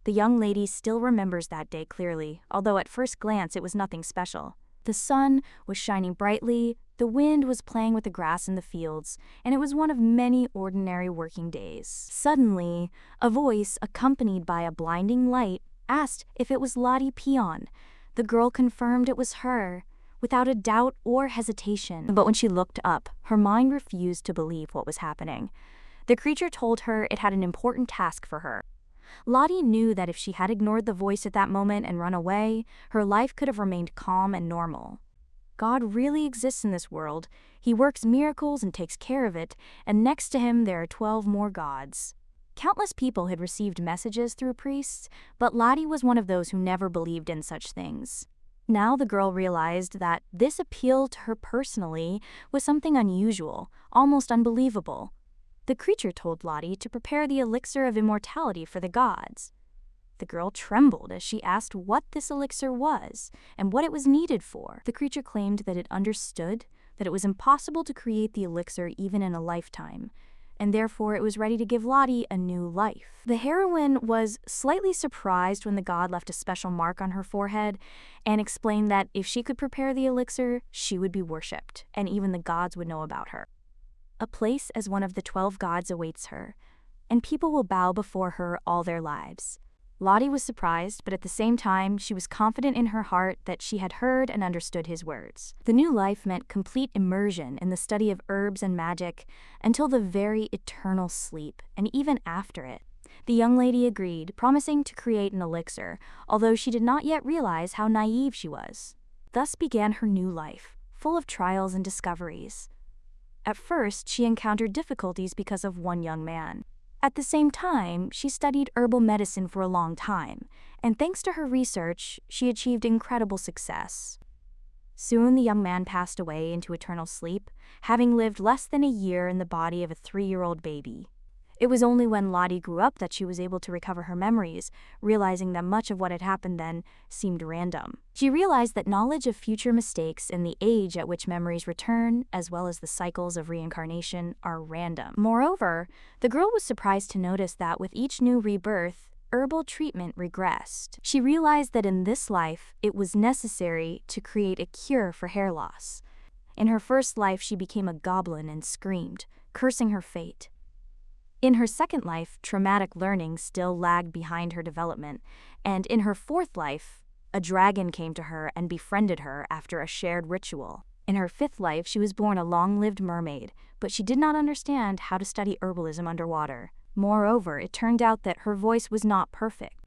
The young lady still remembers that day clearly, although at first glance it was nothing special. The sun was shining brightly, the wind was playing with the grass in the fields, and it was one of many ordinary working days. Suddenly, a voice, accompanied by a blinding light, asked if it was Lottie Peon. The girl confirmed it was her, without a doubt or hesitation. But when she looked up, her mind refused to believe what was happening. The creature told her it had an important task for her. Lottie knew that if she had ignored the voice at that moment and run away, her life could have remained calm and normal. God really exists in this world. He works miracles and takes care of it, and next to him there are 12 more gods. Countless people had received messages through priests, but Lottie was one of those who never believed in such things. Now the girl realized that this appeal to her personally was something unusual, almost unbelievable. The creature told Lottie to prepare the elixir of immortality for the gods. The girl trembled as she asked what this elixir was and what it was needed for. The creature claimed that it understood that it was impossible to create the elixir even in a lifetime, and therefore it was ready to give Lottie a new life. The heroine was slightly surprised when the god left a special mark on her forehead and explained that if she could prepare the elixir, she would be worshipped, and even the gods would know about her. A place as one of the 12 gods awaits her, and people will bow before her all their lives. Lottie was surprised, but at the same time, she was confident in her heart that she had heard and understood his words. The new life meant complete immersion in the study of herbs and magic until the very eternal sleep, and even after it. The young lady agreed, promising to create an elixir, although she did not yet realize how naive she was. Thus began her new life, full of trials and discoveries. At first, she encountered difficulties because of one young man. At the same time, she studied herbal medicine for a long time, and thanks to her research, she achieved incredible success. Soon the young man passed away into eternal sleep, having lived less than a year in the body of a 3-year-old baby. It was only when Lottie grew up that she was able to recover her memories, realizing that much of what had happened then seemed random. She realized that knowledge of future mistakes and the age at which memories return, as well as the cycles of reincarnation, are random. Moreover, the girl was surprised to notice that with each new rebirth, herbal treatment regressed. She realized that in this life, it was necessary to create a cure for hair loss. In her first life, she became a goblin and screamed, cursing her fate. In her second life, traumatic learning still lagged behind her development, and in her fourth life, a dragon came to her and befriended her after a shared ritual. In her fifth life, she was born a long-lived mermaid, but she did not understand how to study herbalism underwater. Moreover, it turned out that her voice was not perfect.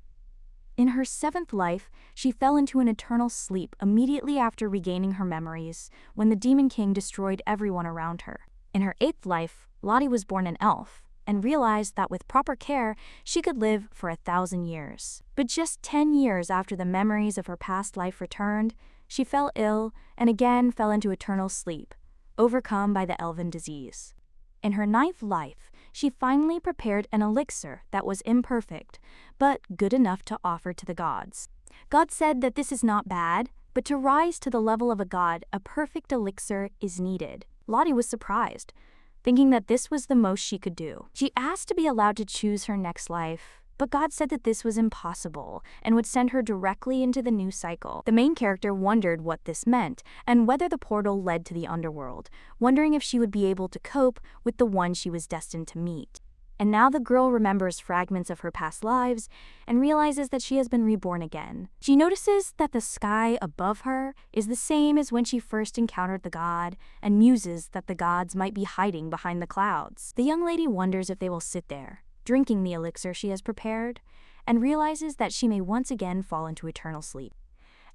In her seventh life, she fell into an eternal sleep immediately after regaining her memories, when the Demon King destroyed everyone around her. In her eighth life, Lottie was born an elf, and realized that with proper care, she could live for 1,000 years. But just 10 years after the memories of her past life returned, she fell ill and again fell into eternal sleep, overcome by the elven disease. In her ninth life, she finally prepared an elixir that was imperfect, but good enough to offer to the gods. God said that this is not bad, but to rise to the level of a god, a perfect elixir is needed. Lottie was surprised, thinking that this was the most she could do. She asked to be allowed to choose her next life, but God said that this was impossible and would send her directly into the new cycle. The main character wondered what this meant and whether the portal led to the underworld, wondering if she would be able to cope with the one she was destined to meet. And now the girl remembers fragments of her past lives and realizes that she has been reborn again. She notices that the sky above her is the same as when she first encountered the god, and muses that the gods might be hiding behind the clouds. The young lady wonders if they will sit there, drinking the elixir she has prepared, and realizes that she may once again fall into eternal sleep.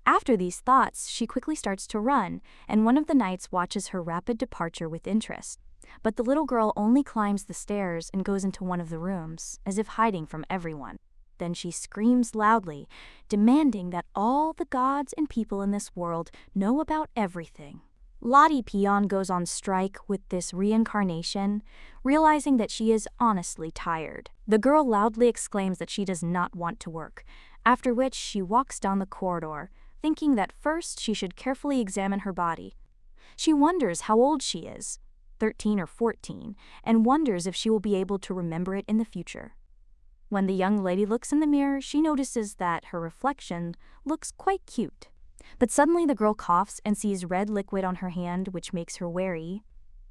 After these thoughts, she quickly starts to run, and one of the knights watches her rapid departure with interest. But the little girl only climbs the stairs and goes into one of the rooms, as if hiding from everyone. Then she screams loudly, demanding that all the gods and people in this world know about everything. Lottie Peon goes on strike with this reincarnation, realizing that she is honestly tired. The girl loudly exclaims that she does not want to work, after which she walks down the corridor, thinking that first she should carefully examine her body. She wonders how old she is, 13 or 14, and wonders if she will be able to remember it in the future. When the young lady looks in the mirror, she notices that her reflection looks quite cute. But suddenly the girl coughs and sees red liquid on her hand, which makes her wary.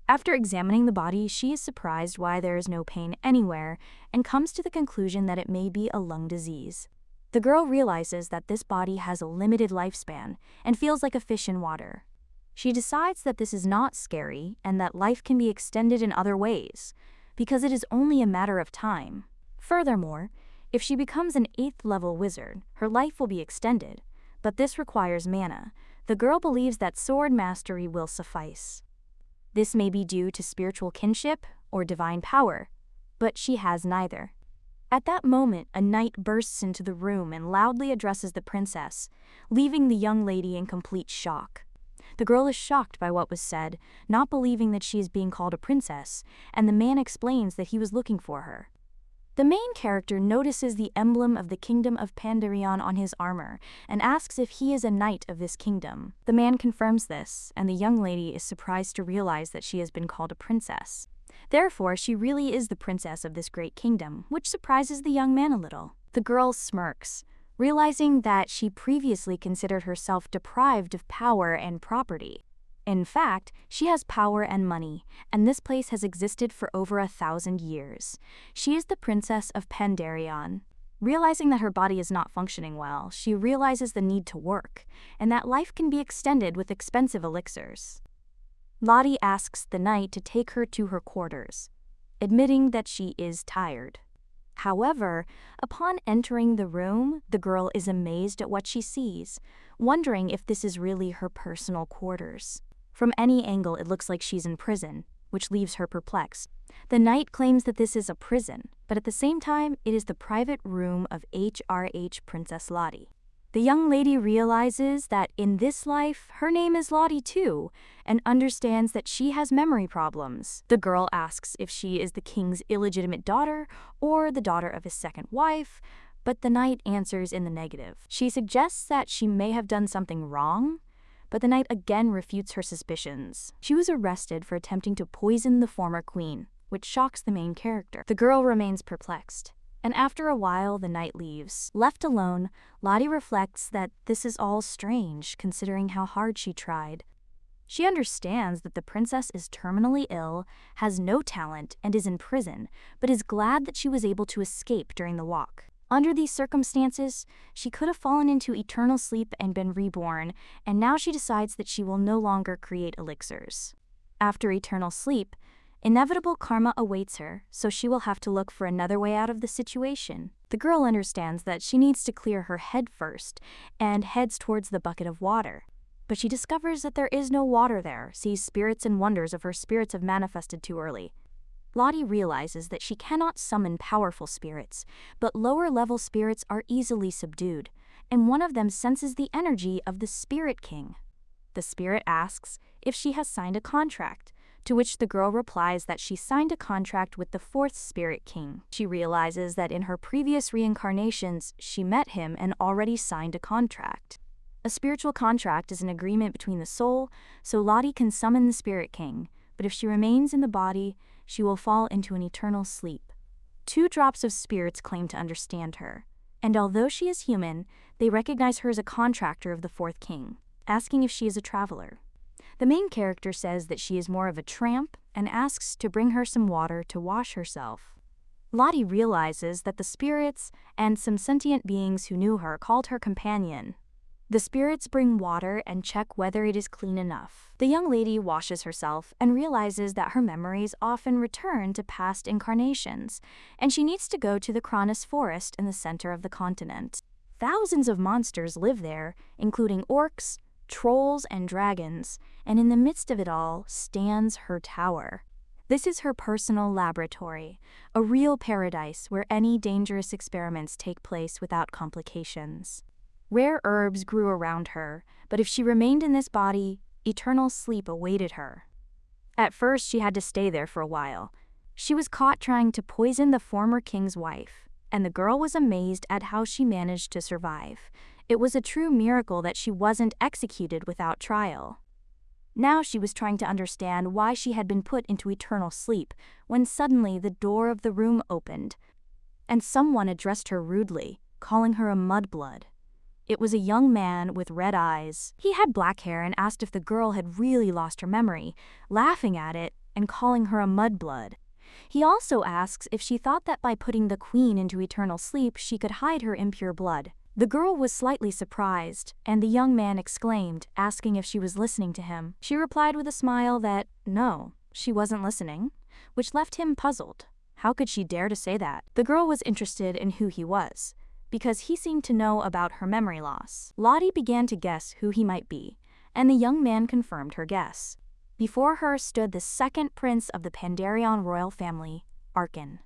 After examining the body, she is surprised why there is no pain anywhere and comes to the conclusion that it may be a lung disease. The girl realizes that this body has a limited lifespan and feels like a fish in water. She decides that this is not scary and that life can be extended in other ways, because it is only a matter of time. Furthermore, if she becomes an 8th level wizard, her life will be extended, but this requires mana. The girl believes that sword mastery will suffice. This may be due to spiritual kinship or divine power, but she has neither. At that moment, a knight bursts into the room and loudly addresses the princess, leaving the young lady in complete shock. The girl is shocked by what was said, not believing that she is being called a princess, and the man explains that he was looking for her. The main character notices the emblem of the kingdom of Pandarion on his armor and asks if he is a knight of this kingdom. The man confirms this, and the young lady is surprised to realize that she has been called a princess. Therefore, she really is the princess of this great kingdom, which surprises the young man a little. The girl smirks, realizing that she previously considered herself deprived of power and property. In fact, she has power and money, and this place has existed for over 1,000 years. She is the princess of Pandarion. Realizing that her body is not functioning well, she realizes the need to work, and that life can be extended with expensive elixirs. Lottie asks the knight to take her to her quarters, admitting that she is tired. However, upon entering the room, the girl is amazed at what she sees, wondering if this is really her personal quarters. From any angle, it looks like she's in prison, which leaves her perplexed. The knight claims that this is a prison, but at the same time, it is the private room of HRH Princess Lottie. The young lady realizes that in this life, her name is Lottie too, and understands that she has memory problems. The girl asks if she is the king's illegitimate daughter or the daughter of his second wife, but the knight answers in the negative. She suggests that she may have done something wrong, but the knight again refutes her suspicions. She was arrested for attempting to poison the former queen, which shocks the main character. The girl remains perplexed, and after a while the knight leaves. Left alone, Lottie reflects that this is all strange considering how hard she tried. She understands that the princess is terminally ill, has no talent, and is in prison, but is glad that she was able to escape during the walk. Under these circumstances, she could have fallen into eternal sleep and been reborn, and now she decides that she will no longer create elixirs. After eternal sleep, inevitable karma awaits her, so she will have to look for another way out of the situation. The girl understands that she needs to clear her head first, and heads towards the bucket of water. But she discovers that there is no water there, sees spirits and wonders of her spirits have manifested too early. Lottie realizes that she cannot summon powerful spirits, but lower-level spirits are easily subdued, and one of them senses the energy of the Spirit King. The spirit asks if she has signed a contract, to which the girl replies that she signed a contract with the 4th Spirit King. She realizes that in her previous reincarnations, she met him and already signed a contract. A spiritual contract is an agreement between the soul, so Lottie can summon the Spirit King, but if she remains in the body, she will fall into an eternal sleep. 2 drops of spirits claim to understand her, and although she is human, they recognize her as a contractor of the 4th King, asking if she is a traveler. The main character says that she is more of a tramp and asks to bring her some water to wash herself. Lottie realizes that the spirits and some sentient beings who knew her called her companion. The spirits bring water and check whether it is clean enough. The young lady washes herself and realizes that her memories often return to past incarnations, and she needs to go to the Kronos forest in the center of the continent. Thousands of monsters live there, including orcs, trolls, and dragons, and in the midst of it all stands her tower. This is her personal laboratory, a real paradise where any dangerous experiments take place without complications. Rare herbs grew around her, but if she remained in this body, eternal sleep awaited her. At first, she had to stay there for a while. She was caught trying to poison the former king's wife, and the girl was amazed at how she managed to survive. It was a true miracle that she wasn't executed without trial. Now she was trying to understand why she had been put into eternal sleep, when suddenly the door of the room opened. and someone addressed her rudely, calling her a mudblood. It was a young man with red eyes. He had black hair and asked if the girl had really lost her memory, laughing at it and calling her a mudblood. He also asks if she thought that by putting the queen into eternal sleep she could hide her impure blood. The girl was slightly surprised, and the young man exclaimed, asking if she was listening to him. She replied with a smile that, no, she wasn't listening, which left him puzzled. How could she dare to say that? The girl was interested in who he was, because he seemed to know about her memory loss. Lottie began to guess who he might be, and the young man confirmed her guess. Before her stood the second prince of the Pandarion royal family, Arkin.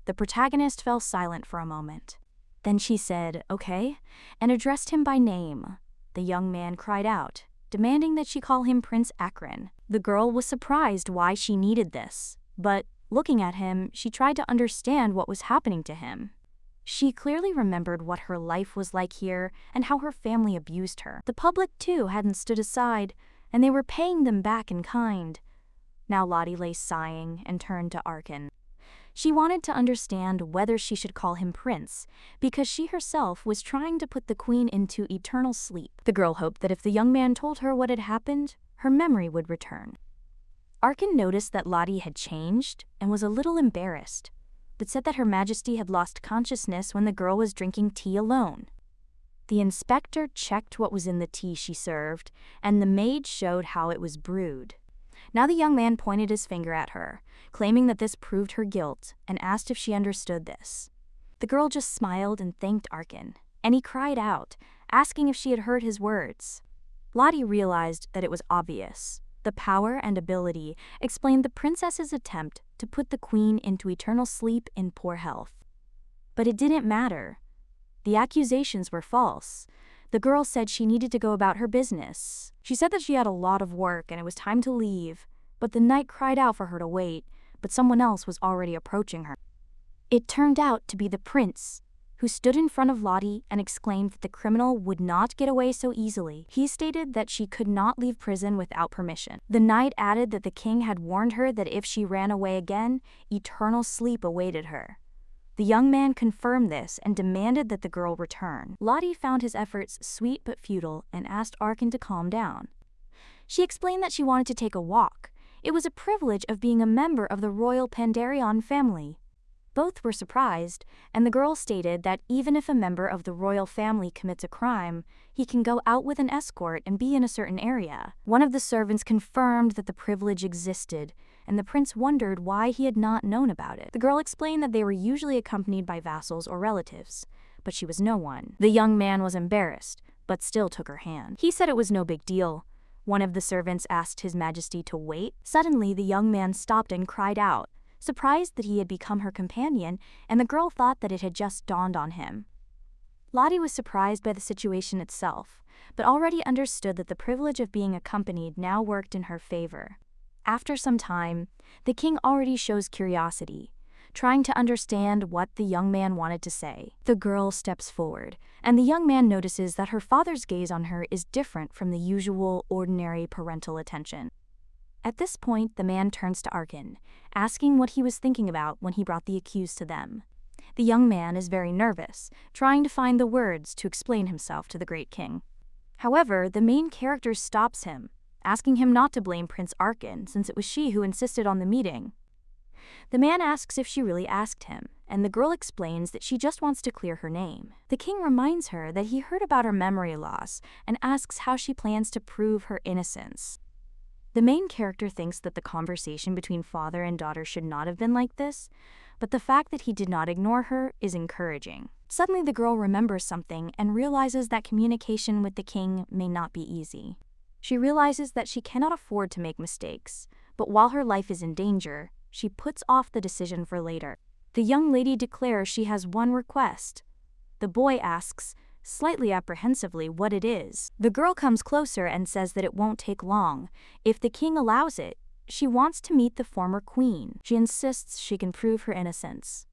The protagonist fell silent for a moment. Then she said, "Okay," and addressed him by name. The young man cried out, demanding that she call him Prince Akron. The girl was surprised why she needed this, but, looking at him, she tried to understand what was happening to him. She clearly remembered what her life was like here and how her family abused her. The public, too, hadn't stood aside, and they were paying them back in kind. Now Lottie lay sighing and turned to Arkin. She wanted to understand whether she should call him Prince, because she herself was trying to put the queen into eternal sleep. The girl hoped that if the young man told her what had happened, her memory would return. Arkin noticed that Lottie had changed and was a little embarrassed, but said that Her Majesty had lost consciousness when the girl was drinking tea alone. The inspector checked what was in the tea she served, and the maid showed how it was brewed. Now the young man pointed his finger at her, claiming that this proved her guilt, and asked if she understood this. The girl just smiled and thanked Arkin, and he cried out, asking if she had heard his words. Lottie realized that it was obvious. The power and ability explained the princess's attempt to put the queen into eternal sleep in poor health. But it didn't matter. The accusations were false. The girl said she needed to go about her business. She said that she had a lot of work and it was time to leave, but the knight cried out for her to wait, but someone else was already approaching her. It turned out to be the prince, who stood in front of Lottie and exclaimed that the criminal would not get away so easily. He stated that she could not leave prison without permission. The knight added that the king had warned her that if she ran away again, eternal sleep awaited her. The young man confirmed this and demanded that the girl return. Lottie found his efforts sweet but futile and asked Arkin to calm down. She explained that she wanted to take a walk. It was a privilege of being a member of the royal Pandarion family. Both were surprised, and the girl stated that even if a member of the royal family commits a crime, he can go out with an escort and be in a certain area. One of the servants confirmed that the privilege existed, and the prince wondered why he had not known about it. The girl explained that they were usually accompanied by vassals or relatives, but she was no one. The young man was embarrassed, but still took her hand. He said it was no big deal. One of the servants asked His Majesty to wait. Suddenly, the young man stopped and cried out, surprised that he had become her companion, and the girl thought that it had just dawned on him. Lottie was surprised by the situation itself, but already understood that the privilege of being accompanied now worked in her favor. After some time, the king already shows curiosity, trying to understand what the young man wanted to say. The girl steps forward, and the young man notices that her father's gaze on her is different from the usual, ordinary parental attention. At this point, the man turns to Arkin, asking what he was thinking about when he brought the accused to them. The young man is very nervous, trying to find the words to explain himself to the great king. However, the main character stops him, asking him not to blame Prince Arkin since it was she who insisted on the meeting. The man asks if she really asked him, and the girl explains that she just wants to clear her name. The king reminds her that he heard about her memory loss and asks how she plans to prove her innocence. The main character thinks that the conversation between father and daughter should not have been like this, but the fact that he did not ignore her is encouraging. Suddenly the girl remembers something and realizes that communication with the king may not be easy. She realizes that she cannot afford to make mistakes, but while her life is in danger, she puts off the decision for later. The young lady declares she has one request. The boy asks, slightly apprehensively, what it is. The girl comes closer and says that it won't take long. If the king allows it, she wants to meet the former queen. She insists she can prove her innocence.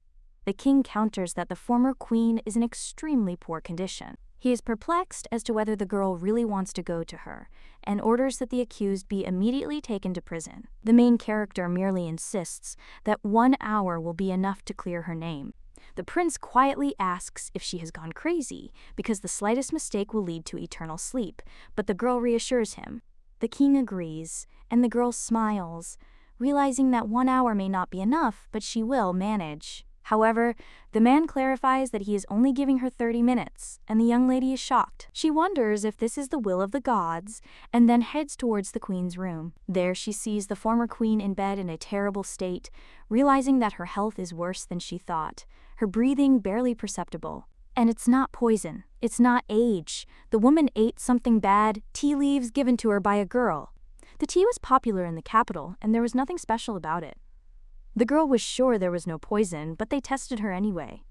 The king counters that the former queen is in extremely poor condition. He is perplexed as to whether the girl really wants to go to her, and orders that the accused be immediately taken to prison. The main character merely insists that 1 hour will be enough to clear her name. The prince quietly asks if she has gone crazy, because the slightest mistake will lead to eternal sleep, but the girl reassures him. The king agrees, and the girl smiles, realizing that 1 hour may not be enough, but she will manage. However, the man clarifies that he is only giving her 30 minutes, and the young lady is shocked. She wonders if this is the will of the gods, and then heads towards the queen's room. There she sees the former queen in bed in a terrible state, realizing that her health is worse than she thought, her breathing barely perceptible. And it's not poison, it's not age. The woman ate something bad, tea leaves given to her by a girl. The tea was popular in the capital, and there was nothing special about it. The girl was sure there was no poison, but they tested her anyway.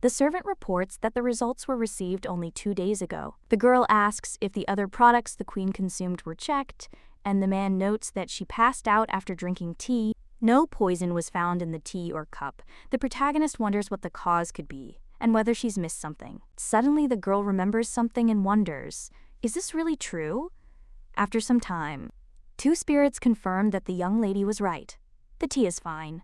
The servant reports that the results were received only 2 days ago. The girl asks if the other products the queen consumed were checked, and the man notes that she passed out after drinking tea. No poison was found in the tea or cup. The protagonist wonders what the cause could be, and whether she's missed something. Suddenly the girl remembers something and wonders, is this really true? After some time, 2 spirits confirm that the young lady was right. The tea is fine.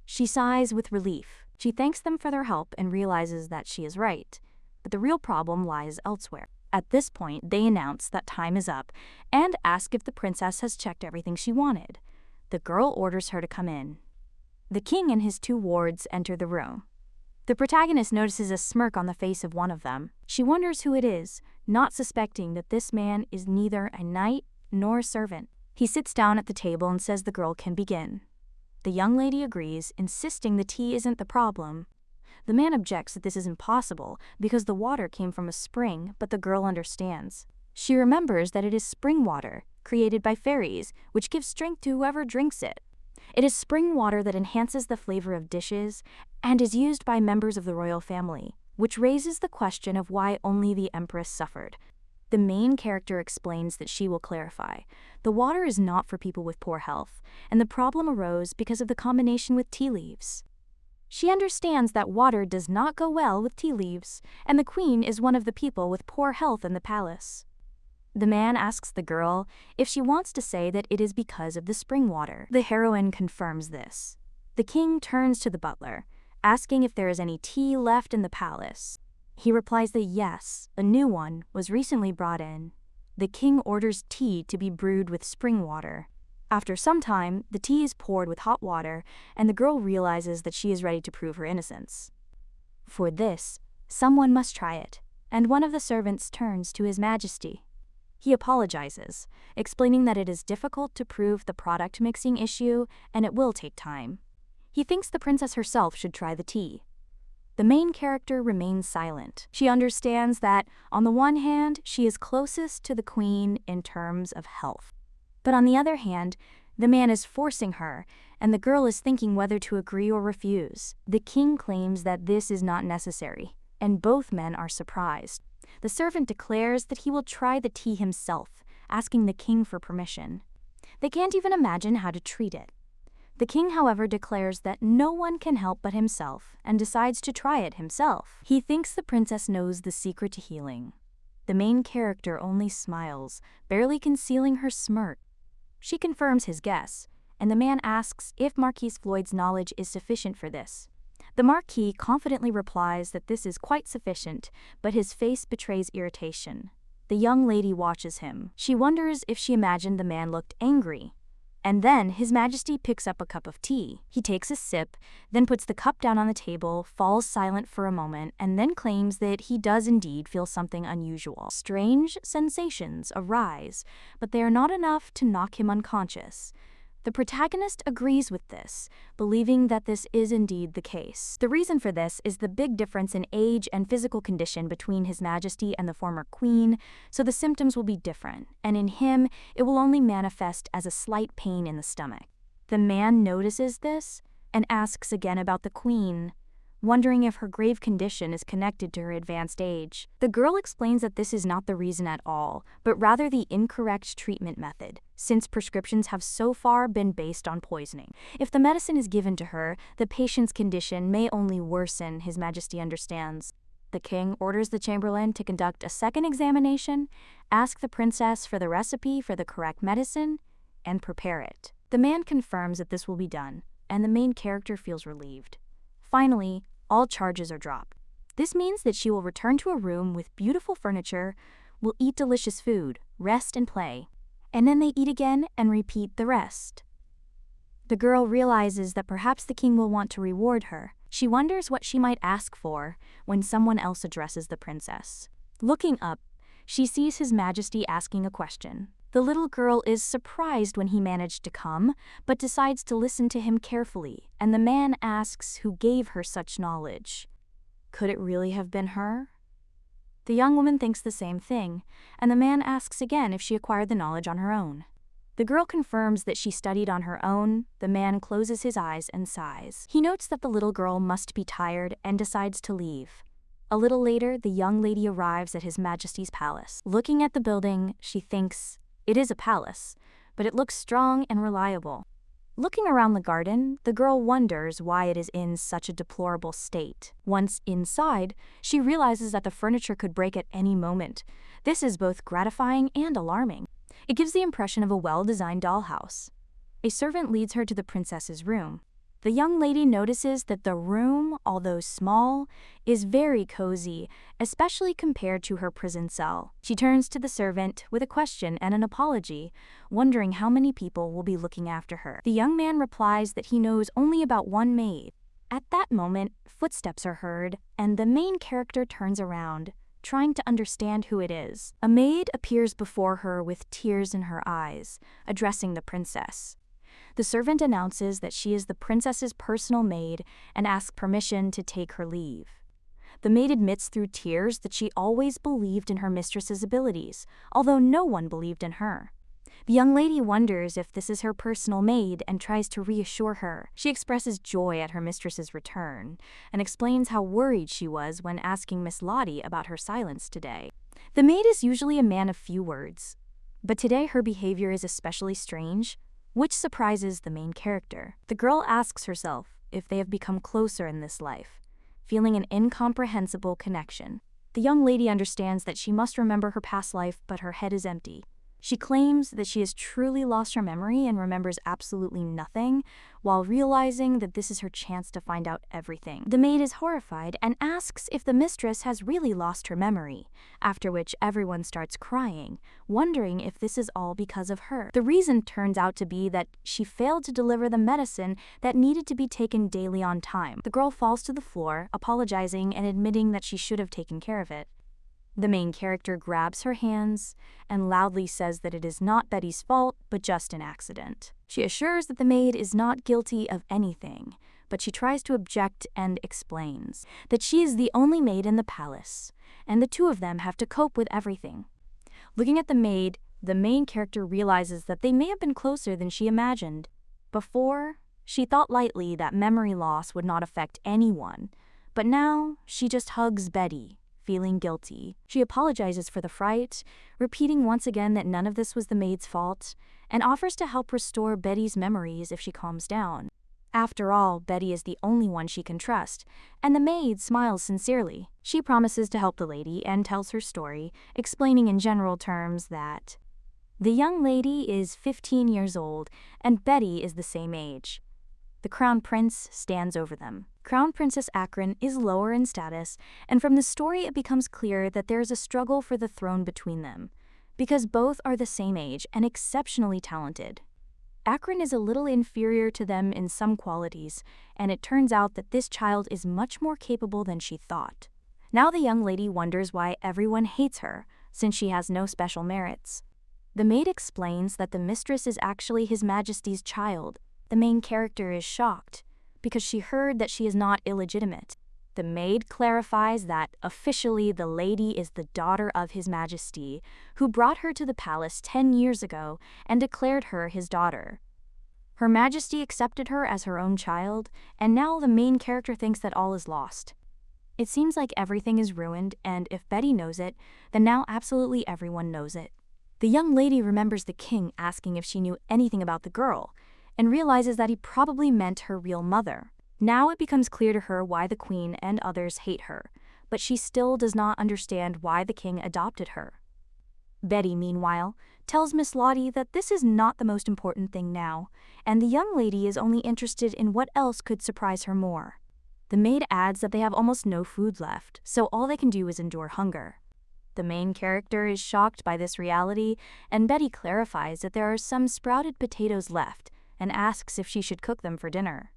She sighs with relief. She thanks them for their help and realizes that she is right, but the real problem lies elsewhere. At this point, they announce that time is up and ask if the princess has checked everything she wanted. The girl orders her to come in. The king and his 2 wards enter the room. The protagonist notices a smirk on the face of one of them. She wonders who it is, not suspecting that this man is neither a knight nor a servant. He sits down at the table and says the girl can begin. The young lady agrees, insisting the tea isn't the problem. The man objects that this is impossible because the water came from a spring, but the girl understands. She remembers that it is spring water, created by fairies, which gives strength to whoever drinks it. It is spring water that enhances the flavor of dishes and is used by members of the royal family, which raises the question of why only the empress suffered. The main character explains that she will clarify. The water is not for people with poor health, and the problem arose because of the combination with tea leaves. She understands that water does not go well with tea leaves, and the queen is one of the people with poor health in the palace. The man asks the girl if she wants to say that it is because of the spring water. The heroine confirms this. The king turns to the butler, asking if there is any tea left in the palace. He replies that yes, a new one was recently brought in. The king orders tea to be brewed with spring water. After some time, the tea is poured with hot water, and the girl realizes that she is ready to prove her innocence. For this, someone must try it, and one of the servants turns to His Majesty. He apologizes, explaining that it is difficult to prove the product mixing issue and it will take time. He thinks the princess herself should try the tea. The main character remains silent. She understands that, on the one hand, she is closest to the queen in terms of health. But on the other hand, the man is forcing her, and the girl is thinking whether to agree or refuse. The king claims that this is not necessary, and both men are surprised. The servant declares that he will try the tea himself, asking the king for permission. They can't even imagine how to treat it. The king, however, declares that no one can help but himself and decides to try it himself. He thinks the princess knows the secret to healing. The main character only smiles, barely concealing her smirk. She confirms his guess, and the man asks if Marquis Floyd's knowledge is sufficient for this. The Marquis confidently replies that this is quite sufficient, but his face betrays irritation. The young lady watches him. She wonders if she imagined the man looked angry. And then His Majesty picks up a cup of tea. He takes a sip, then puts the cup down on the table, falls silent for a moment, and then claims that he does indeed feel something unusual. Strange sensations arise, but they are not enough to knock him unconscious. The protagonist agrees with this, believing that this is indeed the case. The reason for this is the big difference in age and physical condition between His Majesty and the former queen, so the symptoms will be different, and in him, it will only manifest as a slight pain in the stomach. The man notices this and asks again about the queen, wondering if her grave condition is connected to her advanced age. The girl explains that this is not the reason at all, but rather the incorrect treatment method, since prescriptions have so far been based on poisoning. If the medicine is given to her, the patient's condition may only worsen, His Majesty understands. The king orders the chamberlain to conduct a second examination, ask the princess for the recipe for the correct medicine, and prepare it. The man confirms that this will be done, and the main character feels relieved. Finally, all charges are dropped. This means that she will return to a room with beautiful furniture, will eat delicious food, rest and play. And then they eat again and repeat the rest. The girl realizes that perhaps the king will want to reward her. She wonders what she might ask for when someone else addresses the princess. Looking up, she sees His Majesty asking a question. The little girl is surprised when he managed to come, but decides to listen to him carefully, and the man asks who gave her such knowledge. Could it really have been her? The young woman thinks the same thing, and the man asks again if she acquired the knowledge on her own. The girl confirms that she studied on her own. The man closes his eyes and sighs. He notes that the little girl must be tired and decides to leave. A little later, the young lady arrives at His Majesty's palace. Looking at the building, she thinks, it is a palace, but it looks strong and reliable. Looking around the garden, the girl wonders why it is in such a deplorable state. Once inside, she realizes that the furniture could break at any moment. This is both gratifying and alarming. It gives the impression of a well-designed dollhouse. A servant leads her to the princess's room. The young lady notices that the room, although small, is very cozy, especially compared to her prison cell. She turns to the servant with a question and an apology, wondering how many people will be looking after her. The young man replies that he knows only about one maid. At that moment, footsteps are heard, and the main character turns around, trying to understand who it is. A maid appears before her with tears in her eyes, addressing the princess. The servant announces that she is the princess's personal maid and asks permission to take her leave. The maid admits through tears that she always believed in her mistress's abilities, although no one believed in her. The young lady wonders if this is her personal maid and tries to reassure her. She expresses joy at her mistress's return and explains how worried she was when asking Miss Lottie about her silence today. The maid is usually a man of few words, but today her behavior is especially strange, which surprises the main character. The girl asks herself if they have become closer in this life, feeling an incomprehensible connection. The young lady understands that she must remember her past life, but her head is empty. She claims that she has truly lost her memory and remembers absolutely nothing, while realizing that this is her chance to find out everything. The maid is horrified and asks if the mistress has really lost her memory, after which everyone starts crying, wondering if this is all because of her. The reason turns out to be that she failed to deliver the medicine that needed to be taken daily on time. The girl falls to the floor, apologizing and admitting that she should have taken care of it. The main character grabs her hands and loudly says that it is not Betty's fault, but just an accident. She assures that the maid is not guilty of anything, but she tries to object and explains that she is the only maid in the palace, and the two of them have to cope with everything. Looking at the maid, the main character realizes that they may have been closer than she imagined. Before, she thought lightly that memory loss would not affect anyone, but now she just hugs Betty, feeling guilty. She apologizes for the fright, repeating once again that none of this was the maid's fault, and offers to help restore Betty's memories if she calms down. After all, Betty is the only one she can trust, and the maid smiles sincerely. She promises to help the lady and tells her story, explaining in general terms that the young lady is 15 years old and Betty is the same age. The crown prince stands over them. Crown Princess Akron is lower in status, and from the story it becomes clear that there is a struggle for the throne between them, because both are the same age and exceptionally talented. Akron is a little inferior to them in some qualities, and it turns out that this child is much more capable than she thought. Now the young lady wonders why everyone hates her, since she has no special merits. The maid explains that the mistress is actually His Majesty's child. The main character is shocked, because she heard that she is not illegitimate. The maid clarifies that officially the lady is the daughter of His Majesty, who brought her to the palace 10 years ago and declared her his daughter. Her Majesty accepted her as her own child, and now the main character thinks that all is lost. It seems like everything is ruined, and if Betty knows it, then now absolutely everyone knows it. The young lady remembers the king asking if she knew anything about the girl, and realizes that he probably meant her real mother. Now it becomes clear to her why the queen and others hate her, but she still does not understand why the king adopted her. Betty, meanwhile, tells Miss Lottie that this is not the most important thing now, and the young lady is only interested in what else could surprise her more. The maid adds that they have almost no food left, so all they can do is endure hunger. The main character is shocked by this reality, and Betty clarifies that there are some sprouted potatoes left and asks if she should cook them for dinner.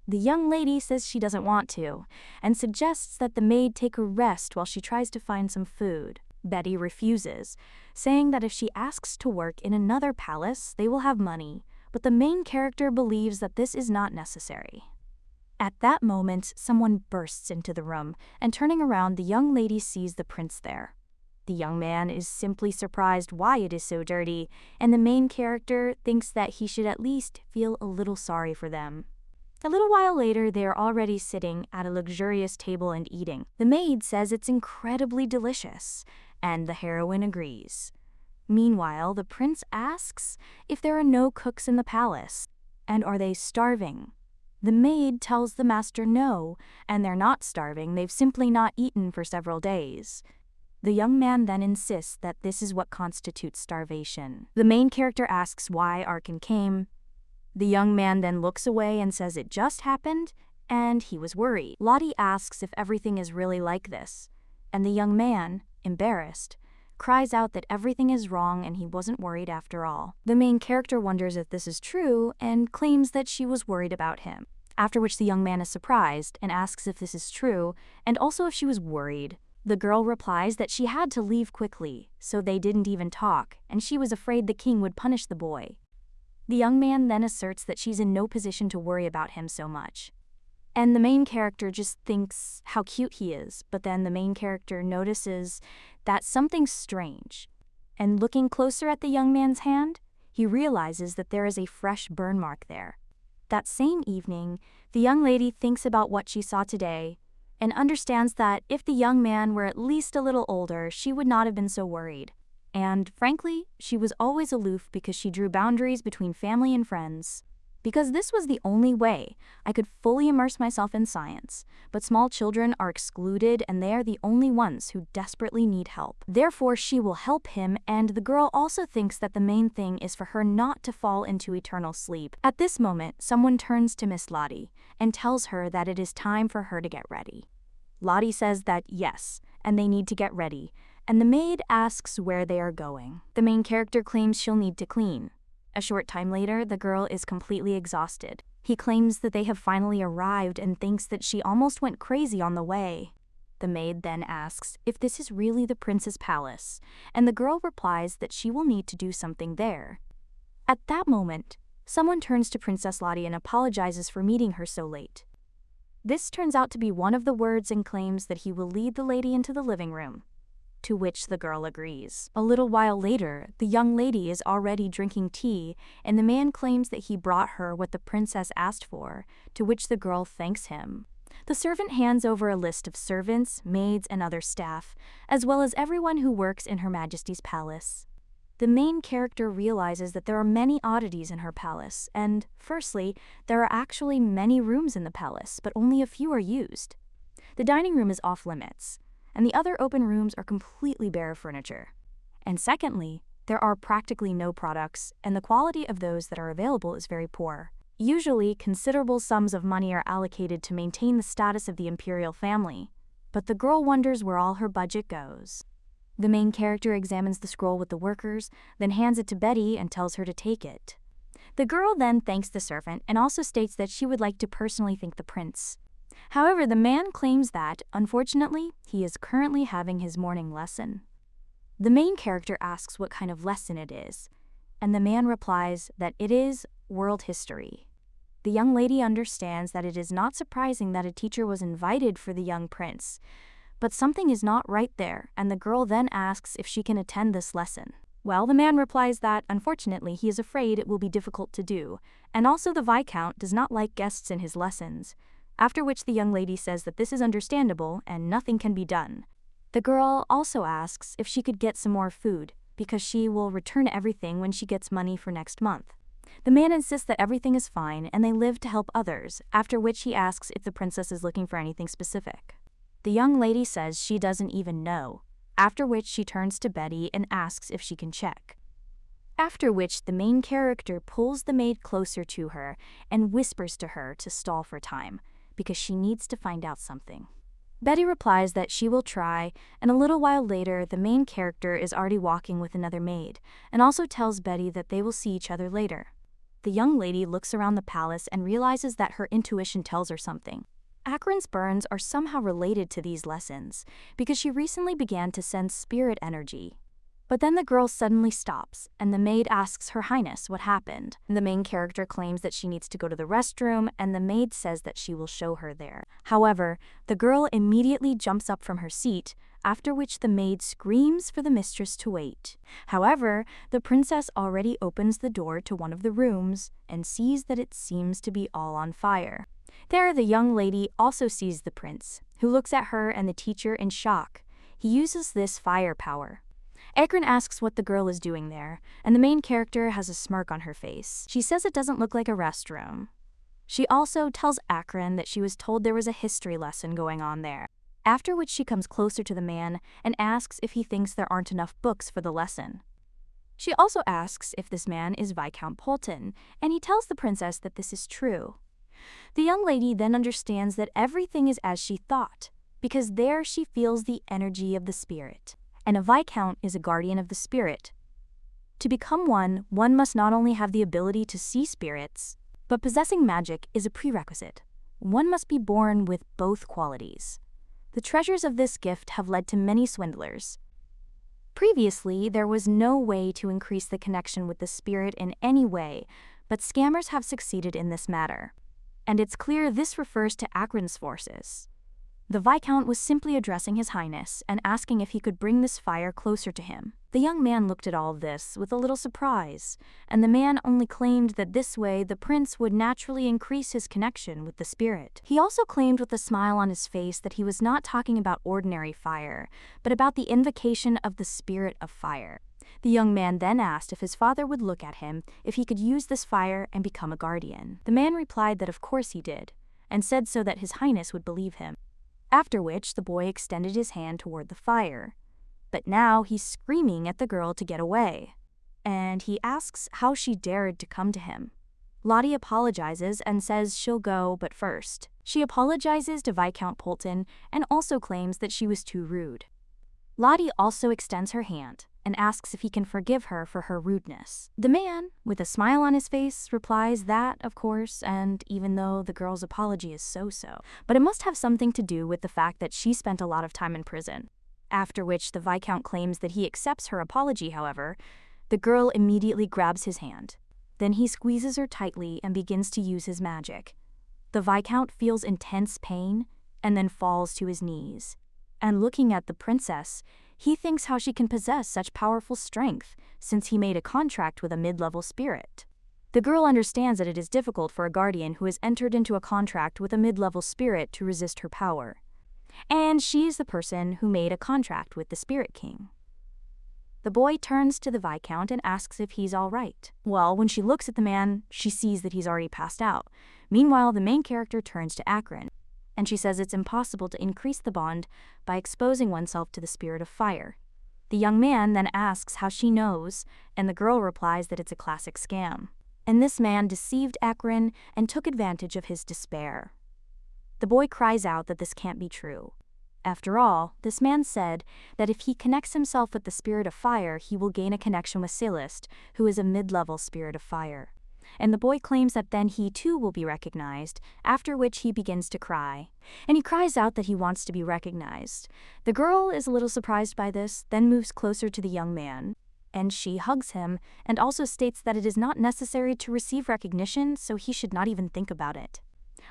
The young lady says she doesn't want to, and suggests that the maid take a rest while she tries to find some food. Betty refuses, saying that if she asks to work in another palace, they will have money, but the main character believes that this is not necessary. At that moment, someone bursts into the room, and turning around, the young lady sees the prince there. The young man is simply surprised why it is so dirty, and the main character thinks that he should at least feel a little sorry for them. A little while later, they are already sitting at a luxurious table and eating. The maid says it's incredibly delicious, and the heroine agrees. Meanwhile, the prince asks if there are no cooks in the palace, and are they starving? The maid tells the master no, and they're not starving, they've simply not eaten for several days. The young man then insists that this is what constitutes starvation. The main character asks why Arkin came. The young man then looks away and says it just happened, and he was worried. Lottie asks if everything is really like this, and the young man, embarrassed, cries out that everything is wrong and he wasn't worried after all. The main character wonders if this is true and claims that she was worried about him, after which the young man is surprised and asks if this is true and also if she was worried. The girl replies that she had to leave quickly, so they didn't even talk, and she was afraid the king would punish the boy. The young man then asserts that she's in no position to worry about him so much. And the main character just thinks how cute he is, but then the main character notices that something's strange. And looking closer at the young man's hand, he realizes that there is a fresh burn mark there. That same evening, the young lady thinks about what she saw today and understands that if the young man were at least a little older, she would not have been so worried. And, frankly, she was always aloof because she drew boundaries between family and friends. Because this was the only way I could fully immerse myself in science, but small children are excluded and they are the only ones who desperately need help. Therefore, she will help him, and the girl also thinks that the main thing is for her not to fall into eternal sleep. At this moment, someone turns to Miss Lottie and tells her that it is time for her to get ready. Lottie says that yes, and they need to get ready, and the maid asks where they are going. The main character claims she'll need to clean. A short time later, the girl is completely exhausted. He claims that they have finally arrived and thinks that she almost went crazy on the way. The maid then asks if this is really the prince's palace, and the girl replies that she will need to do something there. At that moment, someone turns to Princess Lottie and apologizes for meeting her so late. This turns out to be one of the words and claims that he will lead the lady into the living room, to which the girl agrees. A little while later, the young lady is already drinking tea, and the man claims that he brought her what the princess asked for, to which the girl thanks him. The servant hands over a list of servants, maids, and other staff, as well as everyone who works in Her Majesty's palace. The main character realizes that there are many oddities in her palace, and, firstly, there are actually many rooms in the palace, but only a few are used. The dining room is off limits, and the other open rooms are completely bare of furniture. And secondly, there are practically no products, and the quality of those that are available is very poor. Usually, considerable sums of money are allocated to maintain the status of the imperial family, but the girl wonders where all her budget goes. The main character examines the scroll with the workers, then hands it to Betty and tells her to take it. The girl then thanks the servant and also states that she would like to personally thank the prince. However, the man claims that, unfortunately, he is currently having his morning lesson. The main character asks what kind of lesson it is, and the man replies that it is world history. The young lady understands that it is not surprising that a teacher was invited for the young prince, but something is not right there, and the girl then asks if she can attend this lesson. Well, the man replies that, unfortunately, he is afraid it will be difficult to do, and also the Viscount does not like guests in his lessons, after which the young lady says that this is understandable and nothing can be done. The girl also asks if she could get some more food, because she will return everything when she gets money for next month. The man insists that everything is fine and they live to help others, after which he asks if the princess is looking for anything specific. The young lady says she doesn't even know, after which she turns to Betty and asks if she can check. After which the main character pulls the maid closer to her and whispers to her to stall for time, because she needs to find out something. Betty replies that she will try, and a little while later, the main character is already walking with another maid, and also tells Betty that they will see each other later. The young lady looks around the palace and realizes that her intuition tells her something. Akron's burns are somehow related to these lessons, because she recently began to sense spirit energy. But then the girl suddenly stops, and the maid asks Her Highness what happened. The main character claims that she needs to go to the restroom, and the maid says that she will show her there. However, the girl immediately jumps up from her seat, after which the maid screams for the mistress to wait. However, the princess already opens the door to one of the rooms and sees that it seems to be all on fire. There, the young lady also sees the prince, who looks at her and the teacher in shock. He uses this fire power. Akron asks what the girl is doing there, and the main character has a smirk on her face. She says it doesn't look like a restroom. She also tells Akron that she was told there was a history lesson going on there, after which she comes closer to the man and asks if he thinks there aren't enough books for the lesson. She also asks if this man is Viscount Polton, and he tells the princess that this is true. The young lady then understands that everything is as she thought, because there she feels the energy of the spirit. And a Viscount is a guardian of the spirit. To become one must not only have the ability to see spirits, but possessing magic is a prerequisite. One must be born with both qualities. The treasures of this gift have led to many swindlers. Previously, there was no way to increase the connection with the spirit in any way, but scammers have succeeded in this matter. And it's clear this refers to Akron's forces. The Viscount was simply addressing His Highness and asking if he could bring this fire closer to him. The young man looked at all this with a little surprise, and the man only claimed that this way the prince would naturally increase his connection with the spirit. He also claimed with a smile on his face that he was not talking about ordinary fire, but about the invocation of the spirit of fire. The young man then asked if his father would look at him if he could use this fire and become a guardian. The man replied that of course he did, and said so that His Highness would believe him. After which, the boy extended his hand toward the fire. But now he's screaming at the girl to get away. And he asks how she dared to come to him. Lottie apologizes and says she'll go, but first. She apologizes to Viscount Polton and also claims that she was too rude. Lottie also extends her hand and asks if he can forgive her for her rudeness. The man, with a smile on his face, replies that, of course, and even though the girl's apology is so-so, but it must have something to do with the fact that she spent a lot of time in prison. After which the Viscount claims that he accepts her apology, however, the girl immediately grabs his hand. Then he squeezes her tightly and begins to use his magic. The Viscount feels intense pain and then falls to his knees. And looking at the princess, he thinks how she can possess such powerful strength since he made a contract with a mid-level spirit. The girl understands that it is difficult for a guardian who has entered into a contract with a mid-level spirit to resist her power. And she is the person who made a contract with the Spirit King. The boy turns to the Viscount and asks if he's all right. Well, when she looks at the man, she sees that he's already passed out. Meanwhile, the main character turns to Akron, and she says it's impossible to increase the bond by exposing oneself to the spirit of fire. The young man then asks how she knows, and the girl replies that it's a classic scam. And this man deceived Akron and took advantage of his despair. The boy cries out that this can't be true. After all, this man said that if he connects himself with the spirit of fire, he will gain a connection with Celeste, who is a mid-level spirit of fire. And the boy claims that then he too will be recognized, after which he begins to cry. And he cries out that he wants to be recognized. The girl is a little surprised by this, then moves closer to the young man, and she hugs him and also states that it is not necessary to receive recognition, so he should not even think about it.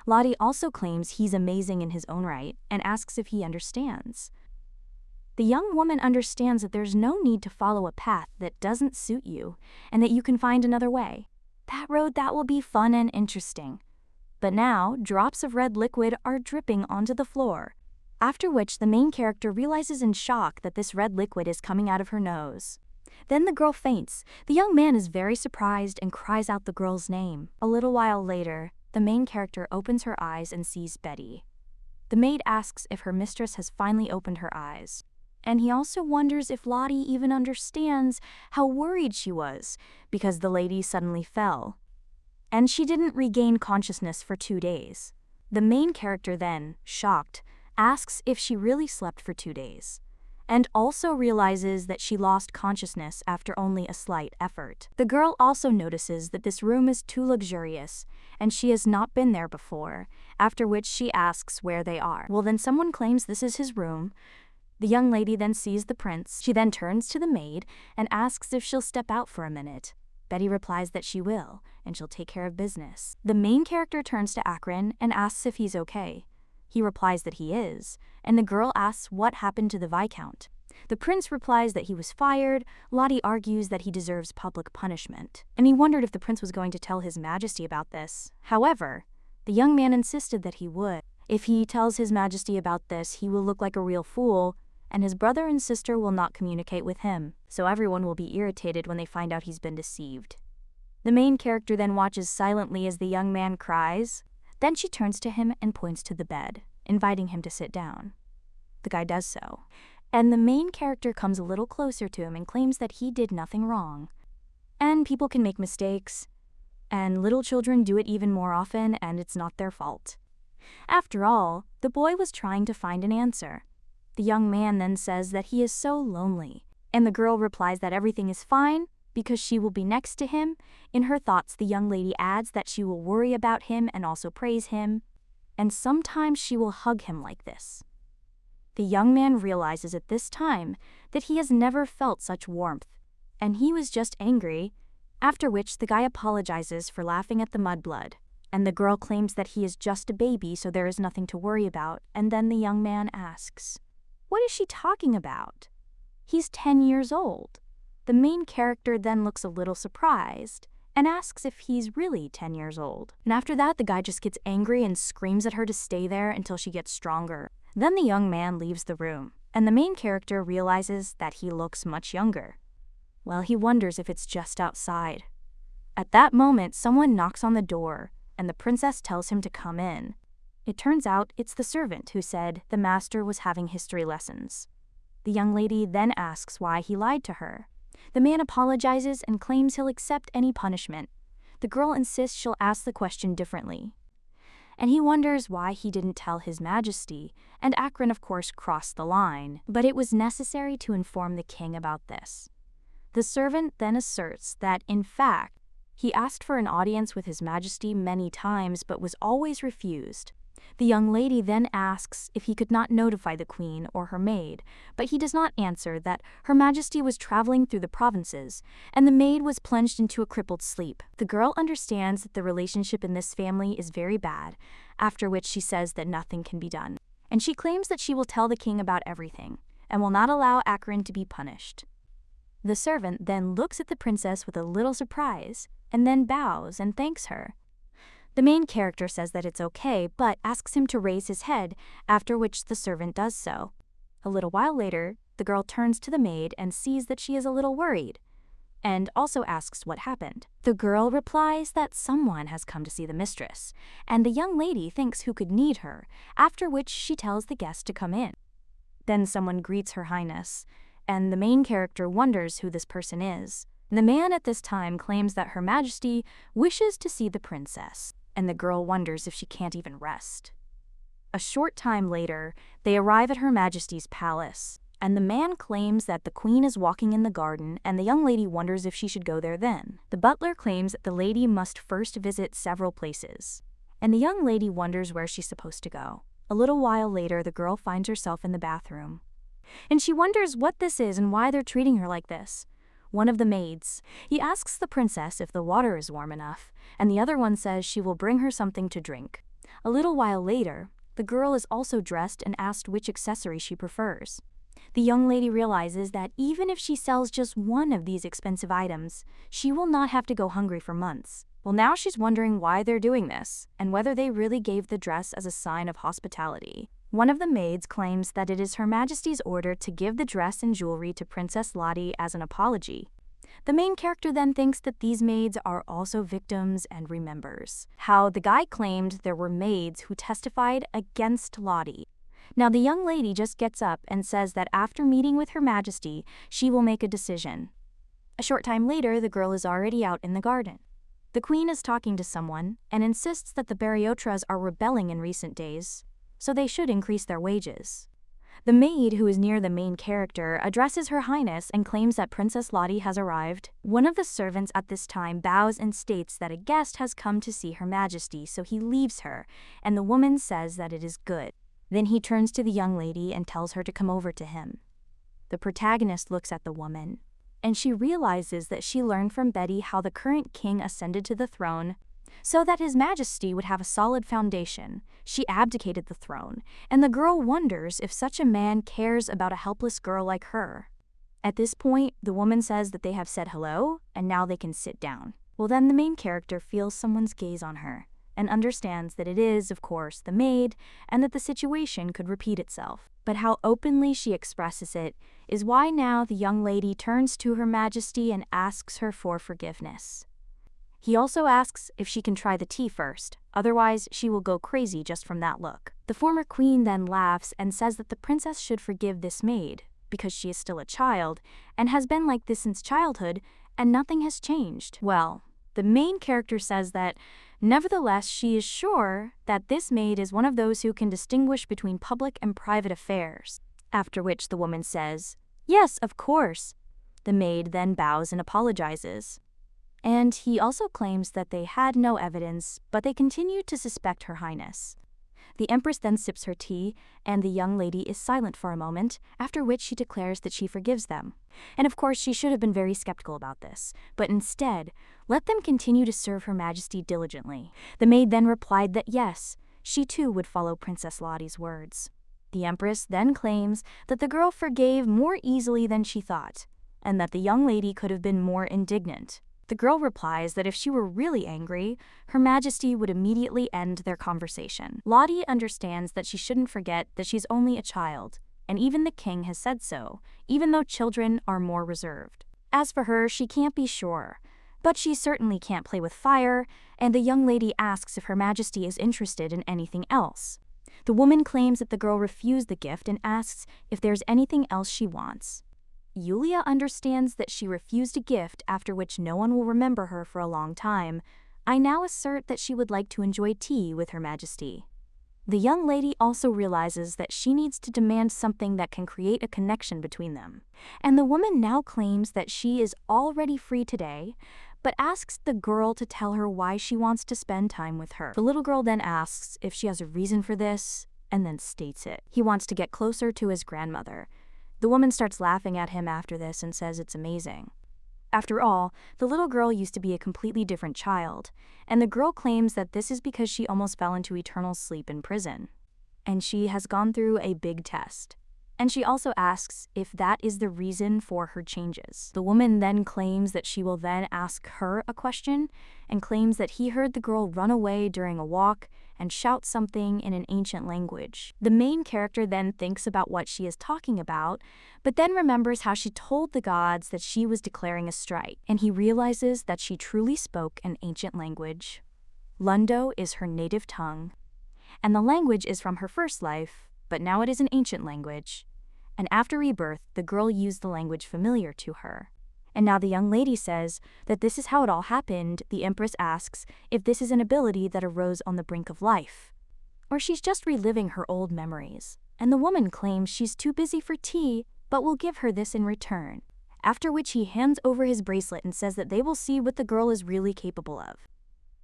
Lottie also claims he's amazing in his own right and asks if he understands. The young woman understands that there's no need to follow a path that doesn't suit you and that you can find another way. That road that will be fun and interesting. But now, drops of red liquid are dripping onto the floor, after which the main character realizes in shock that this red liquid is coming out of her nose. Then the girl faints. The young man is very surprised and cries out the girl's name. A little while later, the main character opens her eyes and sees Betty. The maid asks if her mistress has finally opened her eyes. And he also wonders if Lottie even understands how worried she was because the lady suddenly fell. And she didn't regain consciousness for 2 days. The main character then, shocked, asks if she really slept for 2 days, and also realizes that she lost consciousness after only a slight effort. The girl also notices that this room is too luxurious, and she has not been there before, after which she asks where they are. Well, then someone claims this is his room. The young lady then sees the prince. She then turns to the maid and asks if she'll step out for a minute. Betty replies that she will, and she'll take care of business. The main character turns to Akron and asks if he's okay. He replies that he is, and the girl asks what happened to the Viscount. The prince replies that he was fired. Lottie argues that he deserves public punishment, and he wondered if the prince was going to tell his majesty about this. However, the young man insisted that he would. If he tells his majesty about this, he will look like a real fool, and his brother and sister will not communicate with him, so everyone will be irritated when they find out he's been deceived. The main character then watches silently as the young man cries. Then she turns to him and points to the bed, inviting him to sit down. The guy does so, and the main character comes a little closer to him and claims that he did nothing wrong. And people can make mistakes, and little children do it even more often, and it's not their fault. After all, the boy was trying to find an answer. The young man then says that he is so lonely, and the girl replies that everything is fine because she will be next to him. In her thoughts, the young lady adds that she will worry about him and also praise him, and sometimes she will hug him like this. The young man realizes at this time that he has never felt such warmth, and he was just angry, after which the guy apologizes for laughing at the mudblood, and the girl claims that he is just a baby, so there is nothing to worry about, and then the young man asks, "What is she talking about? He's 10 years old." The main character then looks a little surprised and asks if he's really 10 years old. And after that, the guy just gets angry and screams at her to stay there until she gets stronger. Then the young man leaves the room, and the main character realizes that he looks much younger. Well, he wonders if it's just outside. At that moment, someone knocks on the door, and the princess tells him to come in. It turns out it's the servant who said the master was having history lessons. The young lady then asks why he lied to her. The man apologizes and claims he'll accept any punishment. The girl insists she'll ask the question differently, and he wonders why he didn't tell his majesty, and Akron of course crossed the line, but it was necessary to inform the king about this. The servant then asserts that, in fact, he asked for an audience with his majesty many times but was always refused. The young lady then asks if he could not notify the queen or her maid, but he does not answer that Her Majesty was traveling through the provinces, and the maid was plunged into a crippled sleep. The girl understands that the relationship in this family is very bad, after which she says that nothing can be done, and she claims that she will tell the king about everything, and will not allow Akron to be punished. The servant then looks at the princess with a little surprise, and then bows and thanks her. The main character says that it's okay, but asks him to raise his head, after which the servant does so. A little while later, the girl turns to the maid and sees that she is a little worried, and also asks what happened. The girl replies that someone has come to see the mistress, and the young lady thinks who could need her, after which she tells the guest to come in. Then someone greets Her Highness, and the main character wonders who this person is. The man at this time claims that Her Majesty wishes to see the princess, and the girl wonders if she can't even rest. A short time later, they arrive at Her Majesty's palace, and the man claims that the queen is walking in the garden, and the young lady wonders if she should go there then. The butler claims that the lady must first visit several places, and the young lady wonders where she's supposed to go. A little while later, the girl finds herself in the bathroom, and she wonders what this is and why they're treating her like this. One of the maids, he asks the princess if the water is warm enough, and the other one says she will bring her something to drink. A little while later, the girl is also dressed and asked which accessory she prefers. The young lady realizes that even if she sells just one of these expensive items, she will not have to go hungry for months. Well, now she's wondering why they're doing this, and whether they really gave the dress as a sign of hospitality. One of the maids claims that it is Her Majesty's order to give the dress and jewelry to Princess Lottie as an apology. The main character then thinks that these maids are also victims and remembers how the guy claimed there were maids who testified against Lottie. Now the young lady just gets up and says that after meeting with Her Majesty, she will make a decision. A short time later, the girl is already out in the garden. The queen is talking to someone and insists that the Baryotras are rebelling in recent days, so they should increase their wages. The maid, who is near the main character, addresses Her Highness and claims that Princess Lottie has arrived. One of the servants at this time bows and states that a guest has come to see Her Majesty, so he leaves her, and the woman says that it is good. Then he turns to the young lady and tells her to come over to him. The protagonist looks at the woman, and she realizes that she learned from Betty how the current king ascended to the throne so that His Majesty would have a solid foundation. She abdicated the throne, and the girl wonders if such a man cares about a helpless girl like her. At this point, the woman says that they have said hello, and now they can sit down. Well, then the main character feels someone's gaze on her, and understands that it is, of course, the maid, and that the situation could repeat itself. But how openly she expresses it is why now the young lady turns to Her Majesty and asks her for forgiveness. He also asks if she can try the tea first, otherwise she will go crazy just from that look. The former queen then laughs and says that the princess should forgive this maid, because she is still a child, and has been like this since childhood, and nothing has changed. Well, the main character says that, nevertheless, she is sure that this maid is one of those who can distinguish between public and private affairs. After which the woman says, "Yes, of course." The maid then bows and apologizes. And he also claims that they had no evidence, but they continued to suspect Her Highness. The Empress then sips her tea, and the young lady is silent for a moment, after which she declares that she forgives them. And of course, she should have been very skeptical about this, but instead, let them continue to serve Her Majesty diligently. The maid then replied that yes, she too would follow Princess Lottie's words. The Empress then claims that the girl forgave more easily than she thought, and that the young lady could have been more indignant. The girl replies that if she were really angry, Her Majesty would immediately end their conversation. Lottie understands that she shouldn't forget that she's only a child, and even the king has said so, even though children are more reserved. As for her, she can't be sure, but she certainly can't play with fire, and the young lady asks if Her Majesty is interested in anything else. The woman claims that the girl refused the gift and asks if there's anything else she wants. Yulia understands that she refused a gift after which no one will remember her for a long time. I now assert that she would like to enjoy tea with Her Majesty. The young lady also realizes that she needs to demand something that can create a connection between them. And the woman now claims that she is already free today, but asks the girl to tell her why she wants to spend time with her. The little girl then asks if she has a reason for this, and then states it. He wants to get closer to his grandmother. The woman starts laughing at him after this and says it's amazing. After all, the little girl used to be a completely different child, and the girl claims that this is because she almost fell into eternal sleep in prison. And she has gone through a big test. And she also asks if that is the reason for her changes. The woman then claims that she will then ask her a question, and claims that he heard the girl run away during a walk and shout something in an ancient language. The main character then thinks about what she is talking about, but then remembers how she told the gods that she was declaring a strike, and he realizes that she truly spoke an ancient language. Lundo is her native tongue, and the language is from her first life, but now it is an ancient language. And after rebirth, the girl used the language familiar to her. And now the young lady says that this is how it all happened. The Empress asks if this is an ability that arose on the brink of life, or she's just reliving her old memories. And the woman claims she's too busy for tea, but will give her this in return. After which he hands over his bracelet and says that they will see what the girl is really capable of.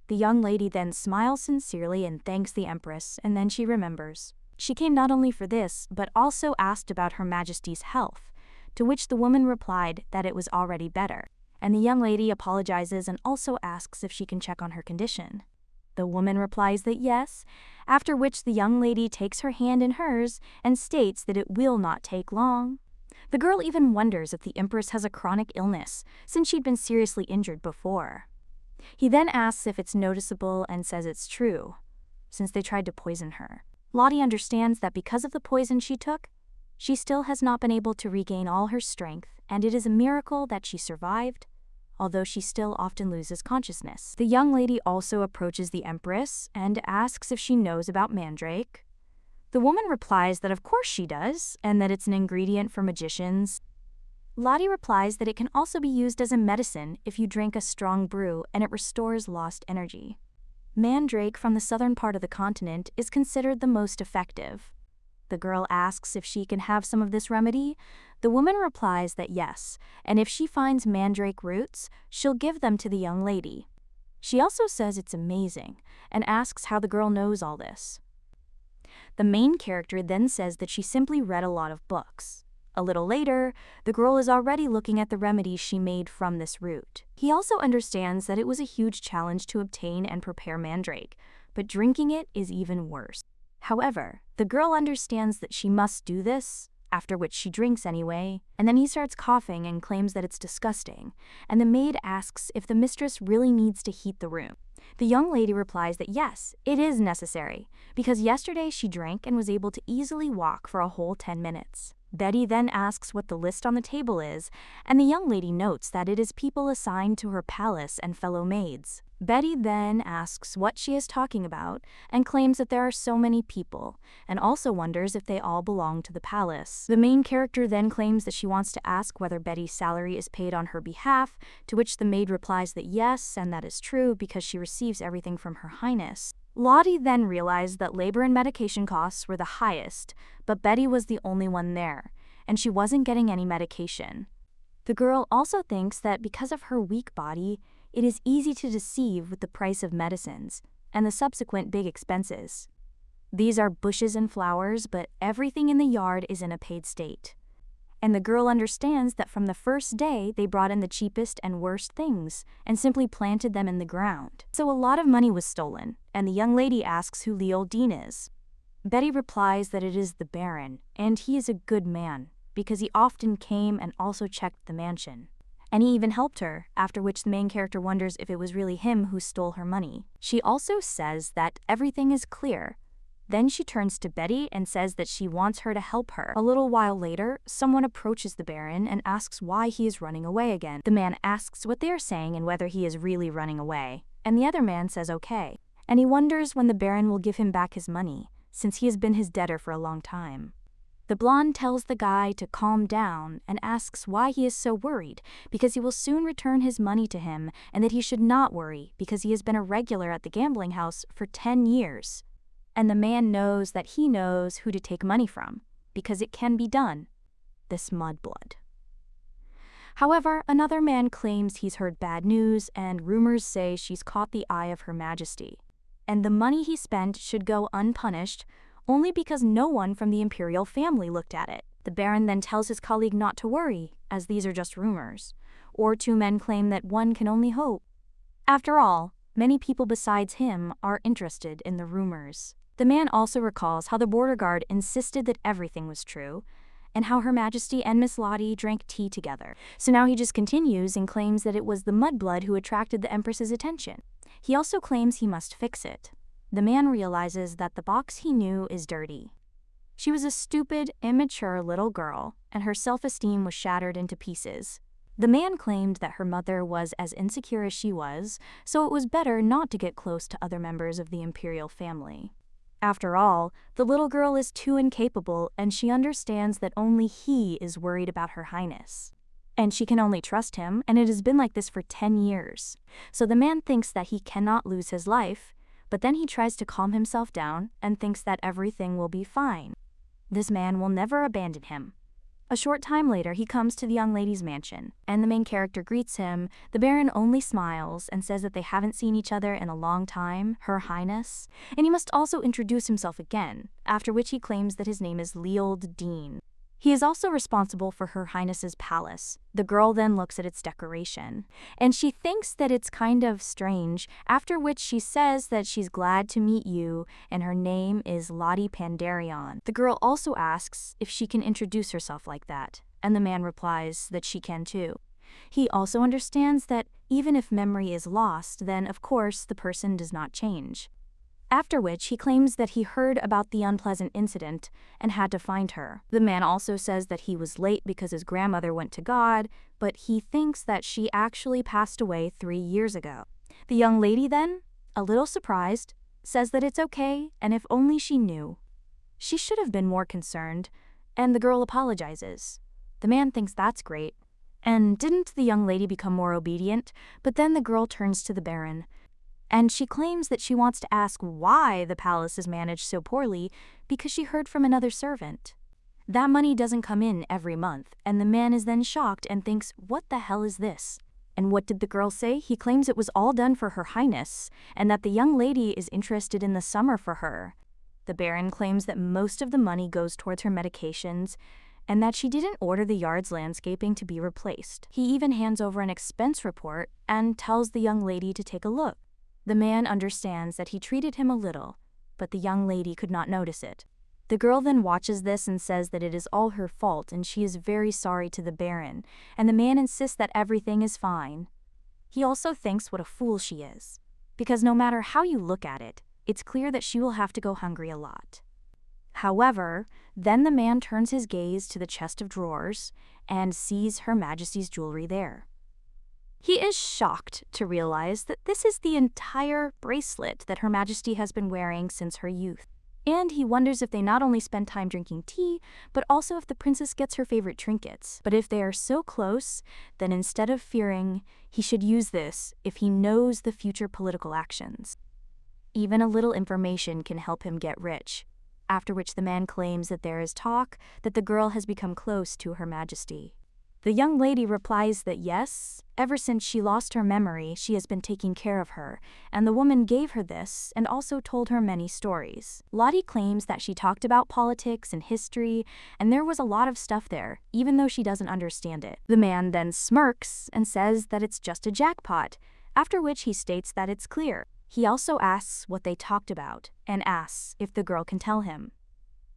The young lady then smiles sincerely and thanks the Empress, and then she remembers. She came not only for this, but also asked about Her Majesty's health, to which the woman replied that it was already better, and the young lady apologizes and also asks if she can check on her condition. The woman replies that yes, after which the young lady takes her hand in hers and states that it will not take long. The girl even wonders if the Empress has a chronic illness, since she'd been seriously injured before. He then asks if it's noticeable and says it's true, since they tried to poison her. Lottie understands that because of the poison she took, she still has not been able to regain all her strength, and it is a miracle that she survived, although she still often loses consciousness. The young lady also approaches the Empress and asks if she knows about mandrake. The woman replies that of course she does, and that it's an ingredient for magicians. Lottie replies that it can also be used as a medicine if you drink a strong brew and it restores lost energy. Mandrake from the southern part of the continent is considered the most effective. The girl asks if she can have some of this remedy. The woman replies that yes, and if she finds mandrake roots, she'll give them to the young lady. She also says it's amazing, and asks how the girl knows all this. The main character then says that she simply read a lot of books. A little later, the girl is already looking at the remedies she made from this root. He also understands that it was a huge challenge to obtain and prepare mandrake, but drinking it is even worse. However, the girl understands that she must do this, after which she drinks anyway, and then he starts coughing and claims that it's disgusting, and the maid asks if the mistress really needs to heat the room. The young lady replies that yes, it is necessary, because yesterday she drank and was able to easily walk for a whole 10 minutes. Betty then asks what the list on the table is, and the young lady notes that it is people assigned to her palace and fellow maids. Betty then asks what she is talking about and claims that there are so many people, and also wonders if they all belong to the palace. The main character then claims that she wants to ask whether Betty's salary is paid on her behalf, to which the maid replies that yes, and that is true because she receives everything from Her Highness. Lottie then realized that labor and medication costs were the highest, but Betty was the only one there, and she wasn't getting any medication. The girl also thinks that because of her weak body, it is easy to deceive with the price of medicines and the subsequent big expenses. These are bushes and flowers, but everything in the yard is in a paid state. And the girl understands that from the first day they brought in the cheapest and worst things and simply planted them in the ground. So a lot of money was stolen, and the young lady asks who Leold Dean is. Betty replies that it is the Baron, and he is a good man, because he often came and also checked the mansion. And he even helped her, after which the main character wonders if it was really him who stole her money. She also says that everything is clear. Then she turns to Betty and says that she wants her to help her. A little while later, someone approaches the Baron and asks why he is running away again. The man asks what they are saying and whether he is really running away, and the other man says okay. And he wonders when the Baron will give him back his money, since he has been his debtor for a long time. The blonde tells the guy to calm down and asks why he is so worried, because he will soon return his money to him, and that he should not worry because he has been a regular at the gambling house for 10 years. And the man knows that he knows who to take money from, because it can be done. This mudblood. However, another man claims he's heard bad news, and rumors say she's caught the eye of Her Majesty. And the money he spent should go unpunished, only because no one from the imperial family looked at it. The Baron then tells his colleague not to worry, as these are just rumors. Or two men claim that one can only hope. After all, many people besides him are interested in the rumors. The man also recalls how the border guard insisted that everything was true, and how Her Majesty and Miss Lottie drank tea together. So now he just continues and claims that it was the mudblood who attracted the Empress's attention. He also claims he must fix it. The man realizes that the box he knew is dirty. She was a stupid, immature little girl, and her self-esteem was shattered into pieces. The man claimed that her mother was as insecure as she was, so it was better not to get close to other members of the imperial family. After all, the little girl is too incapable, and she understands that only he is worried about Her Highness. And she can only trust him, and it has been like this for 10 years. So the man thinks that he cannot lose his life, but then he tries to calm himself down and thinks that everything will be fine. This man will never abandon him. A short time later, he comes to the young lady's mansion, and the main character greets him. The Baron only smiles and says that they haven't seen each other in a long time, Her Highness, and he must also introduce himself again, after which he claims that his name is Leold Dean. He is also responsible for Her Highness's palace. The girl then looks at its decoration, and she thinks that it's kind of strange, after which she says that she's glad to meet you, and her name is Lottie Pandarion. The girl also asks if she can introduce herself like that, and the man replies that she can too. He also understands that even if memory is lost, then of course the person does not change. After which he claims that he heard about the unpleasant incident and had to find her. The man also says that he was late because his grandmother went to God, but he thinks that she actually passed away 3 years ago. The young lady then, a little surprised, says that it's okay, and if only she knew. She should have been more concerned, and the girl apologizes. The man thinks that's great, And didn't the young lady become more obedient? But then the girl turns to the Baron, and she claims that she wants to ask why the palace is managed so poorly because she heard from another servant. That money doesn't come in every month, and the man is then shocked and thinks, what the hell is this? And what did the girl say? He claims it was all done for Her Highness, and that the young lady is interested in the summer for her. The Baron claims that most of the money goes towards her medications, and that she didn't order the yard's landscaping to be replaced. He even hands over an expense report and tells the young lady to take a look. The man understands that he treated him a little, but the young lady could not notice it. The girl then watches this and says that it is all her fault and she is very sorry to the Baron, and the man insists that everything is fine. He also thinks what a fool she is, because no matter how you look at it, it's clear that she will have to go hungry a lot. However, then the man turns his gaze to the chest of drawers and sees Her Majesty's jewelry there. He is shocked to realize that this is the entire bracelet that Her Majesty has been wearing since her youth. And he wonders if they not only spend time drinking tea, but also if the princess gets her favorite trinkets. But if they are so close, then instead of fearing, he should use this if he knows the future political actions. Even a little information can help him get rich. After which the man claims that there is talk that the girl has become close to Her Majesty. The young lady replies that yes, ever since she lost her memory, she has been taking care of her, and the woman gave her this and also told her many stories. Lottie claims that she talked about politics and history, and there was a lot of stuff there, even though she doesn't understand it. The man then smirks and says that it's just a jackpot, after which he states that it's clear. He also asks what they talked about, and asks if the girl can tell him.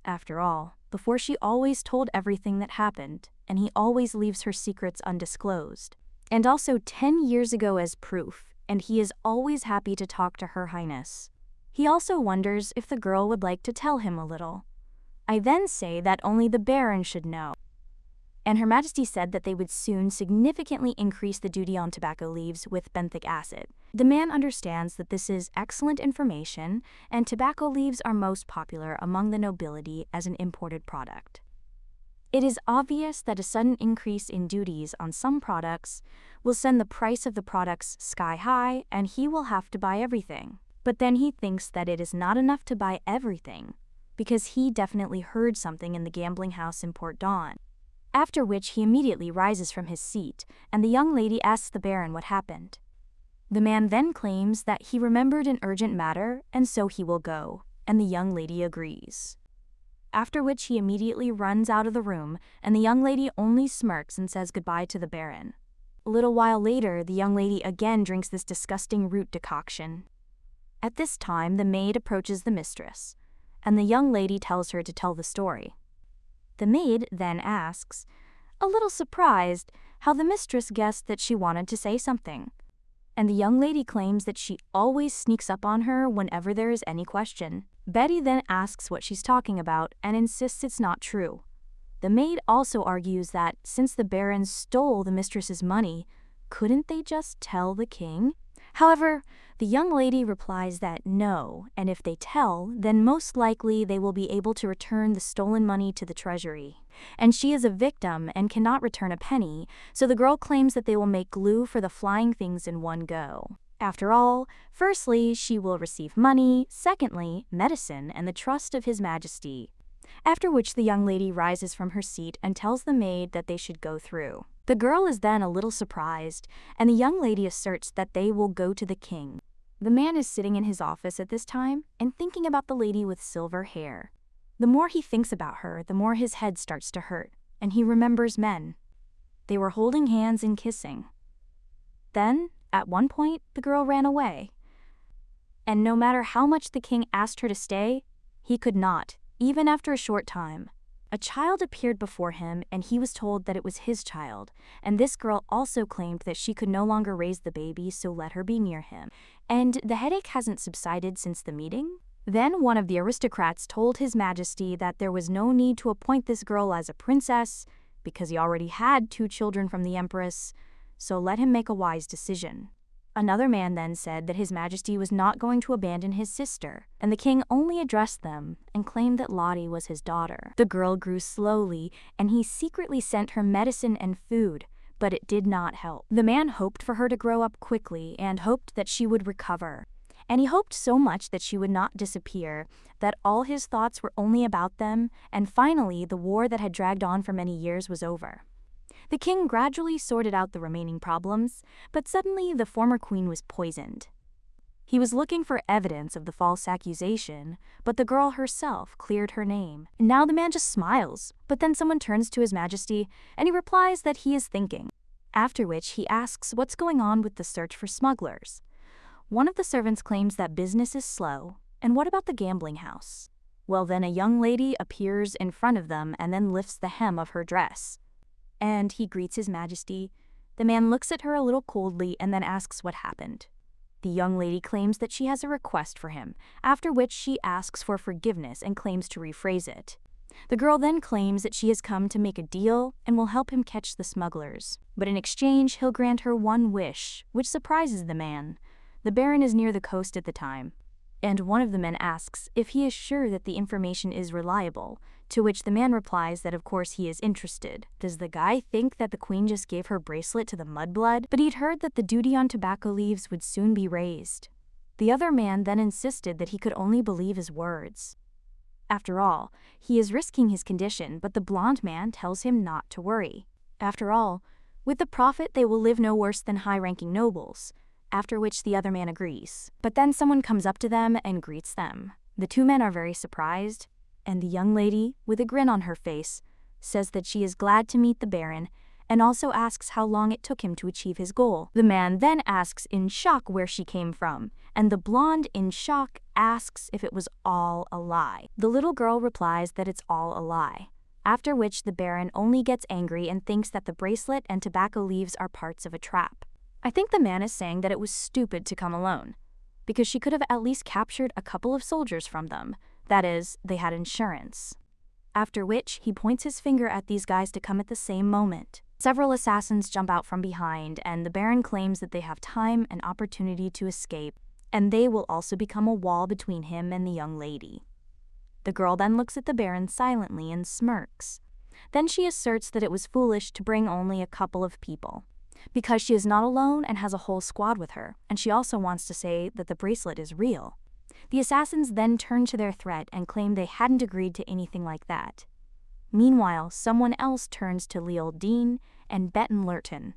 After all, before she always told everything that happened, and he always leaves her secrets undisclosed. And also 10 years ago as proof, and he is always happy to talk to Her Highness. He also wonders if the girl would like to tell him a little. I then say that only the Baron should know. And Her Majesty said that they would soon significantly increase the duty on tobacco leaves with benthic acid. The man understands that this is excellent information, and tobacco leaves are most popular among the nobility as an imported product. It is obvious that a sudden increase in duties on some products will send the price of the products sky high, and he will have to buy everything. But then he thinks that it is not enough to buy everything, because he definitely heard something in the gambling house in Port Dawn. After which he immediately rises from his seat, and the young lady asks the Baron what happened. The man then claims that he remembered an urgent matter, and so he will go, and the young lady agrees. After which he immediately runs out of the room, and the young lady only smirks and says goodbye to the Baron. A little while later, the young lady again drinks this disgusting root decoction. At this time, the maid approaches the mistress, and the young lady tells her to tell the story. The maid then asks, a little surprised, how the mistress guessed that she wanted to say something. And the young lady claims that she always sneaks up on her whenever there is any question. Betty then asks what she's talking about and insists it's not true. The maid also argues that since the Baron stole the mistress's money, couldn't they just tell the king? However, the young lady replies that no, and if they tell, then most likely they will be able to return the stolen money to the treasury. And she is a victim and cannot return a penny, so the girl claims that they will make glue for the flying things in one go. After all, firstly, she will receive money, secondly, medicine and the trust of His Majesty. After which the young lady rises from her seat and tells the maid that they should go through. The girl is then a little surprised, and the young lady asserts that they will go to the king. The man is sitting in his office at this time and thinking about the lady with silver hair. The more he thinks about her, the more his head starts to hurt, and he remembers men. They were holding hands and kissing. Then, at one point, the girl ran away. And no matter how much the king asked her to stay, he could not, even after a short time. A child appeared before him, and he was told that it was his child, and this girl also claimed that she could no longer raise the baby, so let her be near him. And the headache hasn't subsided since the meeting? Then one of the aristocrats told His Majesty that there was no need to appoint this girl as a princess, because he already had 2 children from the empress, so let him make a wise decision. Another man then said that His Majesty was not going to abandon his sister, and the king only addressed them and claimed that Lottie was his daughter. The girl grew slowly, and he secretly sent her medicine and food, but it did not help. The man hoped for her to grow up quickly and hoped that she would recover. And he hoped so much that she would not disappear, that all his thoughts were only about them, and finally the war that had dragged on for many years was over. The king gradually sorted out the remaining problems, but suddenly the former queen was poisoned. He was looking for evidence of the false accusation, but the girl herself cleared her name. Now the man just smiles, but then someone turns to His Majesty and he replies that he is thinking. After which he asks what's going on with the search for smugglers. One of the servants claims that business is slow, and what about the gambling house? Well, then a young lady appears in front of them and then lifts the hem of her dress. And he greets His Majesty. The man looks at her a little coldly and then asks what happened. The young lady claims that she has a request for him, after which she asks for forgiveness and claims to rephrase it. The girl then claims that she has come to make a deal and will help him catch the smugglers. But in exchange, he'll grant her one wish, which surprises the man. The Baron is near the coast at the time, and one of the men asks if he is sure that the information is reliable, to which the man replies that of course he is interested. Does the guy think that the queen just gave her bracelet to the mudblood? But he'd heard that the duty on tobacco leaves would soon be raised. The other man then insisted that he could only believe his words. After all, he is risking his condition, but the blonde man tells him not to worry. After all, with the prophet they will live no worse than high-ranking nobles. After which the other man agrees. But then someone comes up to them and greets them. The two men are very surprised, and the young lady, with a grin on her face, says that she is glad to meet the Baron, and also asks how long it took him to achieve his goal. The man then asks in shock where she came from, and the blonde in shock asks if it was all a lie. The little girl replies that it's all a lie. After which the Baron only gets angry and thinks that the bracelet and tobacco leaves are parts of a trap. I think the man is saying that it was stupid to come alone, because she could have at least captured a couple of soldiers from them. That is, they had insurance. After which, he points his finger at these guys to come at the same moment. Several assassins jump out from behind, and the Baron claims that they have time and opportunity to escape, and they will also become a wall between him and the young lady. The girl then looks at the Baron silently and smirks. Then she asserts that it was foolish to bring only a couple of people, because she is not alone and has a whole squad with her, and she also wants to say that the bracelet is real. The assassins then turn to their threat and claim they hadn't agreed to anything like that. Meanwhile, someone else turns to Leol Dean and Betten Lurton.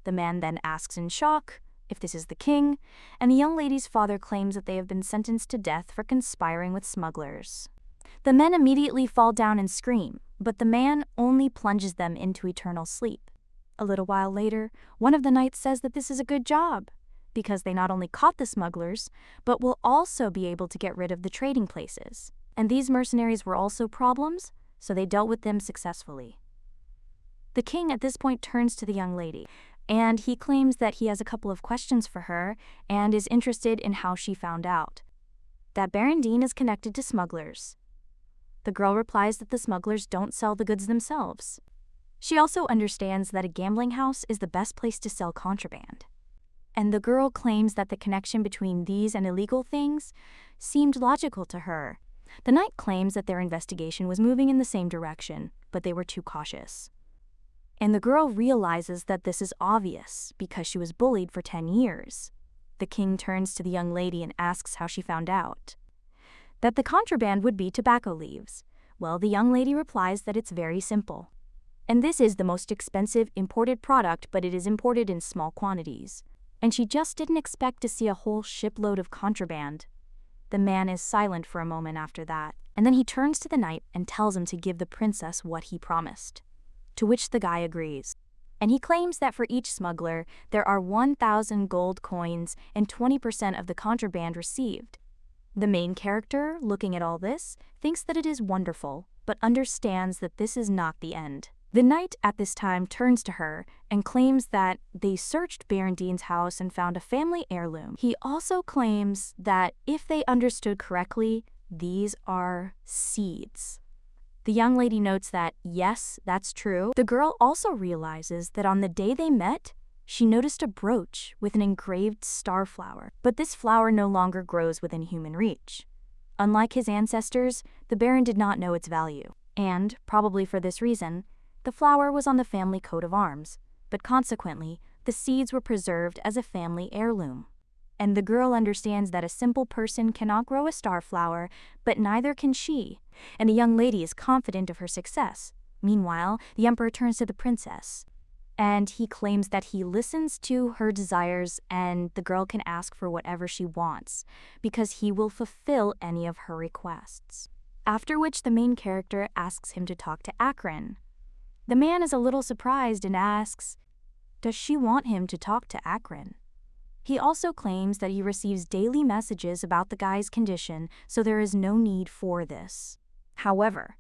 The man then asks in shock if this is the king, and the young lady's father claims that they have been sentenced to death for conspiring with smugglers. The men immediately fall down and scream, but the man only plunges them into eternal sleep. A little while later, one of the knights says that this is a good job, because they not only caught the smugglers, but will also be able to get rid of the trading places. And these mercenaries were also problems, so they dealt with them successfully. The king at this point turns to the young lady, and he claims that he has a couple of questions for her and is interested in how she found out that Baron Dean is connected to smugglers. The girl replies that the smugglers don't sell the goods themselves. She also understands that a gambling house is the best place to sell contraband. And the girl claims that the connection between these and illegal things seemed logical to her. The knight claims that their investigation was moving in the same direction, but they were too cautious. And the girl realizes that this is obvious because she was bullied for 10 years. The king turns to the young lady and asks how she found out that the contraband would be tobacco leaves. Well, the young lady replies that it's very simple. And this is the most expensive imported product, but it is imported in small quantities. And she just didn't expect to see a whole shipload of contraband. The man is silent for a moment after that, and then he turns to the knight and tells him to give the princess what he promised, to which the guy agrees. And he claims that for each smuggler, there are 1,000 gold coins and 20% of the contraband received. The main character, looking at all this, thinks that it is wonderful, but understands that this is not the end. The knight at this time turns to her and claims that they searched Baron Dean's house and found a family heirloom. He also claims that if they understood correctly, these are seeds. The young lady notes that, yes, that's true. The girl also realizes that on the day they met, she noticed a brooch with an engraved star flower, but this flower no longer grows within human reach. Unlike his ancestors, the Baron did not know its value, and, probably for this reason, the flower was on the family coat of arms, but consequently, the seeds were preserved as a family heirloom. And the girl understands that a simple person cannot grow a star flower, but neither can she, and the young lady is confident of her success. Meanwhile, the emperor turns to the princess, and he claims that he listens to her desires and the girl can ask for whatever she wants, because he will fulfill any of her requests. After which the main character asks him to talk to Akron. The man is a little surprised and asks, does she want him to talk to Akron? He also claims that he receives daily messages about the guy's condition, so there is no need for this. However,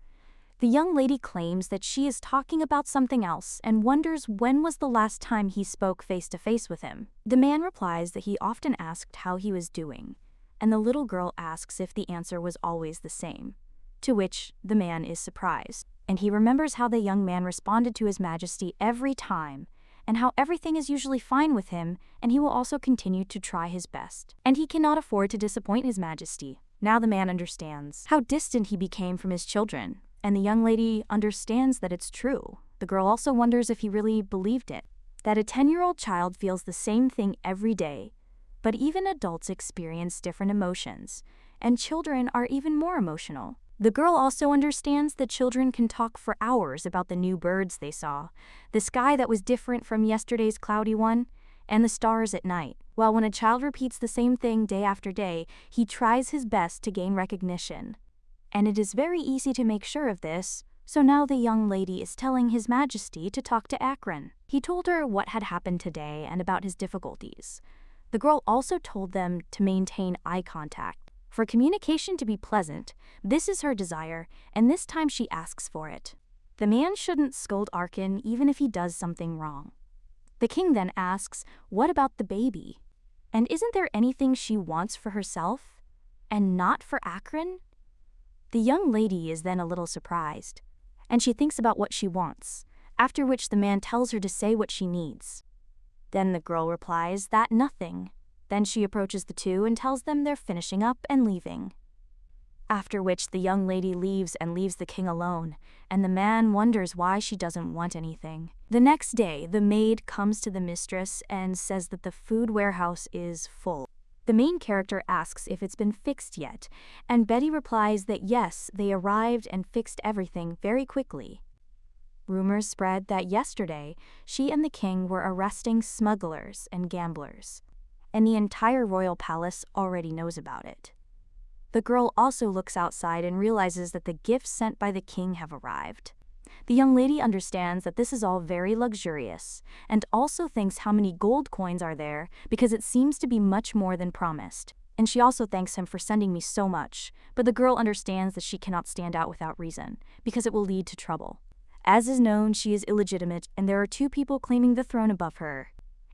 the young lady claims that she is talking about something else and wonders when was the last time he spoke face-to-face with him. The man replies that he often asked how he was doing, and the little girl asks if the answer was always the same, to which the man is surprised. And he remembers how the young man responded to His Majesty every time, and how everything is usually fine with him, and he will also continue to try his best. And he cannot afford to disappoint His Majesty. Now the man understands how distant he became from his children, and the young lady understands that it's true. The girl also wonders if he really believed it, that a 10-year-old child feels the same thing every day, but even adults experience different emotions, and children are even more emotional. The girl also understands that children can talk for hours about the new birds they saw, the sky that was different from yesterday's cloudy one, and the stars at night. While when a child repeats the same thing day after day, he tries his best to gain recognition. And it is very easy to make sure of this, so now the young lady is telling His Majesty to talk to Akron. He told her what had happened today and about his difficulties. The girl also told them to maintain eye contact. For communication to be pleasant, this is her desire, and this time she asks for it. The man shouldn't scold Arkin even if he does something wrong. The king then asks, what about the baby? And isn't there anything she wants for herself, and not for Akron? The young lady is then a little surprised, and she thinks about what she wants, after which the man tells her to say what she needs. Then the girl replies that nothing. Then she approaches the two and tells them they're finishing up and leaving. After which the young lady leaves and leaves the king alone, and the man wonders why she doesn't want anything. The next day, the maid comes to the mistress and says that the food warehouse is full. The main character asks if it's been fixed yet, and Betty replies that yes, they arrived and fixed everything very quickly. Rumors spread that yesterday, she and the king were arresting smugglers and gamblers, and the entire royal palace already knows about it. The girl also looks outside and realizes that the gifts sent by the king have arrived. The young lady understands that this is all very luxurious, and also thinks how many gold coins are there because it seems to be much more than promised. And she also thanks him for sending me so much, but the girl understands that she cannot stand out without reason, because it will lead to trouble. As is known, she is illegitimate, and there are two people claiming the throne above her.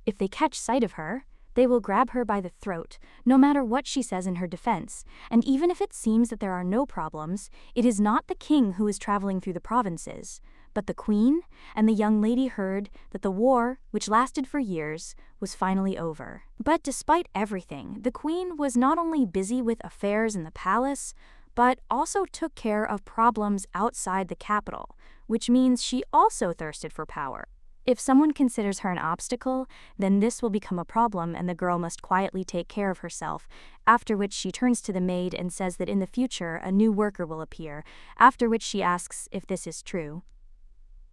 If they catch sight of her, they will grab her by the throat, no matter what she says in her defense, and even if it seems that there are no problems, it is not the king who is traveling through the provinces, but the queen, and the young lady heard that the war, which lasted for years, was finally over. But despite everything, the queen was not only busy with affairs in the palace, but also took care of problems outside the capital, which means she also thirsted for power. If someone considers her an obstacle, then this will become a problem and the girl must quietly take care of herself, after which she turns to the maid and says that in the future a new worker will appear, after which she asks if this is true.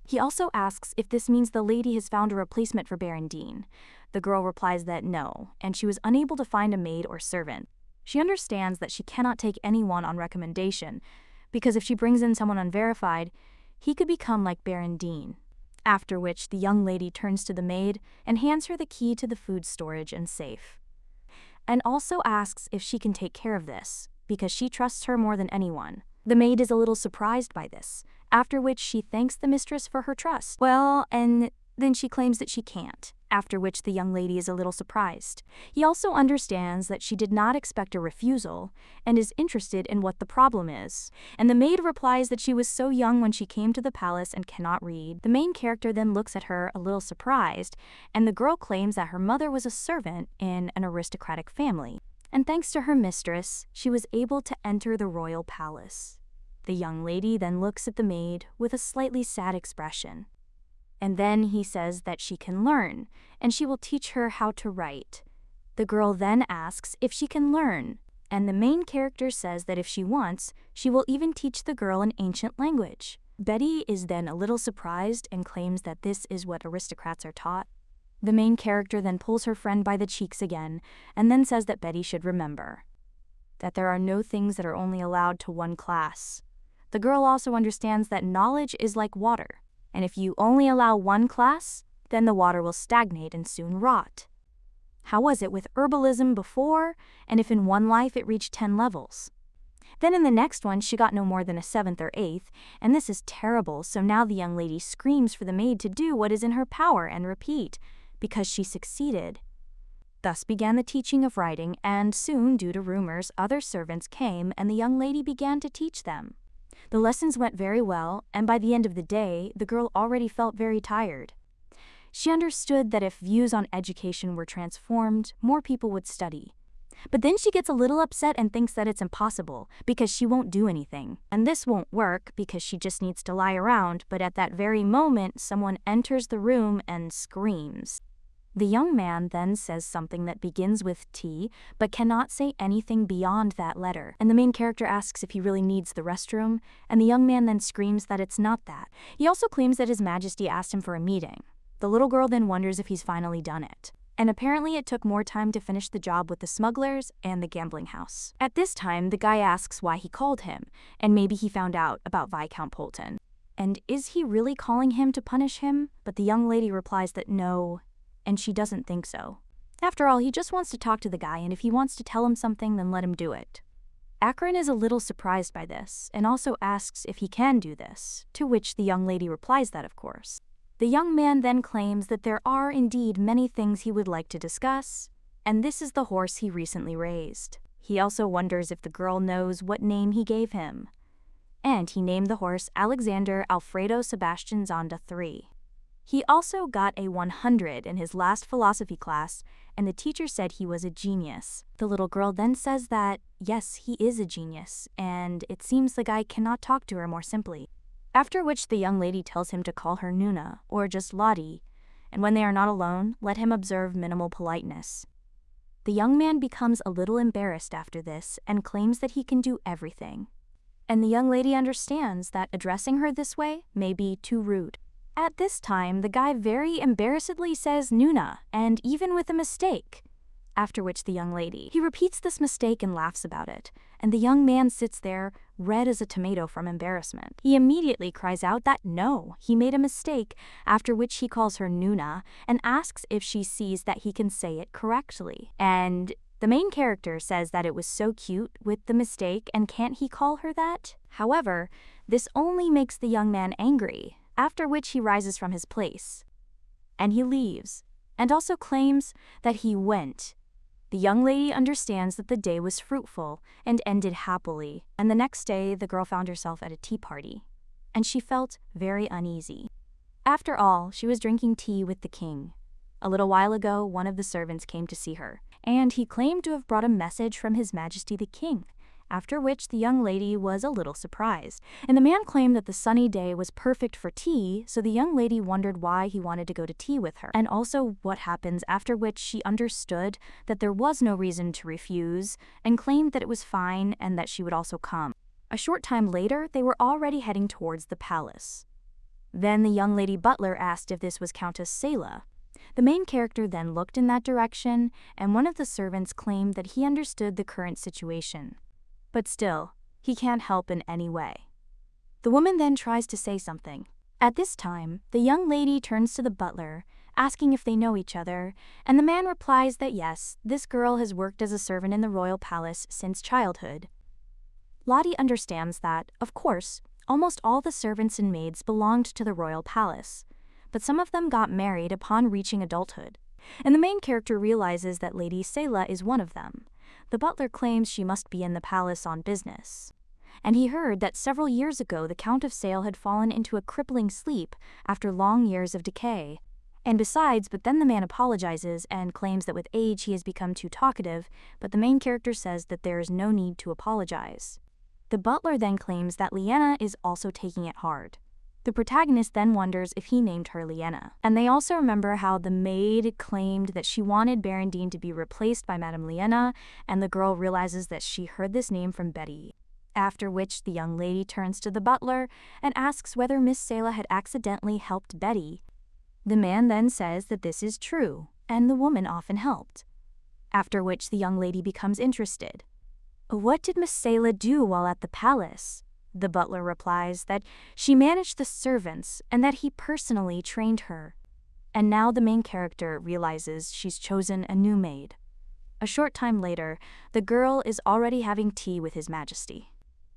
He also asks if this means the lady has found a replacement for Baron Dean. The girl replies that no, and she was unable to find a maid or servant. She understands that she cannot take anyone on recommendation, because if she brings in someone unverified, he could become like Baron Dean. After which the young lady turns to the maid and hands her the key to the food storage and safe, and also asks if she can take care of this, because she trusts her more than anyone. The maid is a little surprised by this, after which she thanks the mistress for her trust. And then she claims that she can't, after which the young lady is a little surprised. He also understands that she did not expect a refusal, and is interested in what the problem is. And the maid replies that she was so young when she came to the palace and cannot read. The main character then looks at her a little surprised, and the girl claims that her mother was a servant in an aristocratic family, and thanks to her mistress, she was able to enter the royal palace. The young lady then looks at the maid with a slightly sad expression, And then he says that she can learn, and she will teach her how to write. The girl then asks if she can learn, and the main character says that if she wants, she will even teach the girl an ancient language. Betty is then a little surprised and claims that this is what aristocrats are taught. The main character then pulls her friend by the cheeks again, and then says that Betty should remember that there are no things that are only allowed to one class. The girl also understands that knowledge is like water, and if you only allow one class, then the water will stagnate and soon rot. How was it with herbalism before, and if in one life it reached 10 levels? Then in the next one, she got no more than a 7th or 8th, and this is terrible, so now the young lady screams for the maid to do what is in her power and repeat, because she succeeded. Thus began the teaching of writing, and soon, due to rumors, other servants came and the young lady began to teach them. The lessons went very well, and by the end of the day, the girl already felt very tired. She understood that if views on education were transformed, more people would study. But then she gets a little upset and thinks that it's impossible, because she won't do anything. And this won't work because she just needs to lie around, but at that very moment, someone enters the room and screams. The young man then says something that begins with T, but cannot say anything beyond that letter. And the main character asks if he really needs the restroom, and the young man then screams that it's not that. He also claims that His Majesty asked him for a meeting. The little girl then wonders if he's finally done it. And apparently it took more time to finish the job with the smugglers and the gambling house. At this time, the guy asks why he called him, and maybe he found out about Viscount Polton. And is he really calling him to punish him? But the young lady replies that no, and she doesn't think so. After all, he just wants to talk to the guy, and if he wants to tell him something, then let him do it. Akron is a little surprised by this, and also asks if he can do this, to which the young lady replies that of course. The young man then claims that there are indeed many things he would like to discuss, and this is the horse he recently raised. He also wonders if the girl knows what name he gave him. And he named the horse Alexander Alfredo Sebastian Zonda III. He also got a 100 in his last philosophy class, and the teacher said he was a genius. The little girl then says that, yes, he is a genius, and it seems the guy cannot talk to her more simply. After which the young lady tells him to call her Nuna, or just Lottie, and when they are not alone, let him observe minimal politeness. The young man becomes a little embarrassed after this and claims that he can do everything. And the young lady understands that addressing her this way may be too rude. At this time, the guy very embarrassedly says Nuna, and even with a mistake. After which the young lady, he repeats this mistake and laughs about it, and the young man sits there, red as a tomato from embarrassment. He immediately cries out that no, he made a mistake, after which he calls her Nuna and asks if she sees that he can say it correctly. And the main character says that it was so cute with the mistake and can't he call her that? However, this only makes the young man angry, after which he rises from his place. And he leaves, and also claims that he went. The young lady understands that the day was fruitful and ended happily, and the next day the girl found herself at a tea party, and she felt very uneasy. After all, she was drinking tea with the king. A little while ago, one of the servants came to see her, and he claimed to have brought a message from His Majesty the King, after which the young lady was a little surprised. And the man claimed that the sunny day was perfect for tea, so the young lady wondered why he wanted to go to tea with her, and also what happens, after which she understood that there was no reason to refuse, and claimed that it was fine and that she would also come. A short time later, they were already heading towards the palace. Then the young lady butler asked if this was Countess Selah. The main character then looked in that direction, and one of the servants claimed that he understood the current situation. But still, he can't help in any way. The woman then tries to say something. At this time, the young lady turns to the butler, asking if they know each other, and the man replies that yes, this girl has worked as a servant in the royal palace since childhood. Lottie understands that, of course, almost all the servants and maids belonged to the royal palace, but some of them got married upon reaching adulthood, and the main character realizes that Lady Selah is one of them. The butler claims she must be in the palace on business, and he heard that several years ago the Count of Sale had fallen into a crippling sleep after long years of decay. And besides, but then the man apologizes and claims that with age he has become too talkative, but the main character says that there is no need to apologize. The butler then claims that Leanna is also taking it hard. The protagonist then wonders if he named her Liena. And they also remember how the maid claimed that she wanted Barandine to be replaced by Madame Liena, and the girl realizes that she heard this name from Betty. After which the young lady turns to the butler and asks whether Miss Selah had accidentally helped Betty. The man then says that this is true, and the woman often helped. After which the young lady becomes interested. What did Miss Selah do while at the palace? The butler replies that she managed the servants and that he personally trained her. And now the main character realizes she's chosen a new maid. A short time later, the girl is already having tea with His Majesty.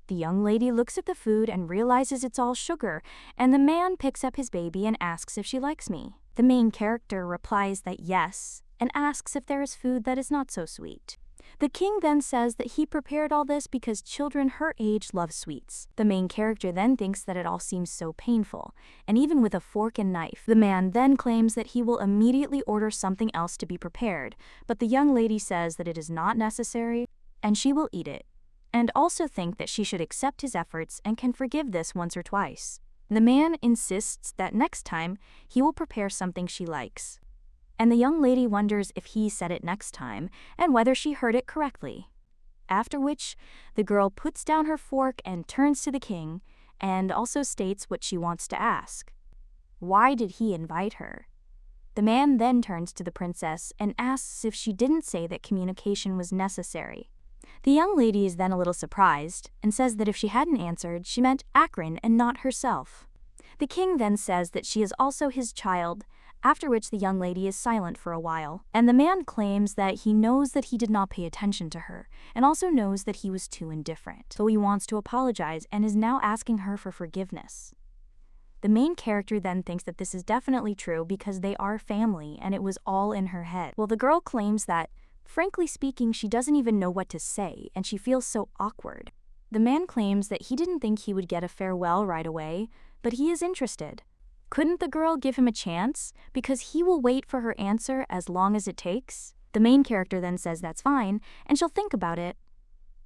The young lady looks at the food and realizes it's all sugar, and the man picks up his baby and asks if she likes me. The main character replies that yes, and asks if there is food that is not so sweet. The king then says that he prepared all this because children her age love sweets. The main character then thinks that it all seems so painful, and even with a fork and knife, the man then claims that he will immediately order something else to be prepared, but the young lady says that it is not necessary, and she will eat it, and also think that she should accept his efforts and can forgive this once or twice. The man insists that next time he will prepare something she likes. And the young lady wonders if he said it next time and whether she heard it correctly. After which, the girl puts down her fork and turns to the king and also states what she wants to ask. Why did he invite her? The man then turns to the princess and asks if she didn't say that communication was necessary. The young lady is then a little surprised and says that if she hadn't answered, she meant Akron and not herself. The king then says that she is also his child, after which the young lady is silent for a while, and the man claims that he knows that he did not pay attention to her, and also knows that he was too indifferent. So he wants to apologize and is now asking her for forgiveness. The main character then thinks that this is definitely true because they are family and it was all in her head. Well, the girl claims that, frankly speaking, she doesn't even know what to say and she feels so awkward. The man claims that he didn't think he would get a farewell right away, but he is interested. Couldn't the girl give him a chance? Because he will wait for her answer as long as it takes. The main character then says that's fine, and she'll think about it.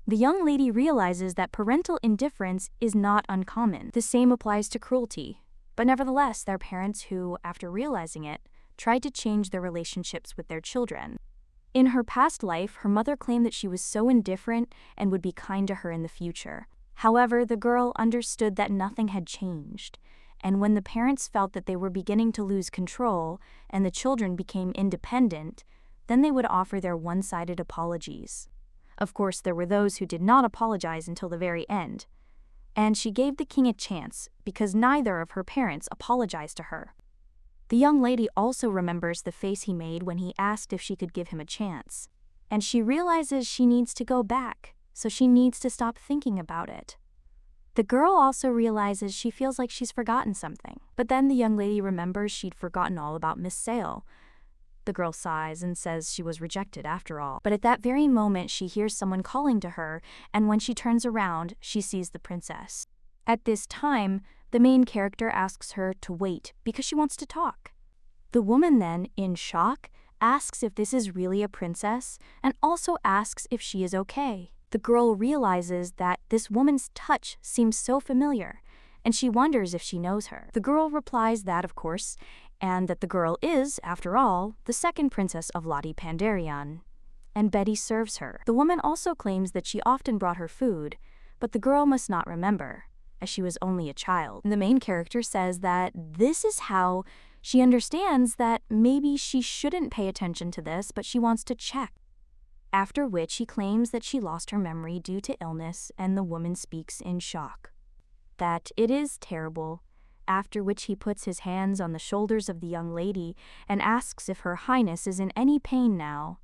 The young lady realizes that parental indifference is not uncommon. The same applies to cruelty. But nevertheless, there are parents who, after realizing it, tried to change their relationships with their children. In her past life, her mother claimed that she was so indifferent and would be kind to her in the future. However, the girl understood that nothing had changed. And when the parents felt that they were beginning to lose control and the children became independent, then they would offer their one-sided apologies. Of course, there were those who did not apologize until the very end. And she gave the king a chance because neither of her parents apologized to her. The young lady also remembers the face he made when he asked if she could give him a chance. And she realizes she needs to go back, so she needs to stop thinking about it. The girl also realizes she feels like she's forgotten something, but then the young lady remembers she'd forgotten all about Miss Sale. The girl sighs and says she was rejected after all, but at that very moment she hears someone calling to her, and when she turns around, she sees the princess. At this time, the main character asks her to wait because she wants to talk. The woman then, in shock, asks if this is really a princess and also asks if she is okay. The girl realizes that this woman's touch seems so familiar, and she wonders if she knows her. The girl replies that, of course, and that the girl is, after all, the second princess of Lottie Pandarian, and Betty serves her. The woman also claims that she often brought her food, but the girl must not remember, as she was only a child. The main character says that this is how she understands that maybe she shouldn't pay attention to this, but she wants to check. After which he claims that she lost her memory due to illness, and the woman speaks in shock. That it is terrible, after which he puts his hands on the shoulders of the young lady and asks if her highness is in any pain now.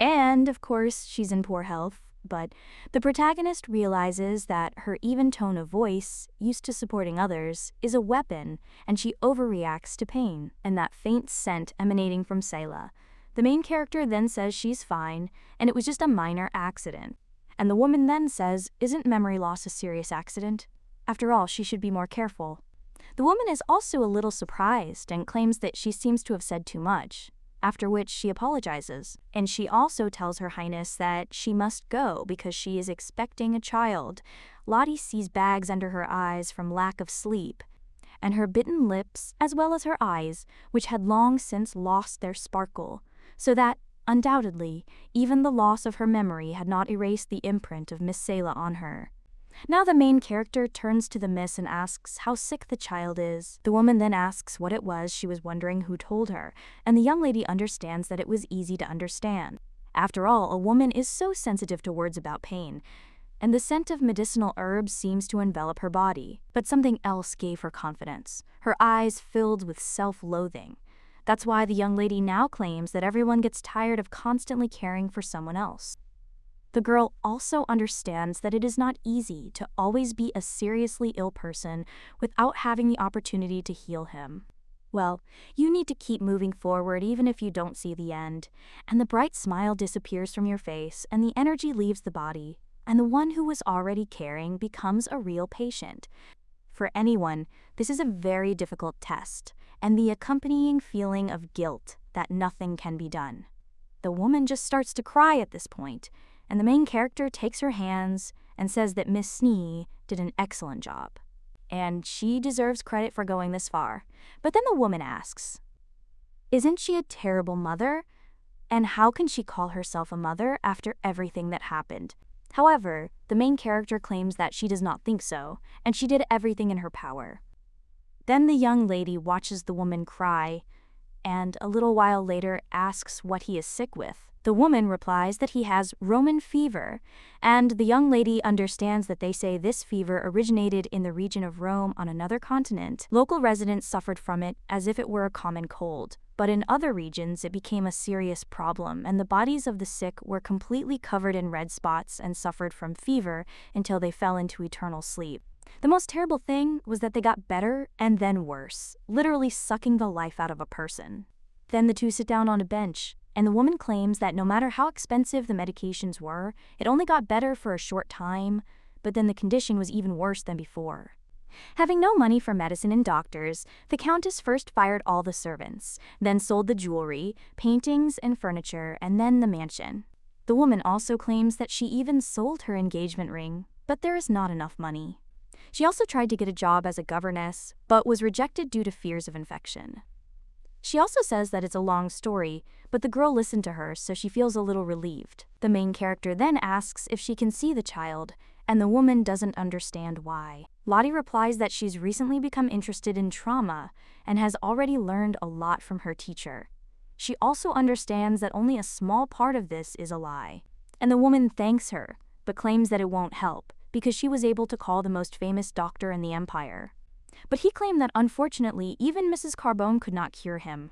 And, of course, she's in poor health, but the protagonist realizes that her even tone of voice, used to supporting others, is a weapon, and she overreacts to pain, and that faint scent emanating from Selah. The main character then says she's fine, and it was just a minor accident. And the woman then says, isn't memory loss a serious accident? After all, she should be more careful. The woman is also a little surprised and claims that she seems to have said too much, after which she apologizes. And she also tells Her Highness that she must go because she is expecting a child. Lottie sees bags under her eyes from lack of sleep, and her bitten lips, as well as her eyes, which had long since lost their sparkle, so that, undoubtedly, even the loss of her memory had not erased the imprint of Miss Sayla on her. Now the main character turns to the miss and asks how sick the child is. The woman then asks what it was she was wondering who told her, and the young lady understands that it was easy to understand. After all, a woman is so sensitive to words about pain, and the scent of medicinal herbs seems to envelop her body. But something else gave her confidence. Her eyes filled with self-loathing. That's why the young lady now claims that everyone gets tired of constantly caring for someone else. The girl also understands that it is not easy to always be a seriously ill person without having the opportunity to heal him. Well, you need to keep moving forward even if you don't see the end, and the bright smile disappears from your face and the energy leaves the body, and the one who was already caring becomes a real patient. For anyone, this is a very difficult test, and the accompanying feeling of guilt that nothing can be done. The woman just starts to cry at this point, and the main character takes her hands and says that Miss Snee did an excellent job, and she deserves credit for going this far. But then the woman asks, isn't she a terrible mother? And how can she call herself a mother after everything that happened? However, the main character claims that she does not think so, and she did everything in her power. Then the young lady watches the woman cry, and a little while later asks what he is sick with. The woman replies that he has Roman fever, and the young lady understands that they say this fever originated in the region of Rome on another continent. Local residents suffered from it as if it were a common cold, but in other regions it became a serious problem, and the bodies of the sick were completely covered in red spots and suffered from fever until they fell into eternal sleep. The most terrible thing was that they got better and then worse, literally sucking the life out of a person. Then the two sit down on a bench, and the woman claims that no matter how expensive the medications were, it only got better for a short time, but then the condition was even worse than before. Having no money for medicine and doctors, the countess first fired all the servants, then sold the jewelry, paintings, and furniture, and then the mansion. The woman also claims that she even sold her engagement ring, but there is not enough money. She also tried to get a job as a governess, but was rejected due to fears of infection. She also says that it's a long story, but the girl listened to her, so she feels a little relieved. The main character then asks if she can see the child, and the woman doesn't understand why. Lottie replies that she's recently become interested in trauma and has already learned a lot from her teacher. She also understands that only a small part of this is a lie. And the woman thanks her, but claims that it won't help, because she was able to call the most famous doctor in the empire. But he claimed that unfortunately, even Mrs. Carbone could not cure him.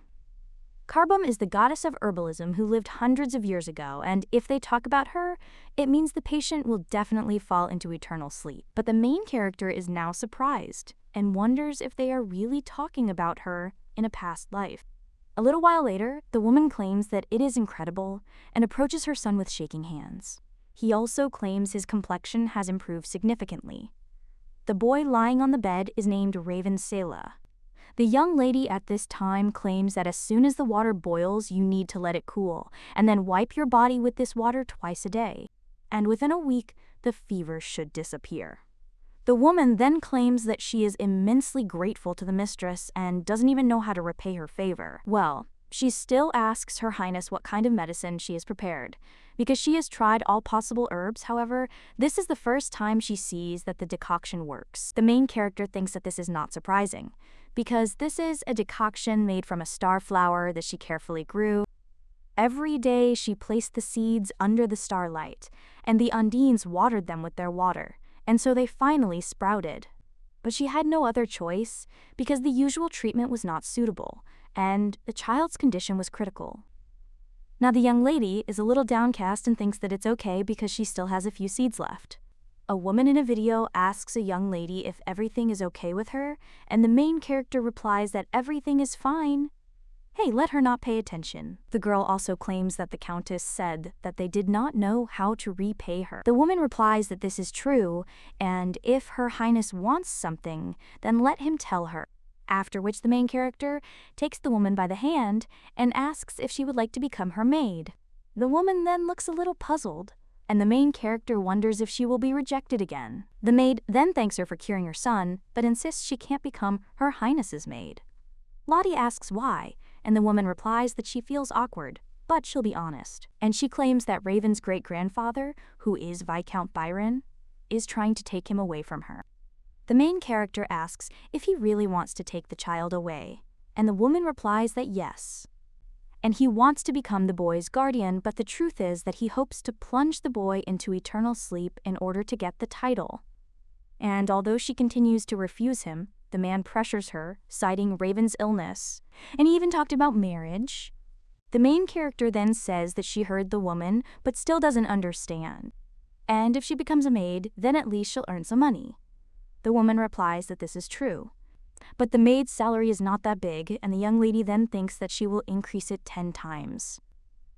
Carbone is the goddess of herbalism who lived hundreds of years ago, and if they talk about her, it means the patient will definitely fall into eternal sleep. But the main character is now surprised and wonders if they are really talking about her in a past life. A little while later, the woman claims that it is incredible and approaches her son with shaking hands. He also claims his complexion has improved significantly. The boy lying on the bed is named Raven Sayla. The young lady at this time claims that as soon as the water boils, you need to let it cool, and then wipe your body with this water twice a day. And within a week, the fever should disappear. The woman then claims that she is immensely grateful to the mistress and doesn't even know how to repay her favor. Well, she still asks Her Highness what kind of medicine she has prepared. Because she has tried all possible herbs, however, this is the first time she sees that the decoction works. The main character thinks that this is not surprising, because this is a decoction made from a star flower that she carefully grew. Every day she placed the seeds under the starlight, and the Undines watered them with their water, and so they finally sprouted. But she had no other choice, because the usual treatment was not suitable, and the child's condition was critical. Now the young lady is a little downcast and thinks that it's okay because she still has a few seeds left. A woman in a video asks a young lady if everything is okay with her, and the main character replies that everything is fine. Hey, let her not pay attention. The girl also claims that the countess said that they did not know how to repay her. The woman replies that this is true, and if Her Highness wants something, then let him tell her. After which the main character takes the woman by the hand and asks if she would like to become her maid. The woman then looks a little puzzled, and the main character wonders if she will be rejected again. The maid then thanks her for curing her son, but insists she can't become Her Highness's maid. Lottie asks why, and the woman replies that she feels awkward, but she'll be honest. And she claims that Raven's great-grandfather, who is Viscount Byron, is trying to take him away from her. The main character asks if he really wants to take the child away, and the woman replies that yes. And he wants to become the boy's guardian, but the truth is that he hopes to plunge the boy into eternal sleep in order to get the title. And although she continues to refuse him, the man pressures her, citing Raven's illness, and he even talked about marriage. The main character then says that she heard the woman, but still doesn't understand. And if she becomes a maid, then at least she'll earn some money. The woman replies that this is true. But the maid's salary is not that big, and the young lady then thinks that she will increase it 10 times.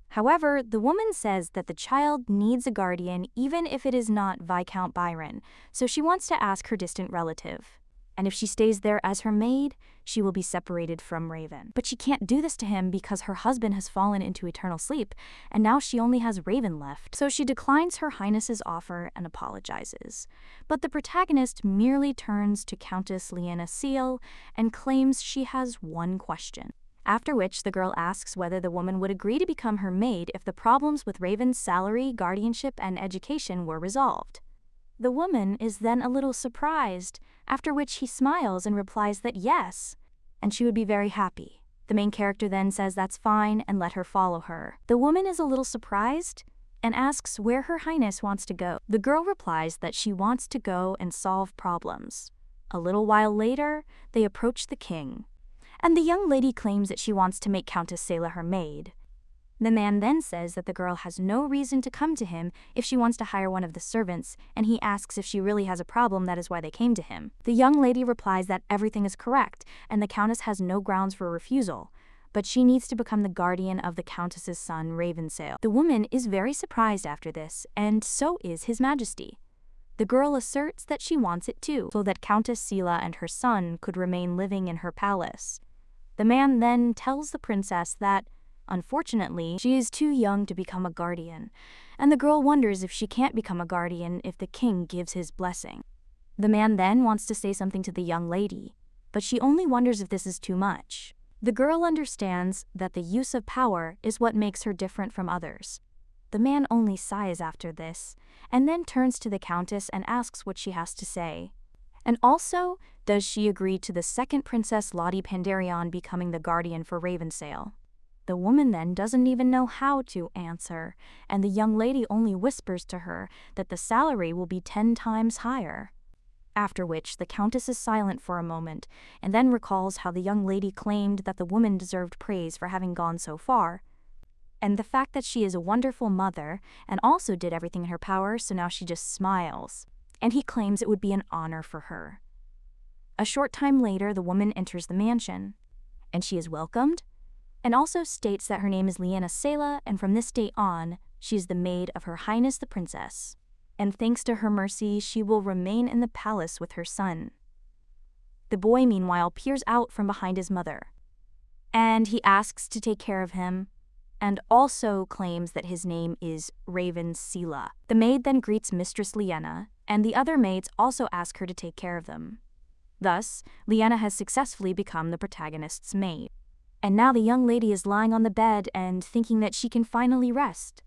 However, the woman says that the child needs a guardian even if it is not Viscount Byron, so she wants to ask her distant relative. And if she stays there as her maid, she will be separated from Raven. But she can't do this to him because her husband has fallen into eternal sleep, and now she only has Raven left. So she declines Her Highness's offer and apologizes. But the protagonist merely turns to Countess Lyanna Seel and claims she has one question. After which the girl asks whether the woman would agree to become her maid if the problems with Raven's salary, guardianship, and education were resolved. The woman is then a little surprised, after which he smiles and replies that yes, and she would be very happy. The main character then says that's fine and let her follow her. The woman is a little surprised and asks where Her Highness wants to go. The girl replies that she wants to go and solve problems. A little while later, they approach the king, and the young lady claims that she wants to make Countess Sela her maid. The man then says that the girl has no reason to come to him if she wants to hire one of the servants, and he asks if she really has a problem, that is why they came to him. The young lady replies that everything is correct, and the countess has no grounds for refusal, but she needs to become the guardian of the countess's son, Ravensale. The woman is very surprised after this, and so is His Majesty. The girl asserts that she wants it too, so that Countess Sela and her son could remain living in her palace. The man then tells the princess that, unfortunately, she is too young to become a guardian, and the girl wonders if she can't become a guardian if the king gives his blessing. The man then wants to say something to the young lady, but she only wonders if this is too much. The girl understands that the use of power is what makes her different from others. The man only sighs after this, and then turns to the countess and asks what she has to say. And also, does she agree to the second princess Lottie Pandarion becoming the guardian for Ravensale? The woman then doesn't even know how to answer, and the young lady only whispers to her that the salary will be 10 times higher. After which, the countess is silent for a moment, and then recalls how the young lady claimed that the woman deserved praise for having gone so far, and the fact that she is a wonderful mother and also did everything in her power, so now she just smiles, and he claims it would be an honor for her. A short time later, the woman enters the mansion, and she is welcomed, and also states that her name is Lyanna Sela, and from this day on, she is the maid of Her Highness the Princess, and thanks to her mercy, she will remain in the palace with her son. The boy, meanwhile, peers out from behind his mother, and he asks to take care of him, and also claims that his name is Raven Sela. The maid then greets Mistress Lyanna, and the other maids also ask her to take care of them. Thus, Lyanna has successfully become the protagonist's maid. And now the young lady is lying on the bed and thinking that she can finally rest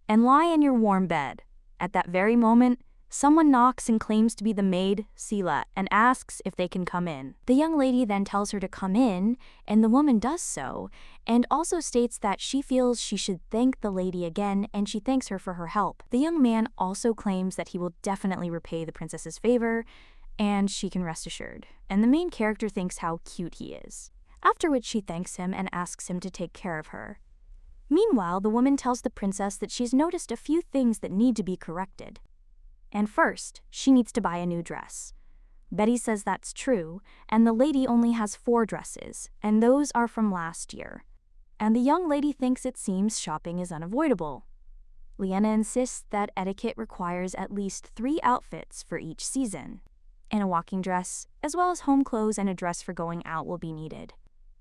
and lie in your warm bed. At that very moment, someone knocks and claims to be the maid, Sela, and asks if they can come in. The young lady then tells her to come in, and the woman does so, and also states that she feels she should thank the lady again, and she thanks her for her help. The young man also claims that he will definitely repay the princess's favor, and she can rest assured. And the main character thinks how cute he is. After which she thanks him and asks him to take care of her. Meanwhile, the woman tells the princess that she's noticed a few things that need to be corrected. And first, she needs to buy a new dress. Betty says that's true, and the lady only has 4 dresses, and those are from last year. And the young lady thinks it seems shopping is unavoidable. Lyanna insists that etiquette requires at least 3 outfits for each season, and a walking dress, as well as home clothes and a dress for going out will be needed.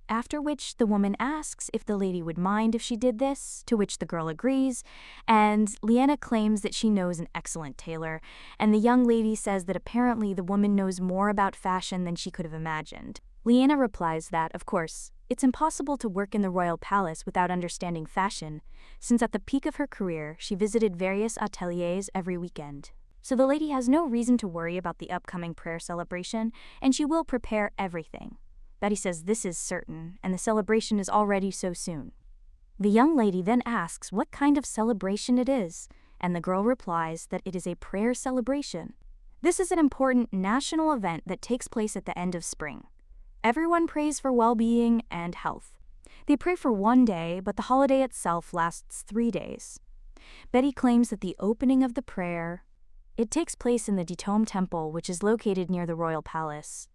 after which the woman asks if the lady would mind if she did this, to which the girl agrees, and Leanna claims that she knows an excellent tailor, and the young lady says that apparently the woman knows more about fashion than she could have imagined. Leanna replies that, of course, it's impossible to work in the royal palace without understanding fashion, since at the peak of her career she visited various ateliers every weekend. So the lady has no reason to worry about the upcoming prayer celebration, and she will prepare everything. Betty says this is certain, and the celebration is already so soon. The young lady then asks what kind of celebration it is, and the girl replies that it is a prayer celebration. This is an important national event that takes place at the end of spring. Everyone prays for well-being and health. They pray for one day, but the holiday itself lasts 3 days. Betty claims that the opening of the prayer, it takes place in the Ditome Temple, which is located near the royal palace.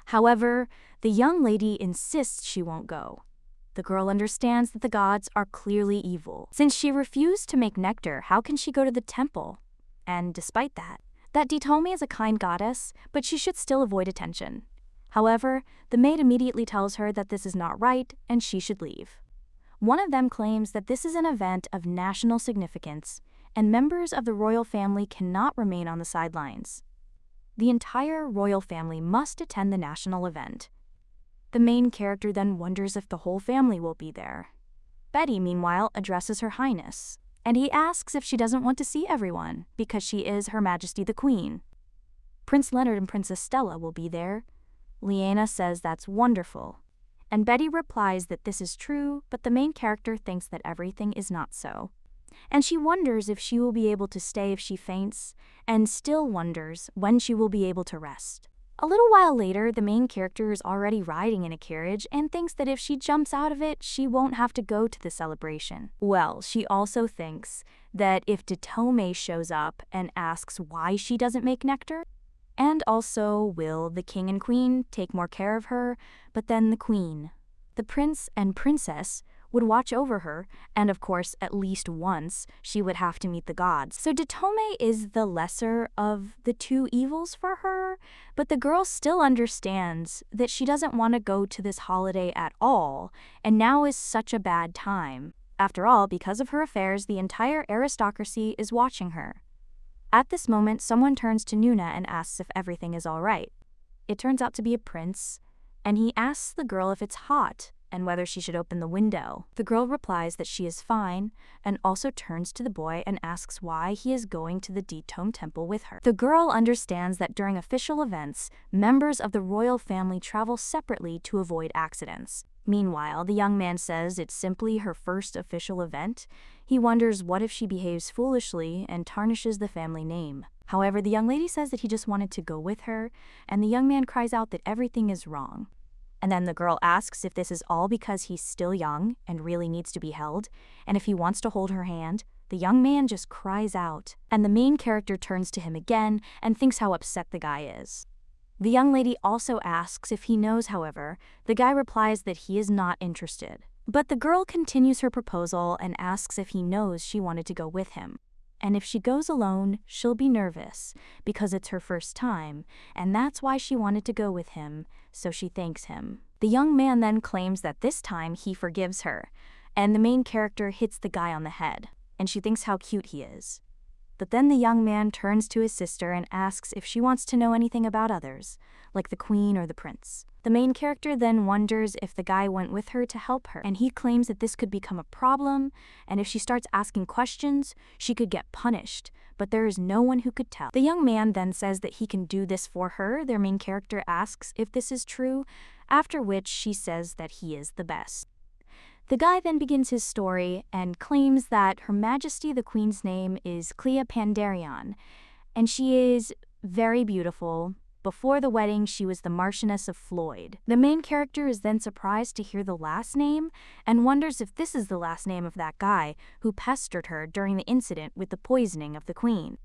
However, the young lady insists she won't go. The girl understands that the gods are clearly evil. Since she refused to make nectar, how can she go to the temple? And despite that Ditome is a kind goddess, but she should still avoid attention. However, the maid immediately tells her that this is not right and she should leave. One of them claims that this is an event of national significance, and members of the royal family cannot remain on the sidelines. The entire royal family must attend the national event. The main character then wonders if the whole family will be there. Betty, meanwhile, addresses Her Highness, and he asks if she doesn't want to see everyone, because she is Her Majesty the Queen. Prince Leonard and Princess Stella will be there. Leanna says that's wonderful, and Betty replies that this is true, but the main character thinks that everything is not so. And she wonders if she will be able to stay if she faints, and still wonders when she will be able to rest. A little while later, the main character is already riding in a carriage and thinks that if she jumps out of it, she won't have to go to the celebration. Well, she also thinks that if Ditome shows up and asks why she doesn't make nectar, and also will the king and queen take more care of her, but then the queen, the prince and princess would watch over her, and of course, at least once, she would have to meet the gods. So Ditome is the lesser of the two evils for her, but the girl still understands that she doesn't want to go to this holiday at all, and now is such a bad time. After all, because of her affairs, the entire aristocracy is watching her. At this moment, someone turns to Nuna and asks if everything is all right. It turns out to be a prince, and he asks the girl if it's hot and whether she should open the window. The girl replies that she is fine, and also turns to the boy and asks why he is going to the Ditome Temple with her. The girl understands that during official events, members of the royal family travel separately to avoid accidents. Meanwhile, the young man says it's simply her first official event. He wonders what if she behaves foolishly and tarnishes the family name. However, the young lady says that he just wanted to go with her, and the young man cries out that everything is wrong. And then the girl asks if this is all because he's still young and really needs to be held, and if he wants to hold her hand. The young man just cries out, and the main character turns to him again and thinks how upset the guy is. The young lady also asks if he knows, however, the guy replies that he is not interested. But the girl continues her proposal and asks if he knows she wanted to go with him. And if she goes alone, she'll be nervous, because it's her first time, and that's why she wanted to go with him, so she thanks him. The young man then claims that this time he forgives her, and the main character hits the guy on the head, and she thinks how cute he is. But then the young man turns to his sister and asks if she wants to know anything about others, like the queen or the prince. The main character then wonders if the guy went with her to help her, and he claims that this could become a problem, and if she starts asking questions, she could get punished, but there is no one who could tell. The young man then says that he can do this for her. Their main character asks if this is true, after which she says that he is the best. The guy then begins his story and claims that Her Majesty the Queen's name is Clea Pandarion, and she is very beautiful. Before the wedding, she was the Marchioness of Floyd. The main character is then surprised to hear the last name and wonders if this is the last name of that guy who pestered her during the incident with the poisoning of the queen.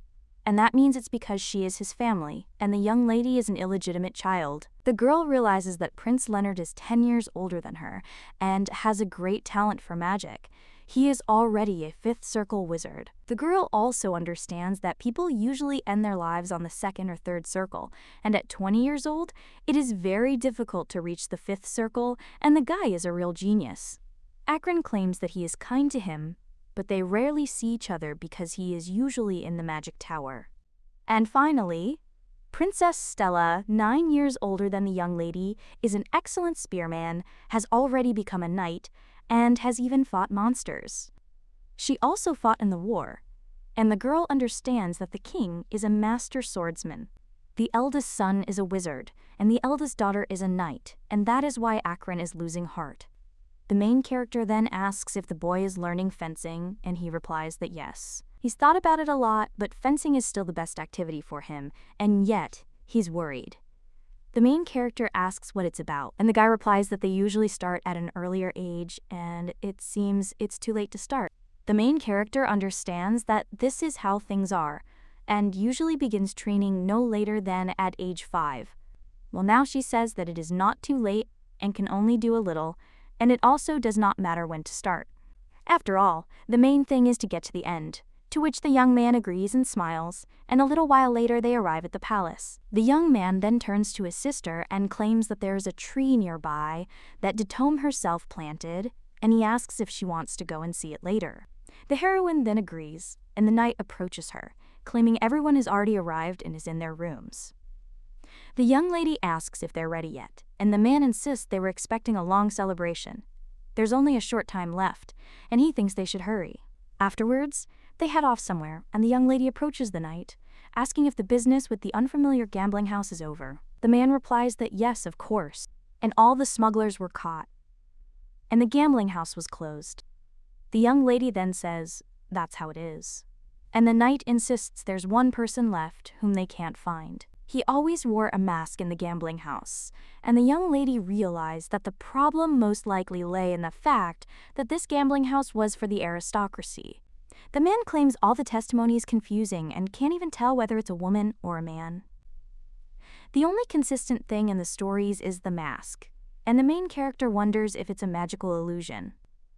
And that means it's because she is his family, and the young lady is an illegitimate child. The girl realizes that Prince Leonard is 10 years older than her and has a great talent for magic. he is already a fifth circle wizard. The girl also understands that people usually end their lives on the second or third circle, and at 20 years old, it is very difficult to reach the fifth circle, and the guy is a real genius. Akron claims that he is kind to him, but they rarely see each other because he is usually in the magic tower. And finally, Princess Stella, 9 years older than the young lady, is an excellent spearman, has already become a knight, and has even fought monsters. She also fought in the war, and the girl understands that the king is a master swordsman. The eldest son is a wizard, and the eldest daughter is a knight, and that is why Akron is losing heart. The main character then asks if the boy is learning fencing, and he replies that yes. He's thought about it a lot, but fencing is still the best activity for him, and yet he's worried. The main character asks what it's about, and the guy replies that they usually start at an earlier age, and it seems it's too late to start. The main character understands that this is how things are, and usually begins training no later than at age 5. Well, now she says that it is not too late and can only do a little, and it also does not matter when to start. After all, the main thing is to get to the end, to which the young man agrees and smiles, and a little while later they arrive at the palace. The young man then turns to his sister and claims that there is a tree nearby that Detome herself planted, and he asks if she wants to go and see it later. The heroine then agrees, and the knight approaches her, claiming everyone has already arrived and is in their rooms. The young lady asks if they're ready yet, and the man insists they were expecting a long celebration. There's only a short time left, and he thinks they should hurry. Afterwards, they head off somewhere, and the young lady approaches the knight, asking if the business with the unfamiliar gambling house is over. The man replies that yes, of course, and all the smugglers were caught, and the gambling house was closed. The young lady then says, that's how it is. And the knight insists there's one person left whom they can't find. He always wore a mask in the gambling house, and the young lady realized that the problem most likely lay in the fact that this gambling house was for the aristocracy. The man claims all the testimony is confusing and can't even tell whether it's a woman or a man. The only consistent thing in the stories is the mask, and the main character wonders if it's a magical illusion.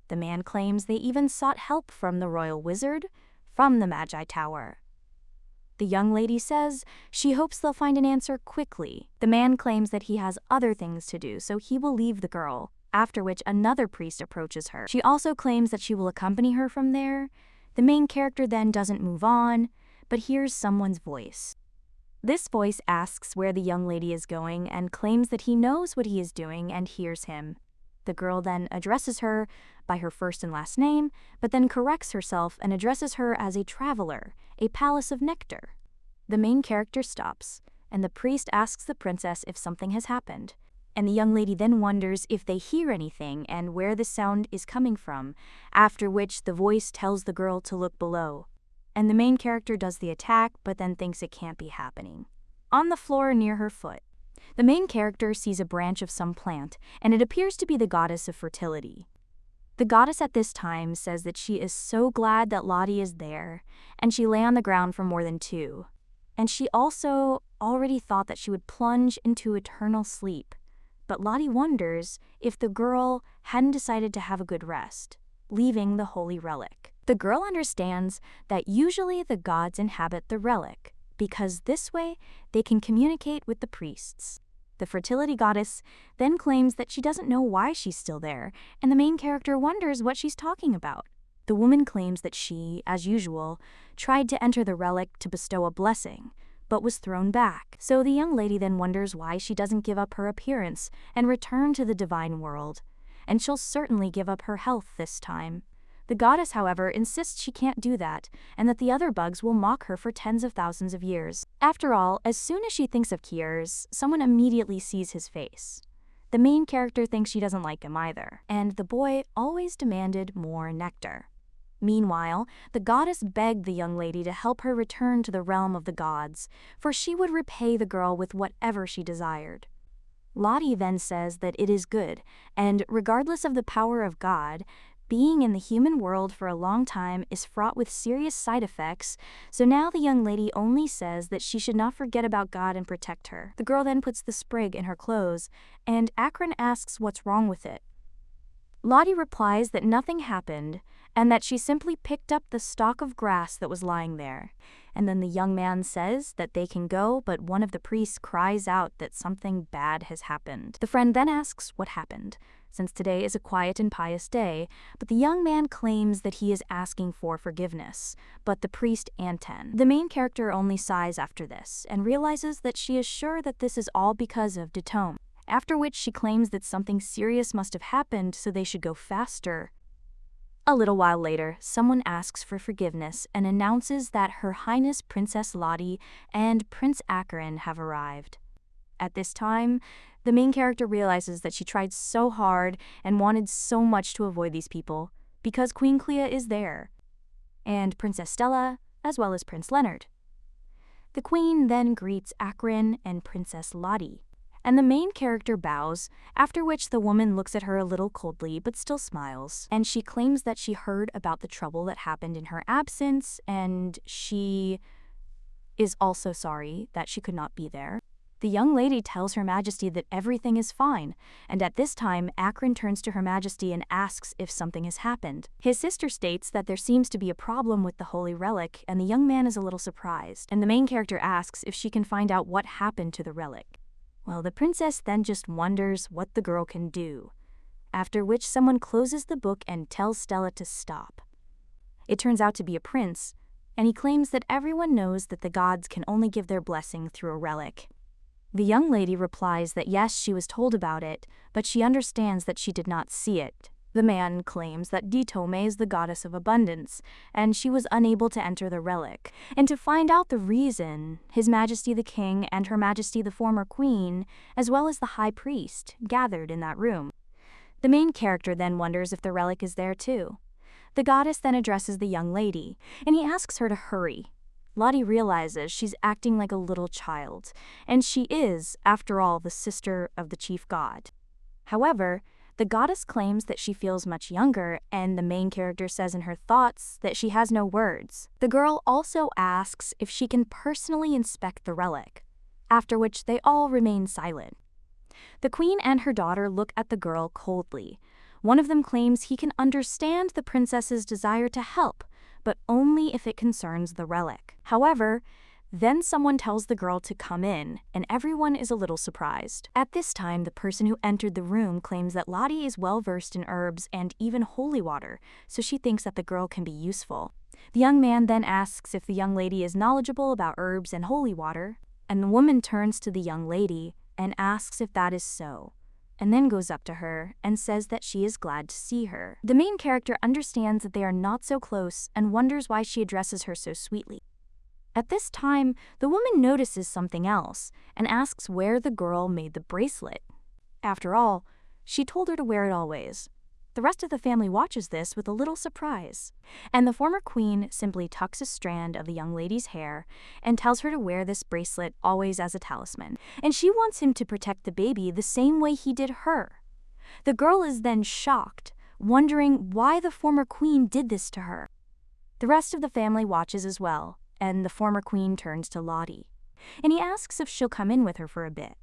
The man claims they even sought help from the royal wizard, from the Magi Tower. The young lady says she hopes they'll find an answer quickly. The man claims that he has other things to do, so he will leave the girl, after which another priest approaches her. She also claims that she will accompany her from there. The main character then doesn't move on, but hears someone's voice. This voice asks where the young lady is going and claims that he knows what he is doing and hears him. The girl then addresses her by her first and last name, but then corrects herself and addresses her as a traveler, a palace of nectar. The main character stops, and the priest asks the princess if something has happened, and the young lady then wonders if they hear anything and where the sound is coming from, after which the voice tells the girl to look below. And the main character does the attack, but then thinks it can't be happening. On the floor near her foot, the main character sees a branch of some plant, and it appears to be the goddess of fertility. The goddess at this time says that she is so glad that Lottie is there, and she lay on the ground for more than 2. And she also already thought that she would plunge into eternal sleep. But Lottie wonders if the girl hadn't decided to have a good rest, leaving the holy relic. The girl understands that usually the gods inhabit the relic, because this way they can communicate with the priests. The fertility goddess then claims that she doesn't know why she's still there, and the main character wonders what she's talking about. The woman claims that she, as usual, tried to enter the relic to bestow a blessing, but was thrown back. So the young lady then wonders why she doesn't give up her appearance and return to the divine world, and she'll certainly give up her health this time. The goddess, however, insists she can't do that, and that the other bugs will mock her for tens of thousands of years. After all, as soon as she thinks of Kiers, someone immediately sees his face. The main character thinks she doesn't like him either, and the boy always demanded more nectar. Meanwhile, the goddess begged the young lady to help her return to the realm of the gods, for she would repay the girl with whatever she desired. Lottie then says that it is good, and regardless of the power of God, being in the human world for a long time is fraught with serious side effects, so now the young lady only says that she should not forget about God and protect her. The girl then puts the sprig in her clothes, and Akron asks what's wrong with it. Lottie replies that nothing happened and that she simply picked up the stalk of grass that was lying there. And then the young man says that they can go, but one of the priests cries out that something bad has happened. The friend then asks what happened, since today is a quiet and pious day, but the young man claims that he is asking for forgiveness, but the priest Anten. The main character only sighs after this and realizes that she is sure that this is all because of Detome, after which she claims that something serious must have happened so they should go faster. A little while later, someone asks for forgiveness and announces that Her Highness Princess Lottie and Prince Akarin have arrived. At this time, the main character realizes that she tried so hard and wanted so much to avoid these people because Queen Clea is there, and Princess Stella, as well as Prince Leonard. The queen then greets Akarin and Princess Lottie, and the main character bows, after which the woman looks at her a little coldly but still smiles, and she claims that she heard about the trouble that happened in her absence, and she is also sorry that she could not be there. The young lady tells Her Majesty that everything is fine, and at this time Akarin turns to Her Majesty and asks if something has happened. His sister states that there seems to be a problem with the holy relic, and the young man is a little surprised, and the main character asks if she can find out what happened to the relic. Well, the princess then just wonders what the girl can do, after which someone closes the book and tells Stella to stop. It turns out to be a prince, and he claims that everyone knows that the gods can only give their blessing through a relic. The young lady replies that yes, she was told about it, but she understands that she did not see it. The man claims that Detome is the goddess of abundance, and she was unable to enter the relic. And to find out the reason, His Majesty the King and Her Majesty the former Queen, as well as the High Priest, gathered in that room. The main character then wonders if the relic is there too. The goddess then addresses the young lady, and he asks her to hurry. Lottie realizes she's acting like a little child, and she is, after all, the sister of the chief god. However, the goddess claims that she feels much younger, and the main character says in her thoughts that she has no words. The girl also asks if she can personally inspect the relic, after which they all remain silent. The queen and her daughter look at the girl coldly. One of them claims he can understand the princess's desire to help, but only if it concerns the relic. However, then someone tells the girl to come in, and everyone is a little surprised. At this time, the person who entered the room claims that Lottie is well versed in herbs and even holy water, so she thinks that the girl can be useful. The young man then asks if the young lady is knowledgeable about herbs and holy water, and the woman turns to the young lady and asks if that is so, and then goes up to her and says that she is glad to see her. The main character understands that they are not so close and wonders why she addresses her so sweetly. At this time, the woman notices something else and asks where the girl made the bracelet. After all, she told her to wear it always. The rest of the family watches this with a little surprise, and the former queen simply tucks a strand of the young lady's hair and tells her to wear this bracelet always as a talisman, and she wants him to protect the baby the same way he did her. The girl is then shocked, wondering why the former queen did this to her. The rest of the family watches as well, and the former queen turns to Lottie, and he asks if she'll come in with her for a bit.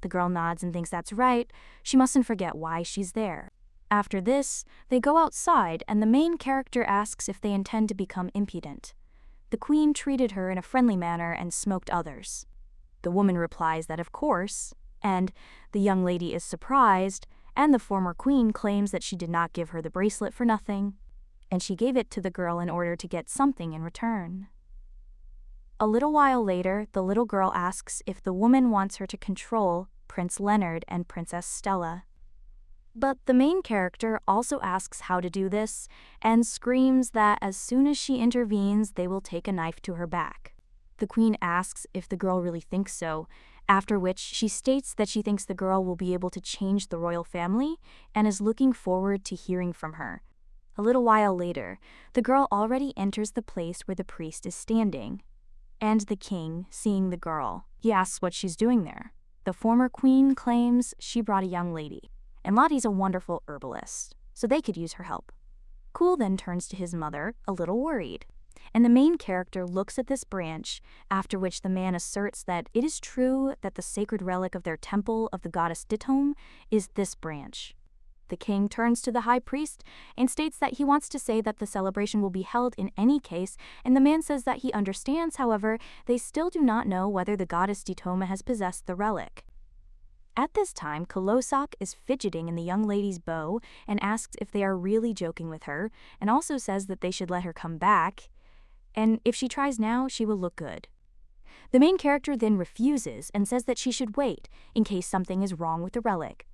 The girl nods and thinks that's right, she mustn't forget why she's there. After this, they go outside, and the main character asks if they intend to become impudent. The queen treated her in a friendly manner and smoked others. The woman replies that of course, and the young lady is surprised, and the former queen claims that she did not give her the bracelet for nothing, and she gave it to the girl in order to get something in return. A little while later, the little girl asks if the woman wants her to control Prince Leonard and Princess Stella. But the main character also asks how to do this and screams that as soon as she intervenes, they will take a knife to her back. The queen asks if the girl really thinks so, after which she states that she thinks the girl will be able to change the royal family and is looking forward to hearing from her. A little while later, the girl already enters the place where the priest is standing, and the king, seeing the girl, he asks what she's doing there. The former queen claims she brought a young lady, and Lottie's a wonderful herbalist, so they could use her help. Cool then turns to his mother, a little worried, and the main character looks at this branch, after which the man asserts that it is true that the sacred relic of their temple of the goddess Detome is this branch. The king turns to the high priest and states that he wants to say that the celebration will be held in any case, and the man says that he understands. However, they still do not know whether the goddess Ditome has possessed the relic. At this time, Kolosak is fidgeting in the young lady's bow and asks if they are really joking with her, and also says that they should let her come back, and if she tries now, she will look good. The main character then refuses and says that she should wait in case something is wrong with the relic.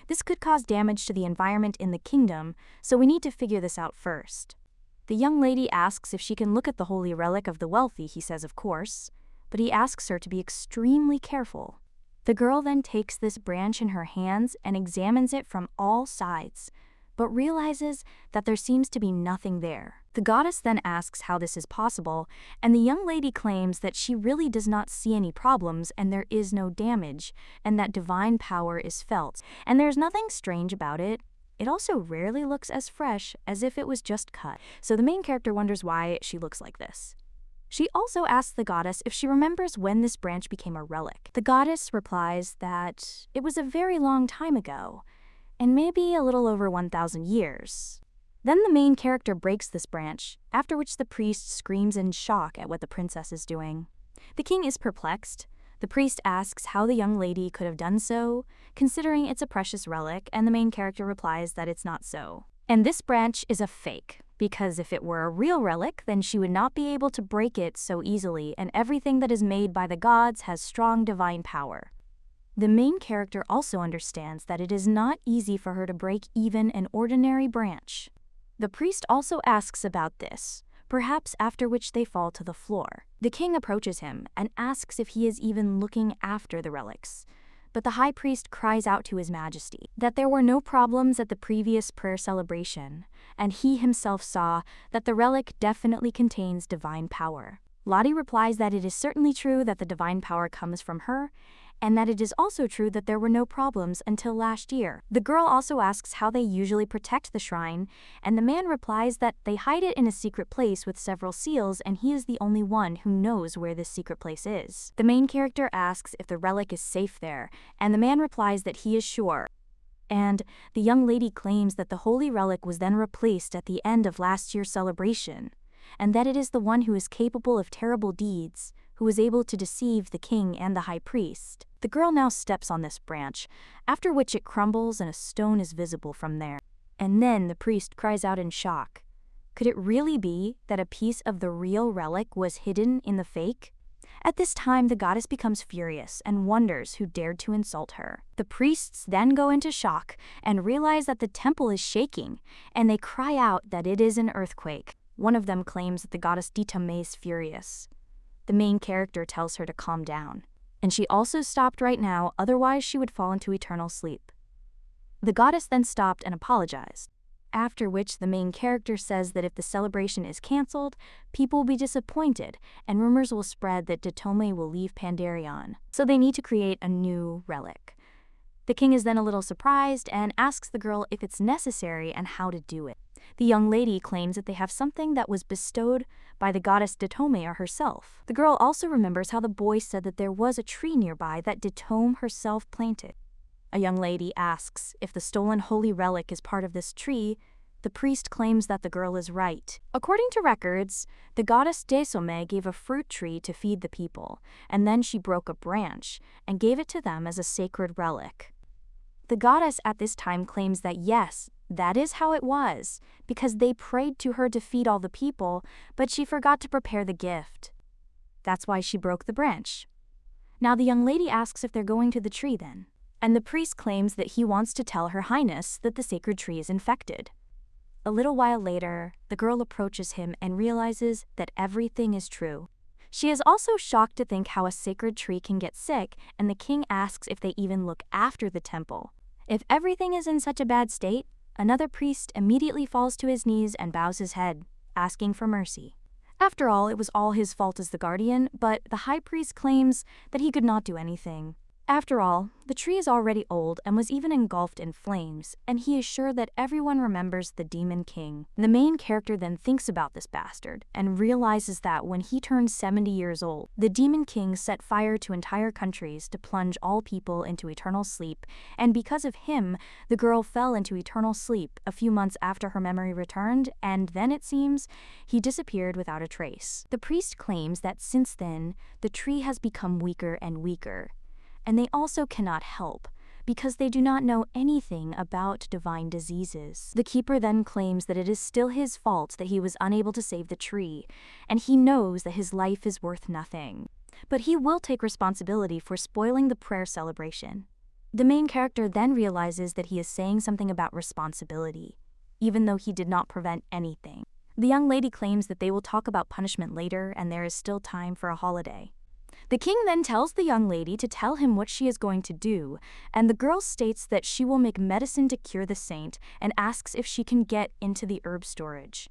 This could cause damage to the environment in the kingdom, so we need to figure this out first. The young lady asks if she can look at the holy relic of the wealthy. He says of course, but he asks her to be extremely careful. The girl then takes this branch in her hands and examines it from all sides, but realizes that there seems to be nothing there. The goddess then asks how this is possible, and the young lady claims that she really does not see any problems and there is no damage, and that divine power is felt. And there's nothing strange about it. It also rarely looks as fresh as if it was just cut. So the main character wonders why she looks like this. She also asks the goddess if she remembers when this branch became a relic. The goddess replies that it was a very long time ago, and maybe a little over 1,000 years. Then the main character breaks this branch, after which the priest screams in shock at what the princess is doing. The king is perplexed. The priest asks how the young lady could have done so, considering it's a precious relic, and the main character replies that it's not so. And this branch is a fake, because if it were a real relic, then she would not be able to break it so easily, and everything that is made by the gods has strong divine power. The main character also understands that it is not easy for her to break even an ordinary branch. The priest also asks about this, perhaps after which they fall to the floor. The king approaches him and asks if he is even looking after the relics, but the high priest cries out to his majesty that there were no problems at the previous prayer celebration, and he himself saw that the relic definitely contains divine power. Lottie replies that it is certainly true that the divine power comes from her, and that it is also true that there were no problems until last year. The girl also asks how they usually protect the shrine, and the man replies that they hide it in a secret place with several seals, and he is the only one who knows where this secret place is. The main character asks if the relic is safe there, and the man replies that he is sure. And the young lady claims that the holy relic was then replaced at the end of last year's celebration, and that it is the one who is capable of terrible deeds, who was able to deceive the king and the high priest. The girl now steps on this branch, after which it crumbles and a stone is visible from there. And then the priest cries out in shock. Could it really be that a piece of the real relic was hidden in the fake? At this time, the goddess becomes furious and wonders who dared to insult her. The priests then go into shock and realize that the temple is shaking, and they cry out that it is an earthquake. One of them claims that the goddess Ditame is furious. The main character tells her to calm down, and she also stopped right now, otherwise she would fall into eternal sleep. The goddess then stopped and apologized, after which the main character says that if the celebration is cancelled, people will be disappointed, and rumors will spread that Ditome will leave Pandarion, so they need to create a new relic. The king is then a little surprised and asks the girl if it's necessary and how to do it. The young lady claims that they have something that was bestowed by the goddess Ditome herself. The girl also remembers how the boy said that there was a tree nearby that Ditome herself planted. A young lady asks if the stolen holy relic is part of this tree. The priest claims that the girl is right. According to records, the goddess Desome gave a fruit tree to feed the people, and then she broke a branch and gave it to them as a sacred relic. The goddess at this time claims that yes, that is how it was, because they prayed to her to feed all the people, but she forgot to prepare the gift. That's why she broke the branch. Now the young lady asks if they're going to the tree then, and the priest claims that he wants to tell Her Highness that the sacred tree is infected. A little while later, the girl approaches him and realizes that everything is true. She is also shocked to think how a sacred tree can get sick, and the king asks if they even look after the temple. If everything is in such a bad state, another priest immediately falls to his knees and bows his head, asking for mercy. After all, it was all his fault as the guardian, but the high priest claims that he could not do anything. After all, the tree is already old and was even engulfed in flames, and he is sure that everyone remembers the Demon King. The main character then thinks about this bastard and realizes that when he turned 70 years old, the Demon King set fire to entire countries to plunge all people into eternal sleep, and because of him, the girl fell into eternal sleep a few months after her memory returned, and then it seems he disappeared without a trace. The priest claims that since then, the tree has become weaker and weaker. And they also cannot help, because they do not know anything about divine diseases. The keeper then claims that it is still his fault that he was unable to save the tree, and he knows that his life is worth nothing. But he will take responsibility for spoiling the prayer celebration. The main character then realizes that he is saying something about responsibility, even though he did not prevent anything. The young lady claims that they will talk about punishment later and there is still time for a holiday. The king then tells the young lady to tell him what she is going to do, and the girl states that she will make medicine to cure the saint and asks if she can get into the herb storage.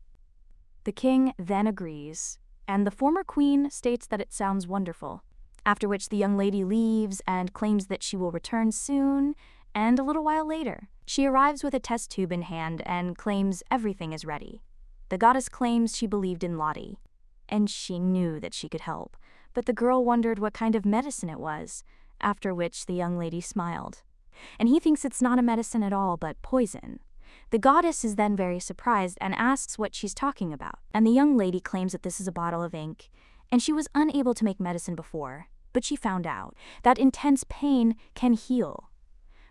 The king then agrees, and the former queen states that it sounds wonderful, after which the young lady leaves and claims that she will return soon, and a little while later, she arrives with a test tube in hand and claims everything is ready. The goddess claims she believed in Lottie, and she knew that she could help. But the girl wondered what kind of medicine it was, after which the young lady smiled. And he thinks it's not a medicine at all, but poison. The goddess is then very surprised and asks what she's talking about, and the young lady claims that this is a bottle of ink, and she was unable to make medicine before, but she found out that intense pain can heal.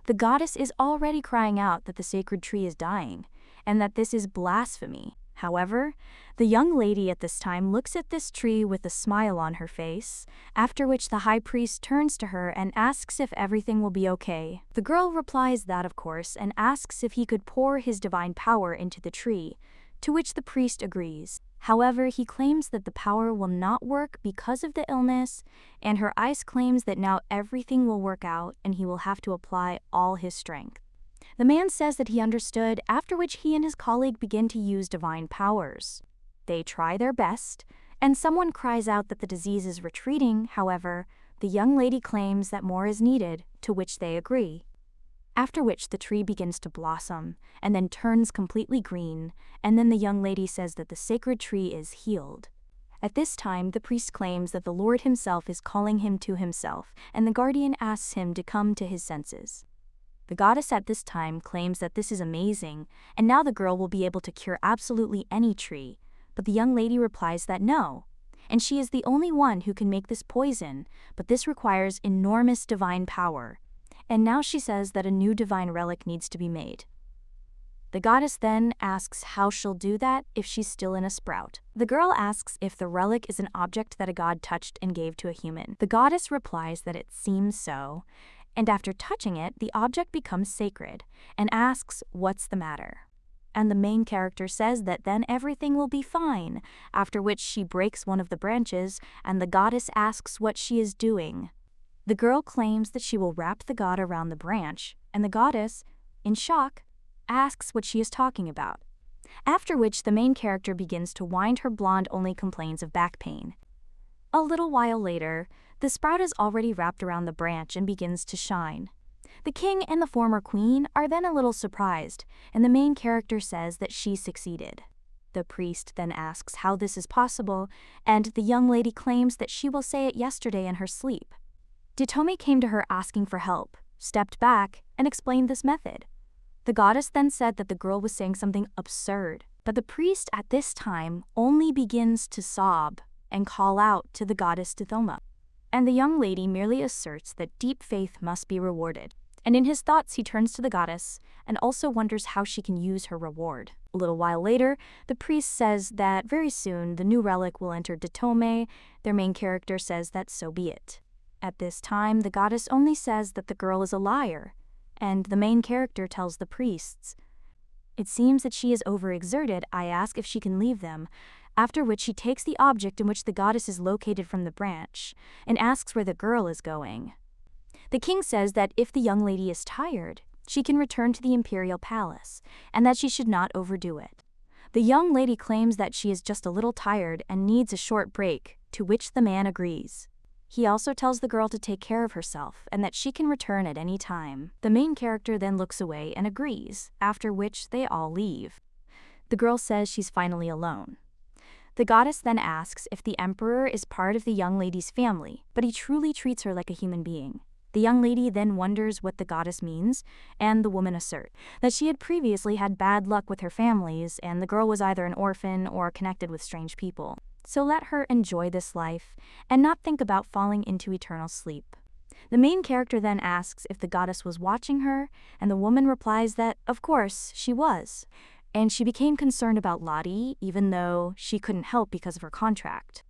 The goddess is already crying out that the sacred tree is dying, and that this is blasphemy. However, the young lady at this time looks at this tree with a smile on her face, after which the high priest turns to her and asks if everything will be okay. The girl replies that of course and asks if he could pour his divine power into the tree, to which the priest agrees. However, he claims that the power will not work because of the illness, and her eyes claims that now everything will work out and he will have to apply all his strength. The man says that he understood, after which he and his colleague begin to use divine powers. They try their best, and someone cries out that the disease is retreating. However, the young lady claims that more is needed, to which they agree. After which the tree begins to blossom, and then turns completely green, and then the young lady says that the sacred tree is healed. At this time, the priest claims that the Lord himself is calling him to himself, and the guardian asks him to come to his senses. The goddess at this time claims that this is amazing, and now the girl will be able to cure absolutely any tree, but the young lady replies that no, and she is the only one who can make this poison, but this requires enormous divine power, and now she says that a new divine relic needs to be made. The goddess then asks how she'll do that if she's still in a sprout. The girl asks if the relic is an object that a god touched and gave to a human. The goddess replies that it seems so, and after touching it, the object becomes sacred, and asks what's the matter. And the main character says that then everything will be fine, after which she breaks one of the branches, and the goddess asks what she is doing. The girl claims that she will wrap the god around the branch, and the goddess, in shock, asks what she is talking about. After which the main character begins to wind her blonde only complains of back pain. A little while later, the sprout is already wrapped around the branch and begins to shine. The king and the former queen are then a little surprised, and the main character says that she succeeded. The priest then asks how this is possible, and the young lady claims that she will say it yesterday in her sleep. Ditome came to her asking for help, stepped back, and explained this method. The goddess then said that the girl was saying something absurd, but the priest at this time only begins to sob and call out to the goddess Ditome. And the young lady merely asserts that deep faith must be rewarded. And in his thoughts he turns to the goddess and also wonders how she can use her reward. A little while later, the priest says that very soon the new relic will enter Ditome. Their main character says that so be it. At this time, the goddess only says that the girl is a liar, and the main character tells the priests. It seems that she is overexerted. I ask if she can leave them, after which she takes the object in which the goddess is located from the branch, and asks where the girl is going. The king says that if the young lady is tired, she can return to the imperial palace, and that she should not overdo it. The young lady claims that she is just a little tired and needs a short break, to which the man agrees. He also tells the girl to take care of herself and that she can return at any time. The main character then looks away and agrees, after which they all leave. The girl says she's finally alone. The goddess then asks if the emperor is part of the young lady's family, but he truly treats her like a human being. The young lady then wonders what the goddess means, and the woman asserts that she had previously had bad luck with her families, and the girl was either an orphan or connected with strange people. So let her enjoy this life and not think about falling into eternal sleep. The main character then asks if the goddess was watching her, and the woman replies that, of course, she was. And she became concerned about Lottie, even though she couldn't help because of her contract.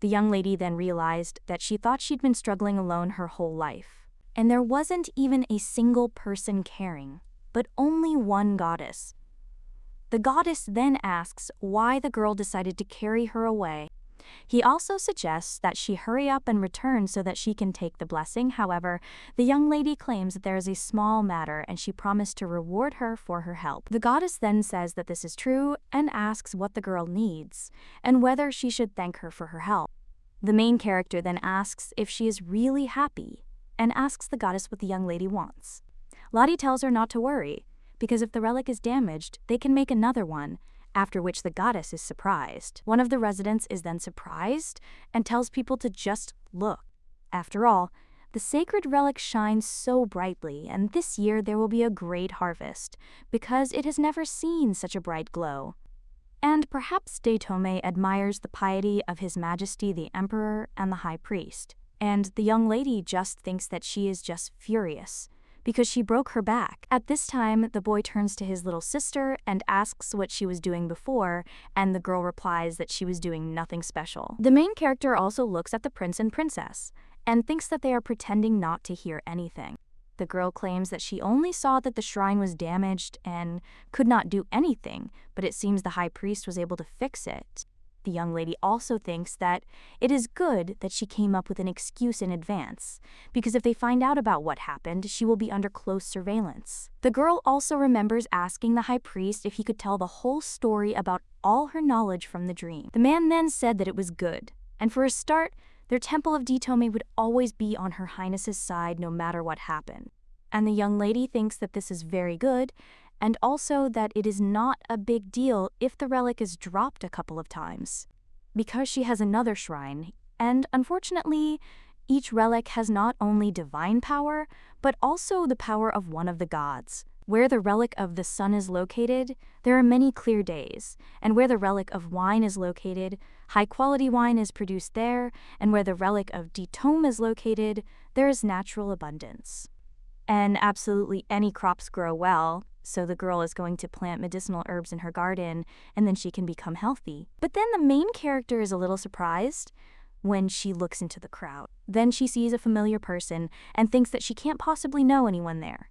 The young lady then realized that she thought she'd been struggling alone her whole life. And there wasn't even a single person caring, but only one goddess. The goddess then asks why the girl decided to carry her away. He also suggests that she hurry up and return so that she can take the blessing. However, the young lady claims that there is a small matter and she promised to reward her for her help. The goddess then says that this is true and asks what the girl needs and whether she should thank her for her help. The main character then asks if she is really happy and asks the goddess what the young lady wants. Lottie tells her not to worry, because if the relic is damaged, they can make another one, after which the goddess is surprised. One of the residents is then surprised and tells people to just look. After all, the sacred relic shines so brightly, and this year there will be a great harvest, because it has never seen such a bright glow. And perhaps Daitome admires the piety of His Majesty the Emperor and the High Priest. And the young lady just thinks that she is just furious, because she broke her back. At this time, the boy turns to his little sister and asks what she was doing before, and the girl replies that she was doing nothing special. The main character also looks at the prince and princess, and thinks that they are pretending not to hear anything. The girl claims that she only saw that the shrine was damaged and could not do anything, but it seems the high priest was able to fix it. The young lady also thinks that it is good that she came up with an excuse in advance, because if they find out about what happened, she will be under close surveillance. The girl also remembers asking the high priest if he could tell the whole story about all her knowledge from the dream. The man then said that it was good, and for a start, their temple of Daitome would always be on Her Highness's side no matter what happened. And the young lady thinks that this is very good, and also that it is not a big deal if the relic is dropped a couple of times, because she has another shrine, and unfortunately, each relic has not only divine power, but also the power of one of the gods. Where the relic of the sun is located, there are many clear days, and where the relic of wine is located, high-quality wine is produced there, and where the relic of Daitome is located, there is natural abundance. And absolutely any crops grow well, so the girl is going to plant medicinal herbs in her garden, and then she can become healthy. But then the main character is a little surprised when she looks into the crowd. Then she sees a familiar person and thinks that she can't possibly know anyone there.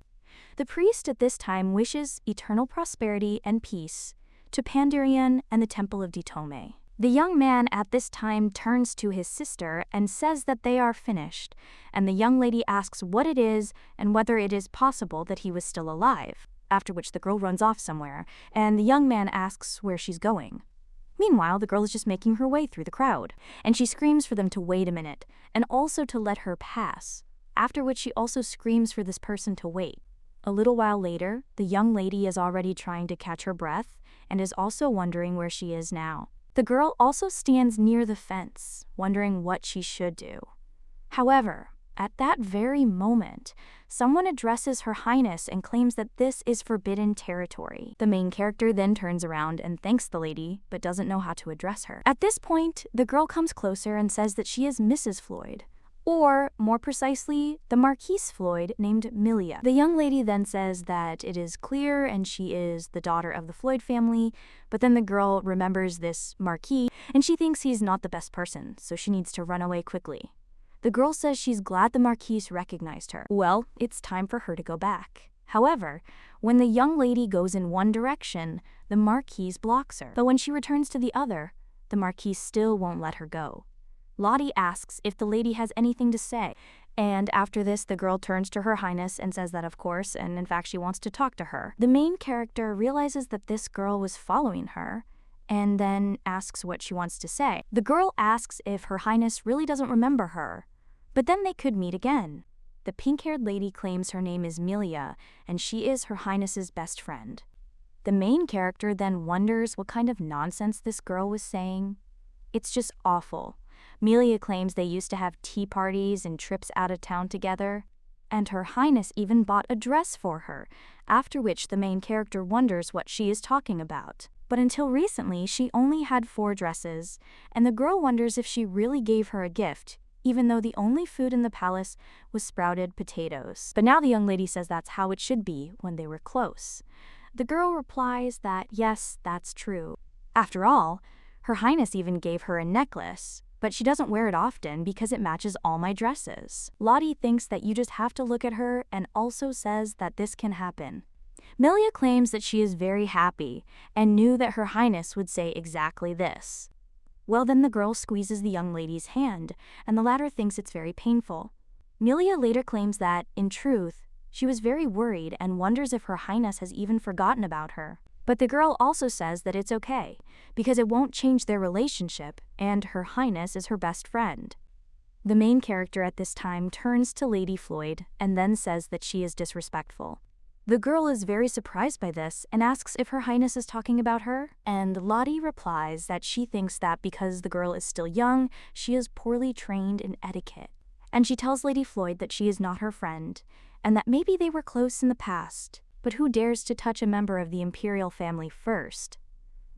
The priest at this time wishes eternal prosperity and peace to Pandurian and the Temple of Daitome. The young man at this time turns to his sister and says that they are finished, and the young lady asks what it is and whether it is possible that he was still alive, after which the girl runs off somewhere, and the young man asks where she's going. Meanwhile, the girl is just making her way through the crowd, and she screams for them to wait a minute, and also to let her pass, after which she also screams for this person to wait. A little while later, the young lady is already trying to catch her breath, and is also wondering where she is now. The girl also stands near the fence, wondering what she should do. However, at that very moment, someone addresses Her Highness and claims that this is forbidden territory. The main character then turns around and thanks the lady, but doesn't know how to address her. At this point, the girl comes closer and says that she is Mrs. Floyd, or, more precisely, the Marquise Floyd named Milia. The young lady then says that it is clear and she is the daughter of the Floyd family, but then the girl remembers this Marquis, and she thinks he's not the best person, so she needs to run away quickly. The girl says she's glad the Marquise recognized her. Well, it's time for her to go back. However, when the young lady goes in one direction, the Marquise blocks her. But when she returns to the other, the Marquise still won't let her go. Lottie asks if the lady has anything to say, and after this the girl turns to Her Highness and says that of course, and in fact she wants to talk to her. The main character realizes that this girl was following her, and then asks what she wants to say. The girl asks if Her Highness really doesn't remember her, But then they could meet again. The pink-haired lady claims her name is Milia, and she is Her Highness's best friend. The main character then wonders what kind of nonsense this girl was saying. It's just awful. Milia claims they used to have tea parties and trips out of town together, and Her Highness even bought a dress for her, after which the main character wonders what she is talking about. But until recently, she only had 4 dresses, and the girl wonders if she really gave her a gift, even though the only food in the palace was sprouted potatoes. But now the young lady says that's how it should be when they were close. The girl replies that yes, that's true. After all, Her Highness even gave her a necklace, but she doesn't wear it often because it matches all my dresses. Lottie thinks that you just have to look at her and also says that this can happen. Milia claims that she is very happy and knew that Her Highness would say exactly this. Well, then the girl squeezes the young lady's hand, and the latter thinks it's very painful. Milia later claims that, in truth, she was very worried and wonders if Her Highness has even forgotten about her. But the girl also says that it's okay, because it won't change their relationship, and Her Highness is her best friend. The main character at this time turns to Lady Floyd and then says that she is disrespectful. The girl is very surprised by this and asks if Her Highness is talking about her, and Lottie replies that she thinks that because the girl is still young, she is poorly trained in etiquette. And she tells Lady Floyd that she is not her friend, and that maybe they were close in the past, but who dares to touch a member of the imperial family first?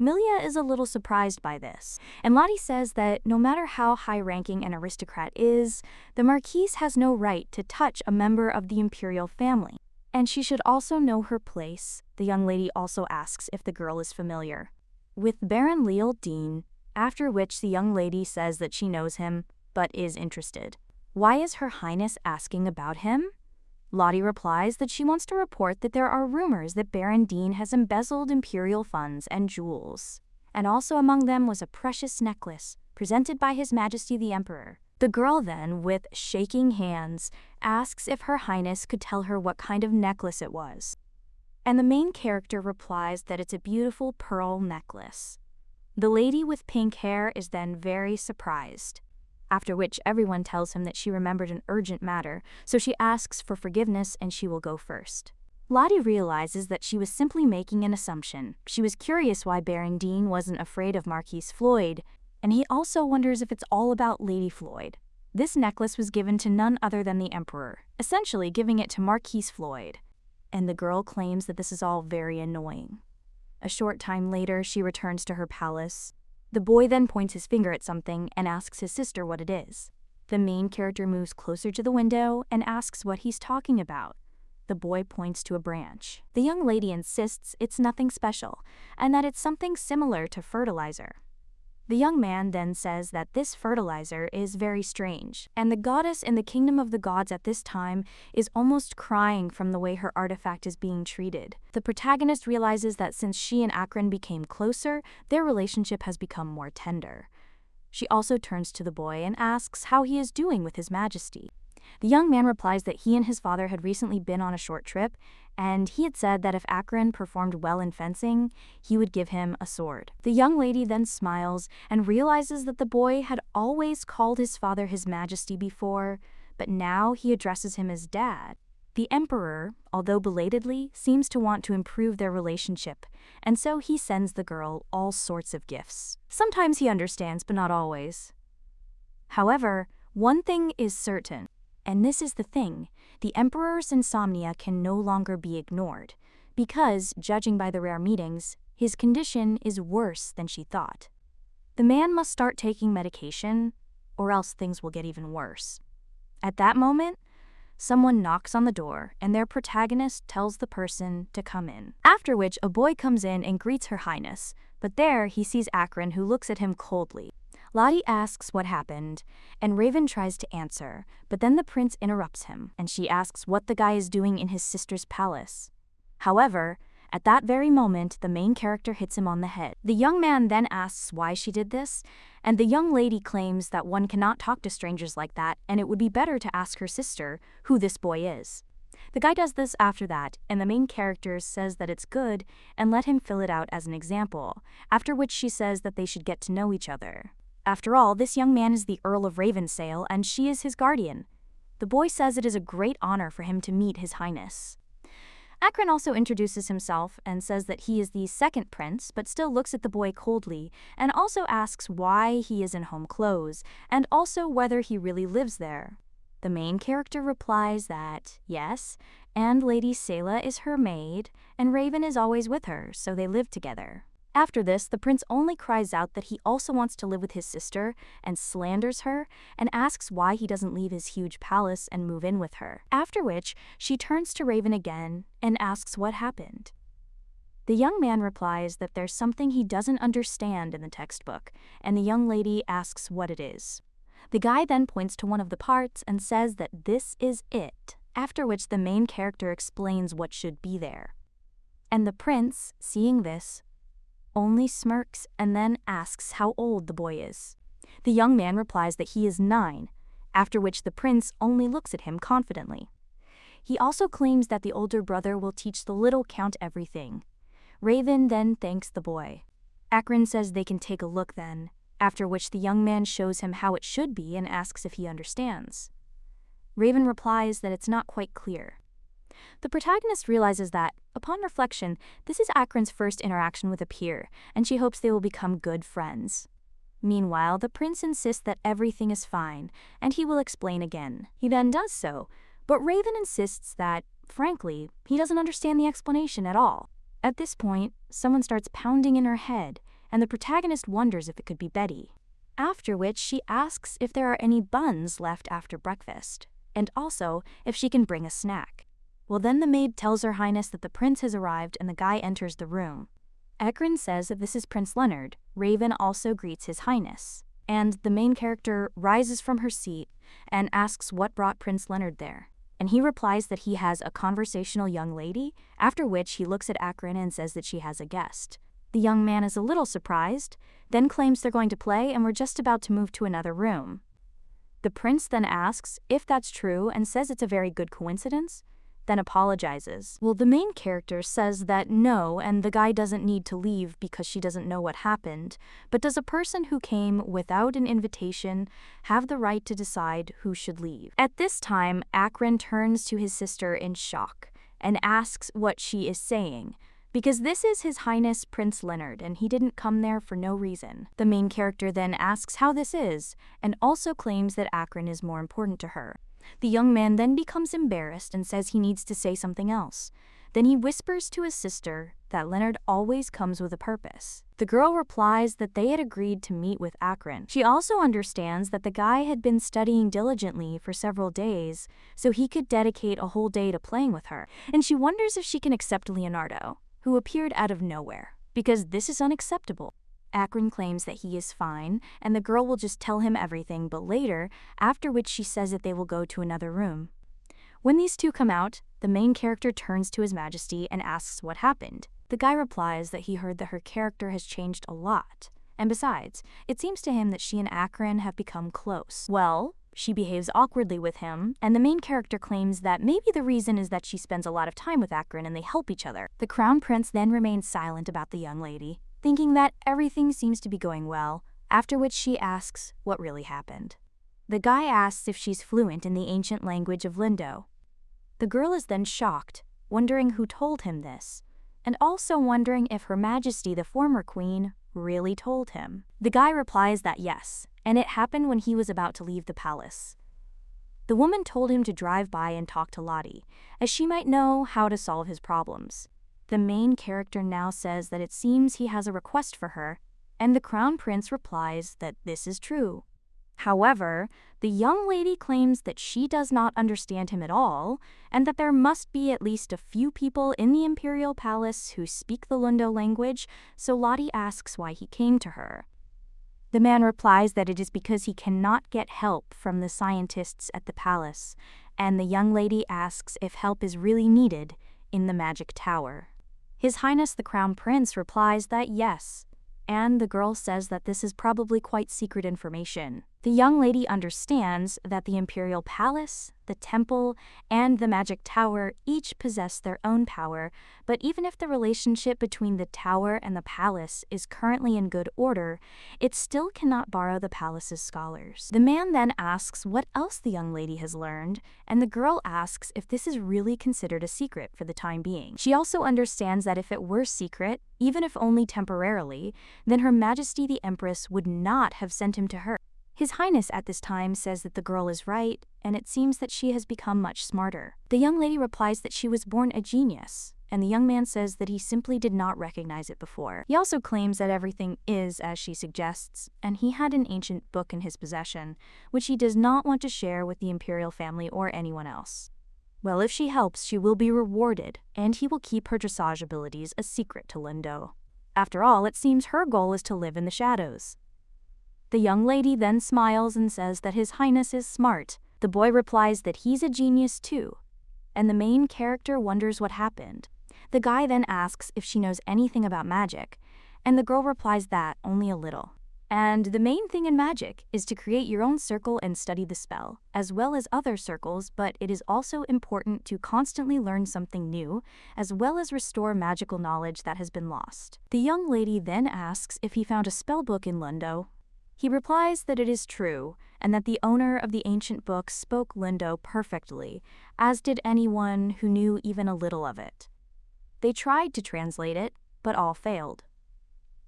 Milia is a little surprised by this, and Lottie says that no matter how high-ranking an aristocrat is, the Marquise has no right to touch a member of the imperial family. And she should also know her place. The young lady also asks if the girl is familiar with Baron Leoldine, after which the young lady says that she knows him, but is interested. Why is Her Highness asking about him? Lottie replies that she wants to report that there are rumors that Baron Dean has embezzled imperial funds and jewels, and also among them was a precious necklace presented by His Majesty the Emperor. The girl then, with shaking hands, asks if Her Highness could tell her what kind of necklace it was. And the main character replies that it's a beautiful pearl necklace. The lady with pink hair is then very surprised, after which everyone tells him that she remembered an urgent matter, so she asks for forgiveness and she will go first. Lottie realizes that she was simply making an assumption. She was curious why Baron Dean wasn't afraid of Marquise Floyd, and he also wonders if it's all about Lady Floyd. This necklace was given to none other than the Emperor, essentially giving it to Marquise Floyd, and the girl claims that this is all very annoying. A short time later, she returns to her palace. The boy then points his finger at something and asks his sister what it is. The main character moves closer to the window and asks what he's talking about. The boy points to a branch. The young lady insists it's nothing special, and that it's something similar to fertilizer. The young man then says that this fertilizer is very strange, and the goddess in the kingdom of the gods at this time is almost crying from the way her artifact is being treated. The protagonist realizes that since she and Akron became closer, their relationship has become more tender. She also turns to the boy and asks how he is doing with His Majesty. The young man replies that he and his father had recently been on a short trip, and he had said that if Akron performed well in fencing, he would give him a sword. The young lady then smiles and realizes that the boy had always called his father His Majesty before, but now he addresses him as Dad. The Emperor, although belatedly, seems to want to improve their relationship, and so he sends the girl all sorts of gifts. Sometimes he understands, but not always. However, one thing is certain. And this is the thing, the Emperor's insomnia can no longer be ignored, because, judging by the rare meetings, his condition is worse than she thought. The man must start taking medication, or else things will get even worse. At that moment, someone knocks on the door, and their protagonist tells the person to come in. After which, a boy comes in and greets Her Highness, but there he sees Akron, who looks at him coldly. Lottie asks what happened, and Raven tries to answer, but then the prince interrupts him, and she asks what the guy is doing in his sister's palace. However, at that very moment, the main character hits him on the head. The young man then asks why she did this, and the young lady claims that one cannot talk to strangers like that, and it would be better to ask her sister who this boy is. The guy does this after that, and the main character says that it's good and let him fill it out as an example, after which she says that they should get to know each other. After all, this young man is the Earl of Ravensale and she is his guardian. The boy says it is a great honor for him to meet His Highness. Akron also introduces himself and says that he is the second prince, but still looks at the boy coldly, and also asks why he is in home clothes, and also whether he really lives there. The main character replies that, yes, and Lady Sayla is her maid, and Raven is always with her, so they live together. After this, the prince only cries out that he also wants to live with his sister and slanders her and asks why he doesn't leave his huge palace and move in with her. After which, she turns to Raven again and asks what happened. The young man replies that there's something he doesn't understand in the textbook, and the young lady asks what it is. The guy then points to one of the parts and says that this is it, after which the main character explains what should be there. And the prince, seeing this, only smirks and then asks how old the boy is. The young man replies that he is 9, after which the prince only looks at him confidently. He also claims that the older brother will teach the little count everything. Raven then thanks the boy. Akron says they can take a look then, after which the young man shows him how it should be and asks if he understands. Raven replies that it's not quite clear. The protagonist realizes that, upon reflection, this is Akron's first interaction with a peer, and she hopes they will become good friends. Meanwhile, the prince insists that everything is fine, and he will explain again. He then does so, but Raven insists that, frankly, he doesn't understand the explanation at all. At this point, someone starts pounding in her head, and the protagonist wonders if it could be Betty. After which, she asks if there are any buns left after breakfast, and also if she can bring a snack. Well, then the maid tells Her Highness that the prince has arrived and the guy enters the room. Akron says that this is Prince Leonard. Raven also greets His Highness. And the main character rises from her seat and asks what brought Prince Leonard there. And he replies that he has a conversational young lady, after which he looks at Akron and says that she has a guest. The young man is a little surprised, then claims they're going to play and we're just about to move to another room. The prince then asks if that's true and says it's a very good coincidence, then apologizes. Well, the main character says that no, and the guy doesn't need to leave because she doesn't know what happened, but does a person who came without an invitation have the right to decide who should leave? At this time, Akron turns to his sister in shock and asks what she is saying, because this is His Highness Prince Leonard and he didn't come there for no reason. The main character then asks how this is, and also claims that Akron is more important to her. The young man then becomes embarrassed and says he needs to say something else. Then he whispers to his sister that Leonard always comes with a purpose. The girl replies that they had agreed to meet with Akron. She also understands that the guy had been studying diligently for several days, so he could dedicate a whole day to playing with her. And she wonders if she can accept Leonardo, who appeared out of nowhere, because this is unacceptable. Akron claims that he is fine, and the girl will just tell him everything, but later, after which she says that they will go to another room. When these two come out, the main character turns to His Majesty and asks what happened. The guy replies that he heard that her character has changed a lot, and besides, it seems to him that she and Akron have become close. Well, she behaves awkwardly with him, and the main character claims that maybe the reason is that she spends a lot of time with Akron and they help each other. The crown prince then remains silent about the young lady, thinking that everything seems to be going well, after which she asks what really happened. The guy asks if she's fluent in the ancient language of Lindo. The girl is then shocked, wondering who told him this, and also wondering if Her Majesty, the former queen, really told him. The guy replies that yes, and it happened when he was about to leave the palace. The woman told him to drive by and talk to Lottie, as she might know how to solve his problems. The main character now says that it seems he has a request for her, and the crown prince replies that this is true. However, the young lady claims that she does not understand him at all, and that there must be at least a few people in the imperial palace who speak the Lundo language, so Lottie asks why he came to her. The man replies that it is because he cannot get help from the scientists at the palace, and the young lady asks if help is really needed in the magic tower. His Highness the Crown Prince replies that yes, and the girl says that this is probably quite secret information. The young lady understands that the Imperial Palace, the Temple, and the Magic Tower each possess their own power, but even if the relationship between the tower and the palace is currently in good order, it still cannot borrow the palace's scholars. The man then asks what else the young lady has learned, and the girl asks if this is really considered a secret for the time being. She also understands that if it were secret, even if only temporarily, then Her Majesty the Empress would not have sent him to her. His Highness at this time says that the girl is right, and it seems that she has become much smarter. The young lady replies that she was born a genius, and the young man says that he simply did not recognize it before. He also claims that everything is as she suggests, and he had an ancient book in his possession, which he does not want to share with the imperial family or anyone else. Well, if she helps, she will be rewarded, and he will keep her dressage abilities a secret to Lindo. After all, it seems her goal is to live in the shadows. The young lady then smiles and says that His Highness is smart. The boy replies that he's a genius too, and the main character wonders what happened. The guy then asks if she knows anything about magic, and the girl replies that only a little. And the main thing in magic is to create your own circle and study the spell, as well as other circles, but it is also important to constantly learn something new, as well as restore magical knowledge that has been lost. The young lady then asks if he found a spell book in Lindo. He replies that it is true, and that the owner of the ancient book spoke Lindo perfectly, as did anyone who knew even a little of it. They tried to translate it, but all failed.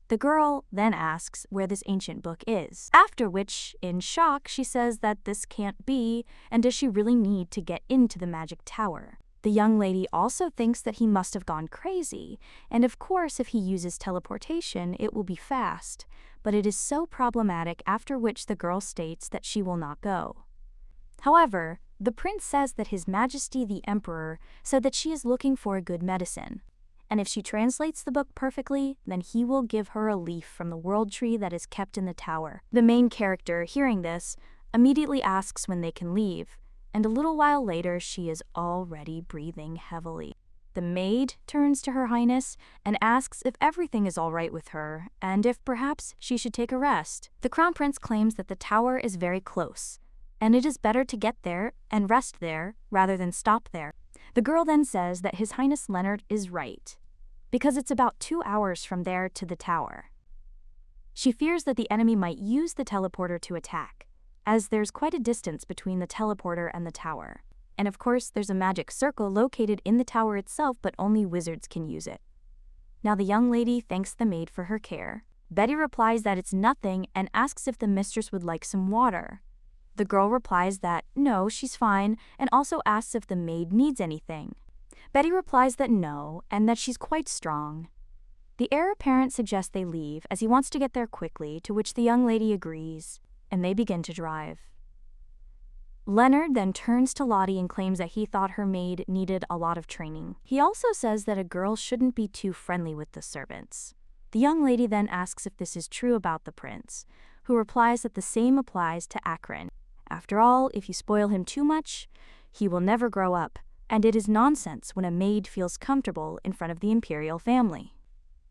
The girl then asks where this ancient book is, after which, in shock, she says that this can't be, and does she really need to get into the magic tower? The young lady also thinks that he must have gone crazy, and of course if he uses teleportation it will be fast, but it is so problematic, after which the girl states that she will not go. However, the prince says that His Majesty the Emperor said that she is looking for a good medicine, and if she translates the book perfectly, then he will give her a leaf from the world tree that is kept in the tower. The main character, hearing this, immediately asks when they can leave, and a little while later she is already breathing heavily. The maid turns to Her Highness and asks if everything is all right with her, and if perhaps she should take a rest. The Crown Prince claims that the tower is very close, and it is better to get there and rest there rather than stop there. The girl then says that His Highness Leonard is right, because it's about 2 hours from there to the tower. She fears that the enemy might use the teleporter to attack, as there's quite a distance between the teleporter and the tower. And of course, there's a magic circle located in the tower itself, but only wizards can use it. Now the young lady thanks the maid for her care. Betty replies that it's nothing and asks if the mistress would like some water. The girl replies that no, she's fine, and also asks if the maid needs anything. Betty replies that no, and that she's quite strong. The heir apparent suggests they leave, as he wants to get there quickly, to which the young lady agrees, and they begin to drive. Leonard then turns to Lottie and claims that he thought her maid needed a lot of training. He also says that a girl shouldn't be too friendly with the servants. The young lady then asks if this is true about the prince, who replies that the same applies to Akron. After all, if you spoil him too much, he will never grow up, and it is nonsense when a maid feels comfortable in front of the imperial family.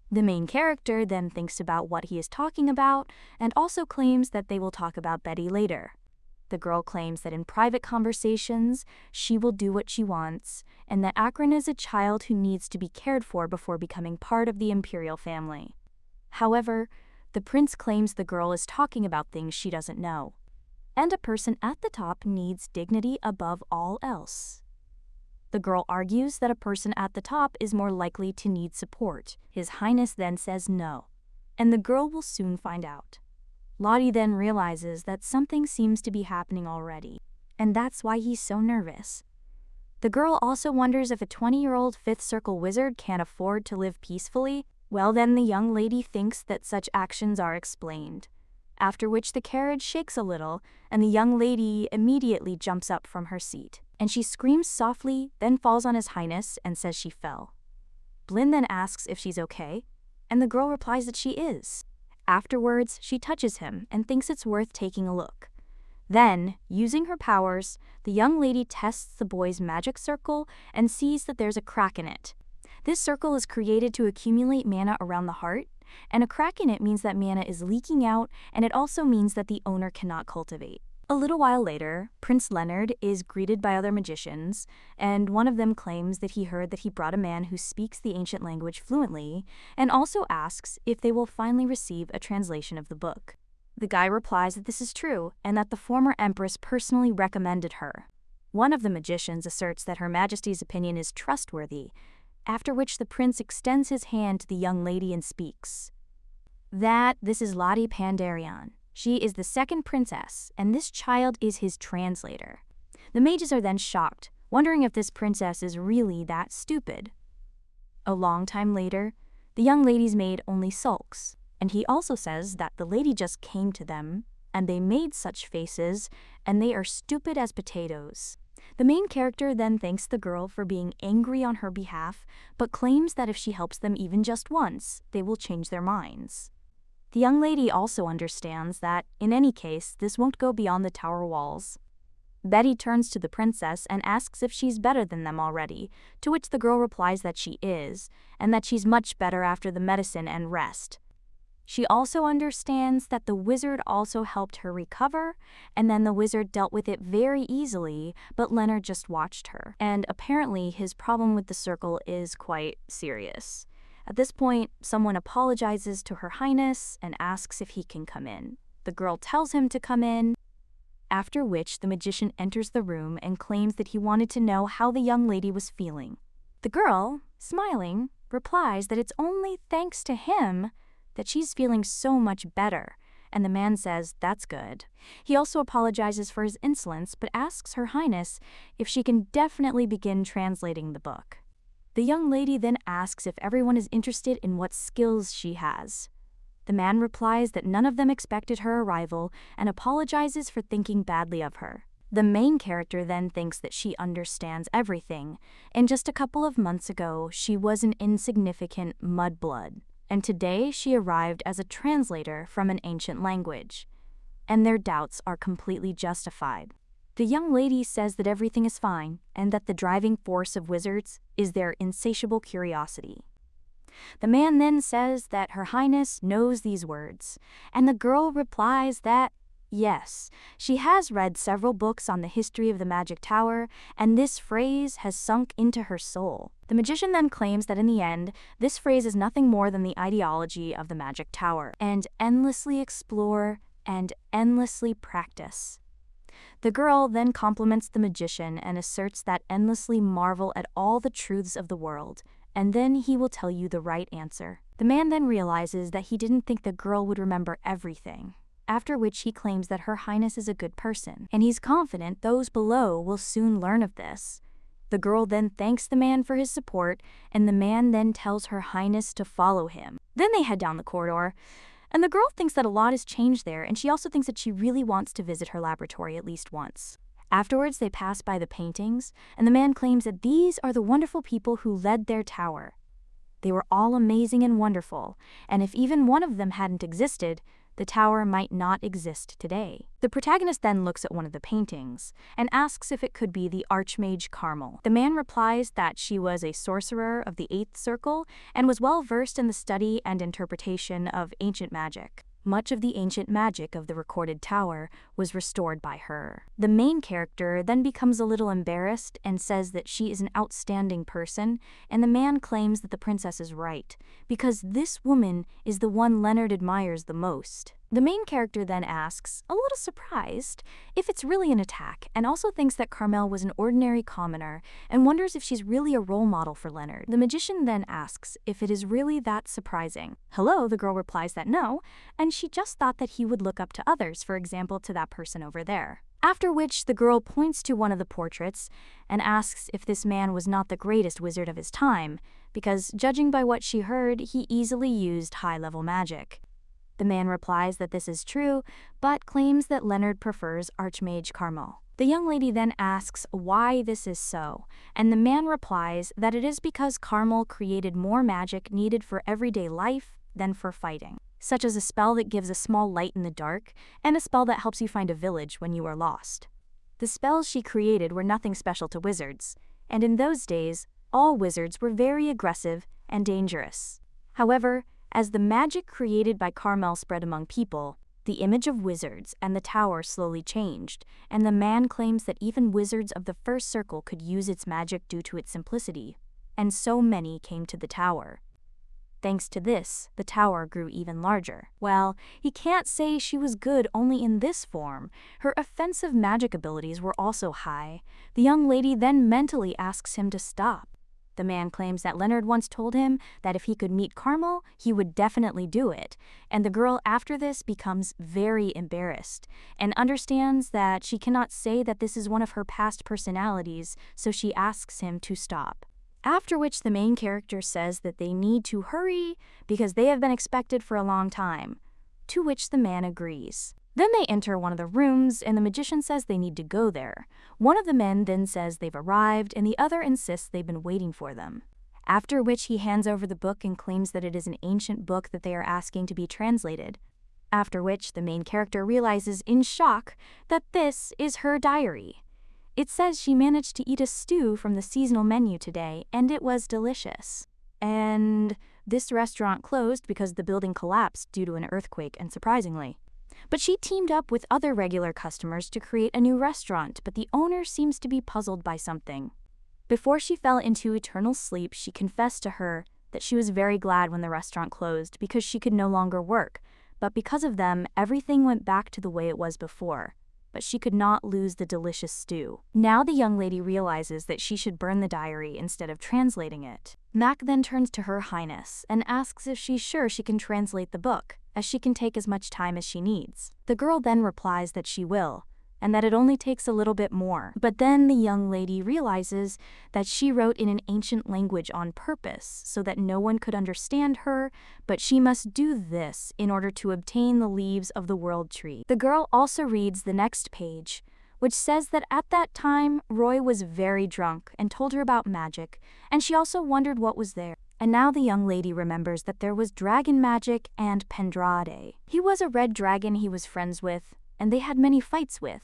The main character then thinks about what he is talking about and also claims that they will talk about Betty later. The girl claims that in private conversations, she will do what she wants, and that Akron is a child who needs to be cared for before becoming part of the imperial family. However, the prince claims the girl is talking about things she doesn't know, and a person at the top needs dignity above all else. The girl argues that a person at the top is more likely to need support. His Highness then says no, and the girl will soon find out. Lottie then realizes that something seems to be happening already, and that's why he's so nervous. The girl also wonders if a 20-year-old fifth circle wizard can't afford to live peacefully. Well, then the young lady thinks that such actions are explained, after which the carriage shakes a little, and the young lady immediately jumps up from her seat, and she screams softly, then falls on His Highness and says she fell. Blynn then asks if she's okay, and the girl replies that she is. Afterwards, she touches him and thinks it's worth taking a look. Then, using her powers, the young lady tests the boy's magic circle and sees that there's a crack in it. This circle is created to accumulate mana around the heart, and a crack in it means that mana is leaking out, and it also means that the owner cannot cultivate. A little while later, Prince Leonard is greeted by other magicians, and one of them claims that he heard that he brought a man who speaks the ancient language fluently, and also asks if they will finally receive a translation of the book. The guy replies that this is true, and that the former empress personally recommended her. One of the magicians asserts that Her Majesty's opinion is trustworthy, after which the prince extends his hand to the young lady and speaks. This is Lottie Pandarian. She is the second princess, and this child is his translator. The mages are then shocked, wondering if this princess is really that stupid. A long time later, the young lady's maid only sulks, and he also says that the lady just came to them, and they made such faces, and they are stupid as potatoes. The main character then thanks the girl for being angry on her behalf, but claims that if she helps them even just once, they will change their minds. The young lady also understands that, in any case, this won't go beyond the tower walls. Betty turns to the princess and asks if she's better than them already, to which the girl replies that she is, and that she's much better after the medicine and rest. She also understands that the wizard also helped her recover, and then the wizard dealt with it very easily, but Leonard just watched her. And apparently his problem with the circle is quite serious. At this point, someone apologizes to Her Highness and asks if he can come in. The girl tells him to come in, after which the magician enters the room and claims that he wanted to know how the young lady was feeling. The girl, smiling, replies that it's only thanks to him that she's feeling so much better, and the man says that's good. He also apologizes for his insolence but asks Her Highness if she can definitely begin translating the book. The young lady then asks if everyone is interested in what skills she has. The man replies that none of them expected her arrival and apologizes for thinking badly of her. The main character then thinks that she understands everything, and just a couple of months ago she was an insignificant mudblood, and today she arrived as a translator from an ancient language, and their doubts are completely justified. The young lady says that everything is fine and that the driving force of wizards is their insatiable curiosity. The man then says that Her Highness knows these words, and the girl replies that, yes, she has read several books on the history of the Magic Tower, and this phrase has sunk into her soul. The magician then claims that in the end, this phrase is nothing more than the ideology of the Magic Tower, and endlessly explore and endlessly practice. The girl then compliments the magician and asserts that endlessly marvel at all the truths of the world, and then he will tell you the right answer. The man then realizes that he didn't think the girl would remember everything, after which he claims that Her Highness is a good person, and he's confident those below will soon learn of this. The girl then thanks the man for his support, and the man then tells Her Highness to follow him. Then they head down the corridor, and the girl thinks that a lot has changed there, and she also thinks that she really wants to visit her laboratory at least once. Afterwards, they pass by the paintings, and the man claims that these are the wonderful people who led their tower. They were all amazing and wonderful, and if even one of them hadn't existed, the tower might not exist today. The protagonist then looks at one of the paintings and asks if it could be the Archmage Carmel. The man replies that she was a sorcerer of the 8th Circle and was well versed in the study and interpretation of ancient magic. Much of the ancient magic of the recorded tower was restored by her. The main character then becomes a little embarrassed and says that she is an outstanding person, and the man claims that the princess is right, because this woman is the one Leonard admires the most. The main character then asks, a little surprised, if it's really an attack, and also thinks that Carmel was an ordinary commoner, and wonders if she's really a role model for Leonard. The magician then asks if it is really that surprising. Hello, the girl replies that no, and she just thought that he would look up to others, for example to that person over there. After which the girl points to one of the portraits and asks if this man was not the greatest wizard of his time, because judging by what she heard, he easily used high-level magic. The man replies that this is true, but claims that Leonard prefers Archmage Carmel. The young lady then asks why this is so, and the man replies that it is because Carmel created more magic needed for everyday life than for fighting, such as a spell that gives a small light in the dark, and a spell that helps you find a village when you are lost. The spells she created were nothing special to wizards, and in those days, all wizards were very aggressive and dangerous. However, As the magic created by Carmel spread among people, the image of wizards and the tower slowly changed, and the man claims that even wizards of the first circle could use its magic due to its simplicity, and so many came to the tower. Thanks to this, the tower grew even larger. Well, he can't say she was good only in this form. Her offensive magic abilities were also high. The young lady then mentally asks him to stop. The man claims that Leonard once told him that if he could meet Carmel, he would definitely do it, and the girl after this becomes very embarrassed and understands that she cannot say that this is one of her past personalities, so she asks him to stop. After which the main character says that they need to hurry because they have been expected for a long time, to which the man agrees. Then they enter one of the rooms and the magician says they need to go there. One of the men then says they've arrived and the other insists they've been waiting for them. After which he hands over the book and claims that it is an ancient book that they are asking to be translated. After which the main character realizes in shock that this is her diary. It says she managed to eat a stew from the seasonal menu today and it was delicious. And this restaurant closed because the building collapsed due to an earthquake, and surprisingly. But she teamed up with other regular customers to create a new restaurant, but the owner seems to be puzzled by something. Before she fell into eternal sleep, she confessed to her that she was very glad when the restaurant closed because she could no longer work, but because of them, everything went back to the way it was before. But she could not lose the delicious stew. Now the young lady realizes that she should burn the diary instead of translating it. Mac then turns to Her Highness and asks if she's sure she can translate the book, as she can take as much time as she needs. The girl then replies that she will, and that it only takes a little bit more. But then the young lady realizes that she wrote in an ancient language on purpose so that no one could understand her, but she must do this in order to obtain the leaves of the world tree. The girl also reads the next page, which says that at that time Roy was very drunk and told her about magic, and she also wondered what was there. And now the young lady remembers that there was dragon magic and Pendrade. He was a red dragon he was friends with, and they had many fights with,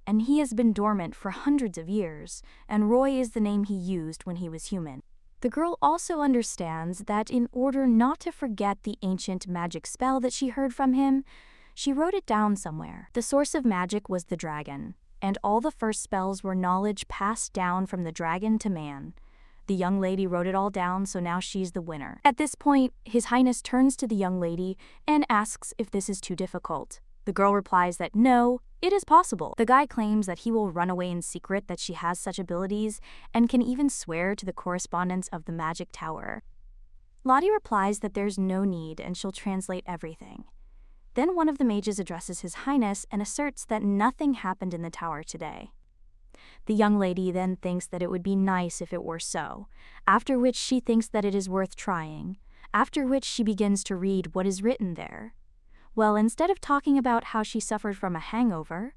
and he has been dormant for hundreds of years, and Roy is the name he used when he was human. The girl also understands that in order not to forget the ancient magic spell that she heard from him, she wrote it down somewhere. The source of magic was the dragon, and all the first spells were knowledge passed down from the dragon to man. The young lady wrote it all down, so now she's the winner. At this point, His Highness turns to the young lady and asks if this is too difficult. The girl replies that no, it is possible. The guy claims that he will run away in secret that she has such abilities and can even swear to the correspondence of the magic tower. Lottie replies that there's no need and she'll translate everything. Then one of the mages addresses His Highness and asserts that nothing happened in the tower today. The young lady then thinks that it would be nice if it were so, after which she thinks that it is worth trying, after which she begins to read what is written there. Well, instead of talking about how she suffered from a hangover,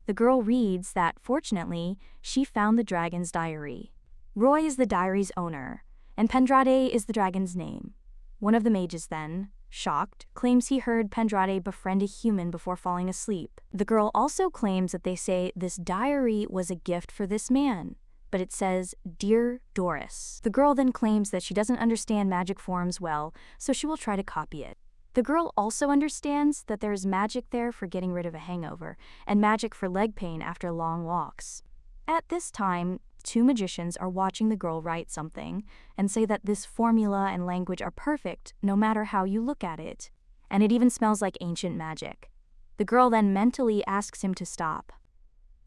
the girl reads that, fortunately, she found the dragon's diary. Roy is the diary's owner, and Pendrade is the dragon's name. One of the mages then, shocked, claims he heard Pendrade befriend a human before falling asleep. The girl also claims that they say this diary was a gift for this man, but it says, "Dear Doris." The girl then claims that she doesn't understand magic forms well, so she will try to copy it. The girl also understands that there is magic there for getting rid of a hangover, and magic for leg pain after long walks. At this time, two magicians are watching the girl write something, and say that this formula and language are perfect no matter how you look at it, and it even smells like ancient magic. The girl then mentally asks him to stop.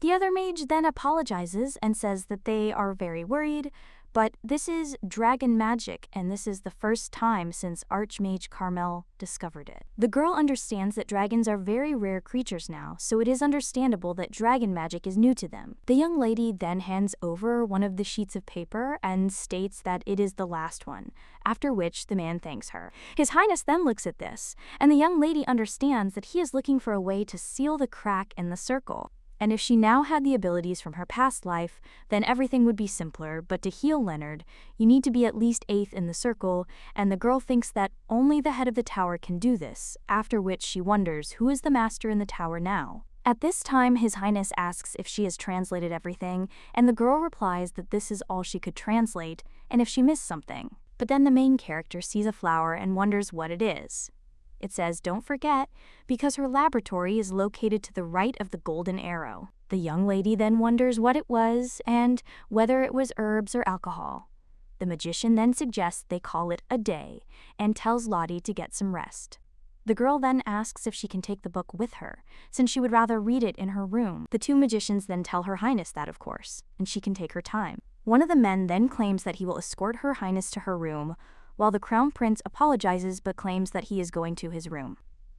The other mage then apologizes and says that they are very worried, but this is dragon magic, and this is the first time since Archmage Carmel discovered it. The girl understands that dragons are very rare creatures now, so it is understandable that dragon magic is new to them. The young lady then hands over one of the sheets of paper and states that it is the last one, after which the man thanks her. His Highness then looks at this, and the young lady understands that he is looking for a way to seal the crack in the circle. And if she now had the abilities from her past life, then everything would be simpler, but to heal Leonard, you need to be at least 8th in the circle, and the girl thinks that only the head of the tower can do this, after which she wonders who is the master in the tower now. At this time, His Highness asks if she has translated everything, and the girl replies that this is all she could translate, and if she missed something. But then the main character sees a flower and wonders what it is. It says, "Don't forget," because her laboratory is located to the right of the golden arrow. The young lady then wonders what it was and whether it was herbs or alcohol. The magician then suggests they call it a day and tells Lottie to get some rest. The girl then asks if she can take the book with her, since she would rather read it in her room. The two magicians then tell Her Highness that, of course, and she can take her time. One of the men then claims that he will escort Her Highness to her room, while the Crown Prince apologizes but claims that he is going to his room.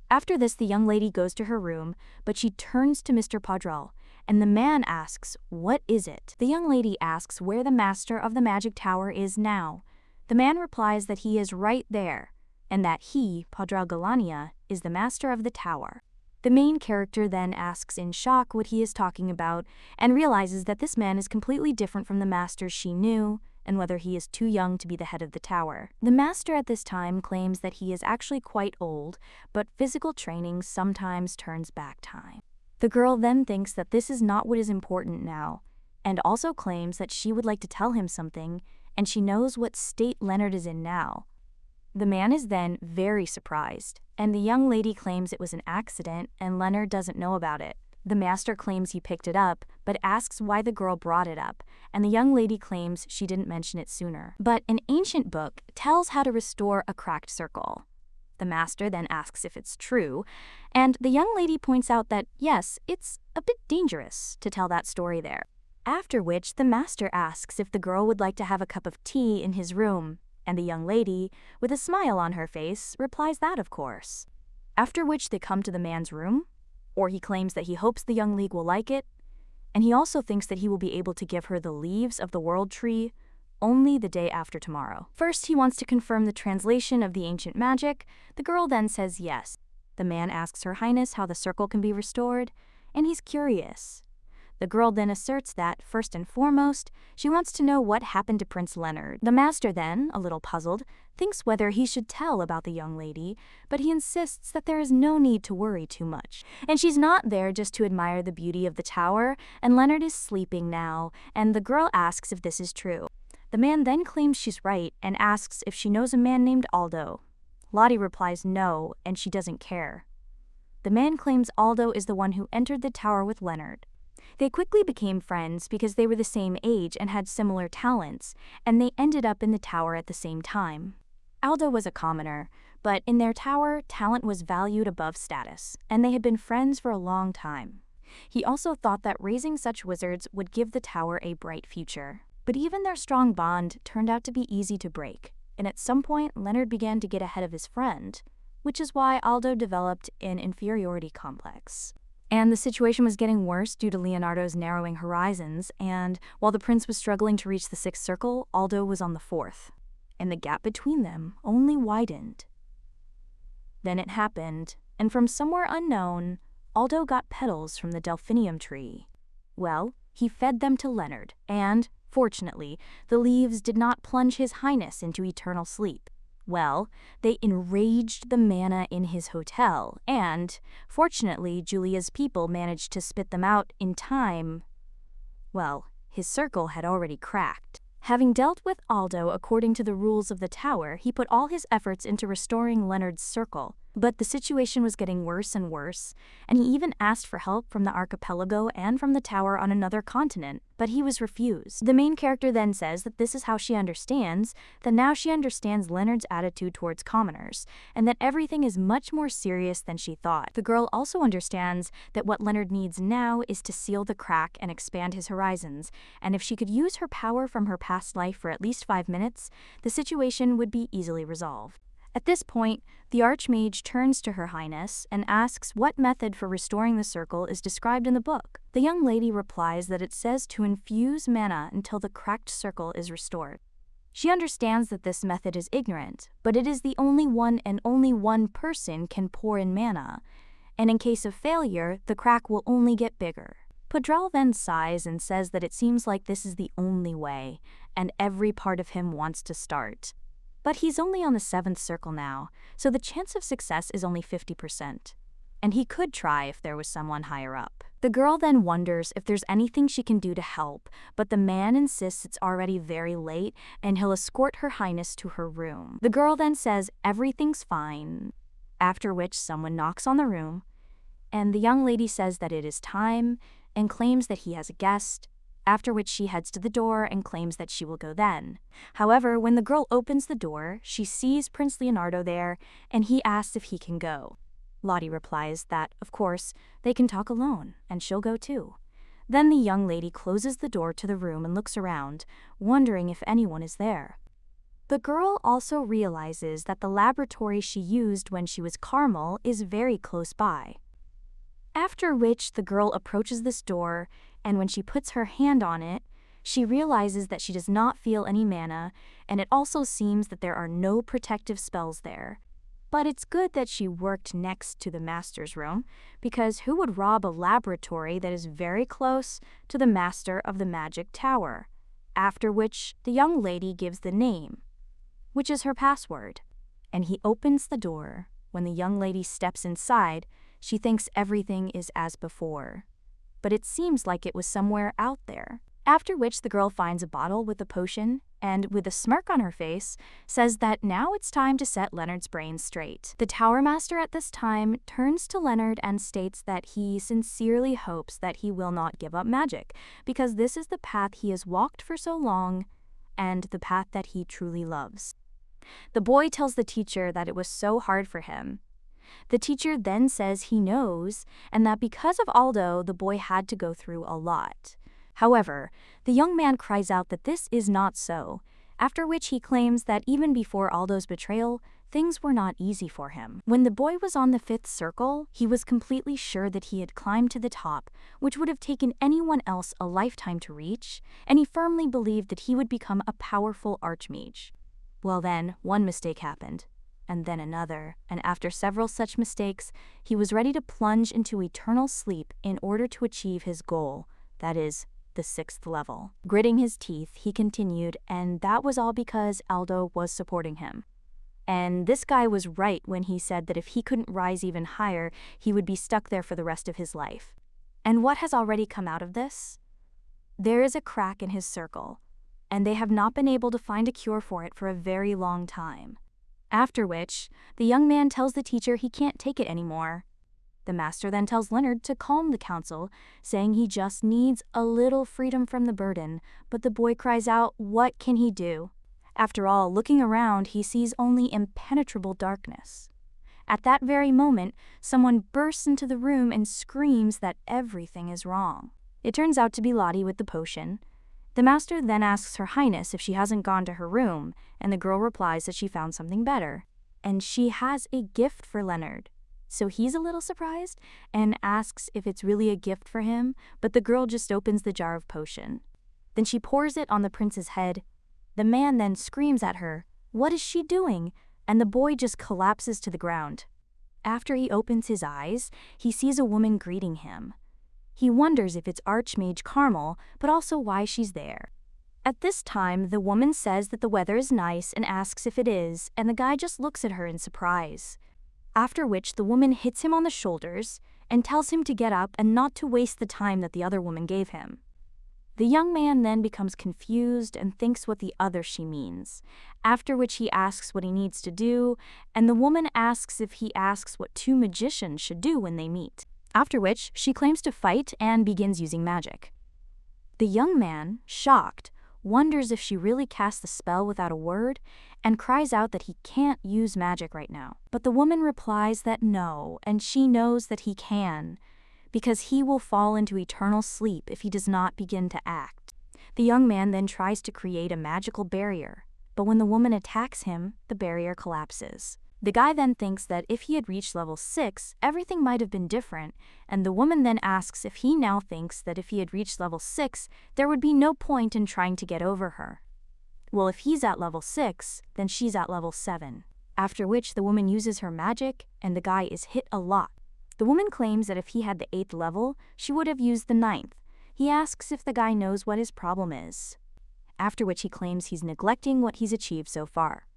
After this, the young lady goes to her room, but she turns to Mr. Padral, and the man asks, "What is it?" The young lady asks where the master of the magic tower is now. The man replies that he is right there, and that he, Padral Galania, is the master of the tower. The main character then asks in shock what he is talking about, and realizes that this man is completely different from the master she knew, and whether he is too young to be the head of the tower. The master at this time claims that he is actually quite old, but physical training sometimes turns back time. The girl then thinks that this is not what is important now, and also claims that she would like to tell him something, and she knows what state Leonard is in now. The man is then very surprised, and the young lady claims it was an accident and Leonard doesn't know about it. The master claims he picked it up, but asks why the girl brought it up, and the young lady claims she didn't mention it sooner. But an ancient book tells how to restore a cracked circle. The master then asks if it's true, and the young lady points out that yes, it's a bit dangerous to tell that story there. After which, the master asks if the girl would like to have a cup of tea in his room, and the young lady, with a smile on her face, replies that of course. After which they come to the man's room, or he claims that he hopes the young league will like it, and he also thinks that he will be able to give her the leaves of the world tree only the day after tomorrow. First, he wants to confirm the translation of the ancient magic. The girl then says yes. The man asks Her Highness how the circle can be restored, and he's curious. The girl then asserts that, first and foremost, she wants to know what happened to Prince Leonard. The master then, a little puzzled, thinks whether he should tell about the young lady, but he insists that there is no need to worry too much. And she's not there just to admire the beauty of the tower, and Leonard is sleeping now, and the girl asks if this is true. The man then claims she's right and asks if she knows a man named Aldo. Lottie replies no, and she doesn't care. The man claims Aldo is the one who entered the tower with Leonard. They quickly became friends because they were the same age and had similar talents, and they ended up in the tower at the same time. Aldo was a commoner, but in their tower, talent was valued above status, and they had been friends for a long time. He also thought that raising such wizards would give the tower a bright future. But even their strong bond turned out to be easy to break, and at some point Leonard began to get ahead of his friend, which is why Aldo developed an inferiority complex. And the situation was getting worse due to Leonardo's narrowing horizons, and while the prince was struggling to reach the sixth circle, Aldo was on the fourth, and the gap between them only widened. Then it happened, and from somewhere unknown, Aldo got petals from the delphinium tree. Well, he fed them to Leonard, and, fortunately, the leaves did not plunge His Highness into eternal sleep. Well, they enraged the manna in his hotel, and, fortunately, Julia's people managed to spit them out in time. Well, his circle had already cracked. Having dealt with Aldo according to the rules of the tower, he put all his efforts into restoring Leonard's circle. But the situation was getting worse and worse, and he even asked for help from the archipelago and from the tower on another continent, but he was refused. The main character then says that this is how she understands, that now she understands Leonard's attitude towards commoners, and that everything is much more serious than she thought. The girl also understands that what Leonard needs now is to seal the crack and expand his horizons, and if she could use her power from her past life for at least 5 minutes, the situation would be easily resolved. At this point, the Archmage turns to Her Highness and asks what method for restoring the circle is described in the book. The young lady replies that it says to infuse mana until the cracked circle is restored. She understands that this method is ignorant, but it is the only one and only one person can pour in mana, and in case of failure, the crack will only get bigger. Padral then sighs and says that it seems like this is the only way, and every part of him wants to start. But he's only on the 7th circle now, so the chance of success is only 50%. And he could try if there was someone higher up. The girl then wonders if there's anything she can do to help, but the man insists it's already very late and he'll escort Her Highness to her room. The girl then says everything's fine, after which someone knocks on the room, and the young lady says that it is time and claims that he has a guest, after which she heads to the door and claims that she will go then. However, when the girl opens the door, she sees Prince Leonardo there, and he asks if he can go. Lottie replies that, of course, they can talk alone, and she'll go too. Then the young lady closes the door to the room and looks around, wondering if anyone is there. The girl also realizes that the laboratory she used when she was Carmel is very close by. After which, the girl approaches this door, and when she puts her hand on it, she realizes that she does not feel any mana, and it also seems that there are no protective spells there. But it's good that she worked next to the master's room, because who would rob a laboratory that is very close to the master of the magic tower? After which, the young lady gives the name, which is her password, and he opens the door. When the young lady steps inside, she thinks everything is as before, but it seems like it was somewhere out there. After which, the girl finds a bottle with a potion and, with a smirk on her face, says that now it's time to set Leonard's brain straight. The Tower Master at this time turns to Leonard and states that he sincerely hopes that he will not give up magic, because this is the path he has walked for so long and the path that he truly loves. The boy tells the teacher that it was so hard for him. The teacher then says he knows, and that because of Aldo, the boy had to go through a lot. However, the young man cries out that this is not so, after which he claims that even before Aldo's betrayal, things were not easy for him. When the boy was on the 5th circle, he was completely sure that he had climbed to the top, which would have taken anyone else a lifetime to reach, and he firmly believed that he would become a powerful archmage. Well then, one mistake happened, and then another, and after several such mistakes, he was ready to plunge into eternal sleep in order to achieve his goal, that is, the 6th level. Gritting his teeth, he continued, and that was all because Aldo was supporting him. And this guy was right when he said that if he couldn't rise even higher, he would be stuck there for the rest of his life. And what has already come out of this? There is a crack in his circle, and they have not been able to find a cure for it for a very long time. After which, the young man tells the teacher he can't take it anymore. The master then tells Leonard to calm the council, saying he just needs a little freedom from the burden, but the boy cries out, what can he do? After all, looking around, he sees only impenetrable darkness. At that very moment, someone bursts into the room and screams that everything is wrong. It turns out to be Lottie with the potion. The master then asks Her Highness if she hasn't gone to her room, and the girl replies that she found something better, and she has a gift for Leonard. So he's a little surprised and asks if it's really a gift for him, but the girl just opens the jar of potion. Then she pours it on the prince's head. The man then screams at her, "What is she doing?" And the boy just collapses to the ground. After he opens his eyes, he sees a woman greeting him. He wonders if it's Archmage Carmel, but also why she's there. At this time, the woman says that the weather is nice and asks if it is, and the guy just looks at her in surprise. After which, the woman hits him on the shoulders and tells him to get up and not to waste the time that the other woman gave him. The young man then becomes confused and thinks what the other she means, after which he asks what he needs to do, and the woman asks if he asks what two magicians should do when they meet. After which, she claims to fight and begins using magic. The young man, shocked, wonders if she really cast the spell without a word, and cries out that he can't use magic right now. But the woman replies that no, and she knows that he can, because he will fall into eternal sleep if he does not begin to act. The young man then tries to create a magical barrier, but when the woman attacks him, the barrier collapses. The guy then thinks that if he had reached level 6, everything might have been different, and the woman then asks if he now thinks that if he had reached level 6, there would be no point in trying to get over her. Well, if he's at level 6, then she's at level 7. After which, the woman uses her magic, and the guy is hit a lot. The woman claims that if he had the 8th level, she would have used the 9th. He asks if the guy knows what his problem is. After which, he claims he's neglecting what he's achieved so far.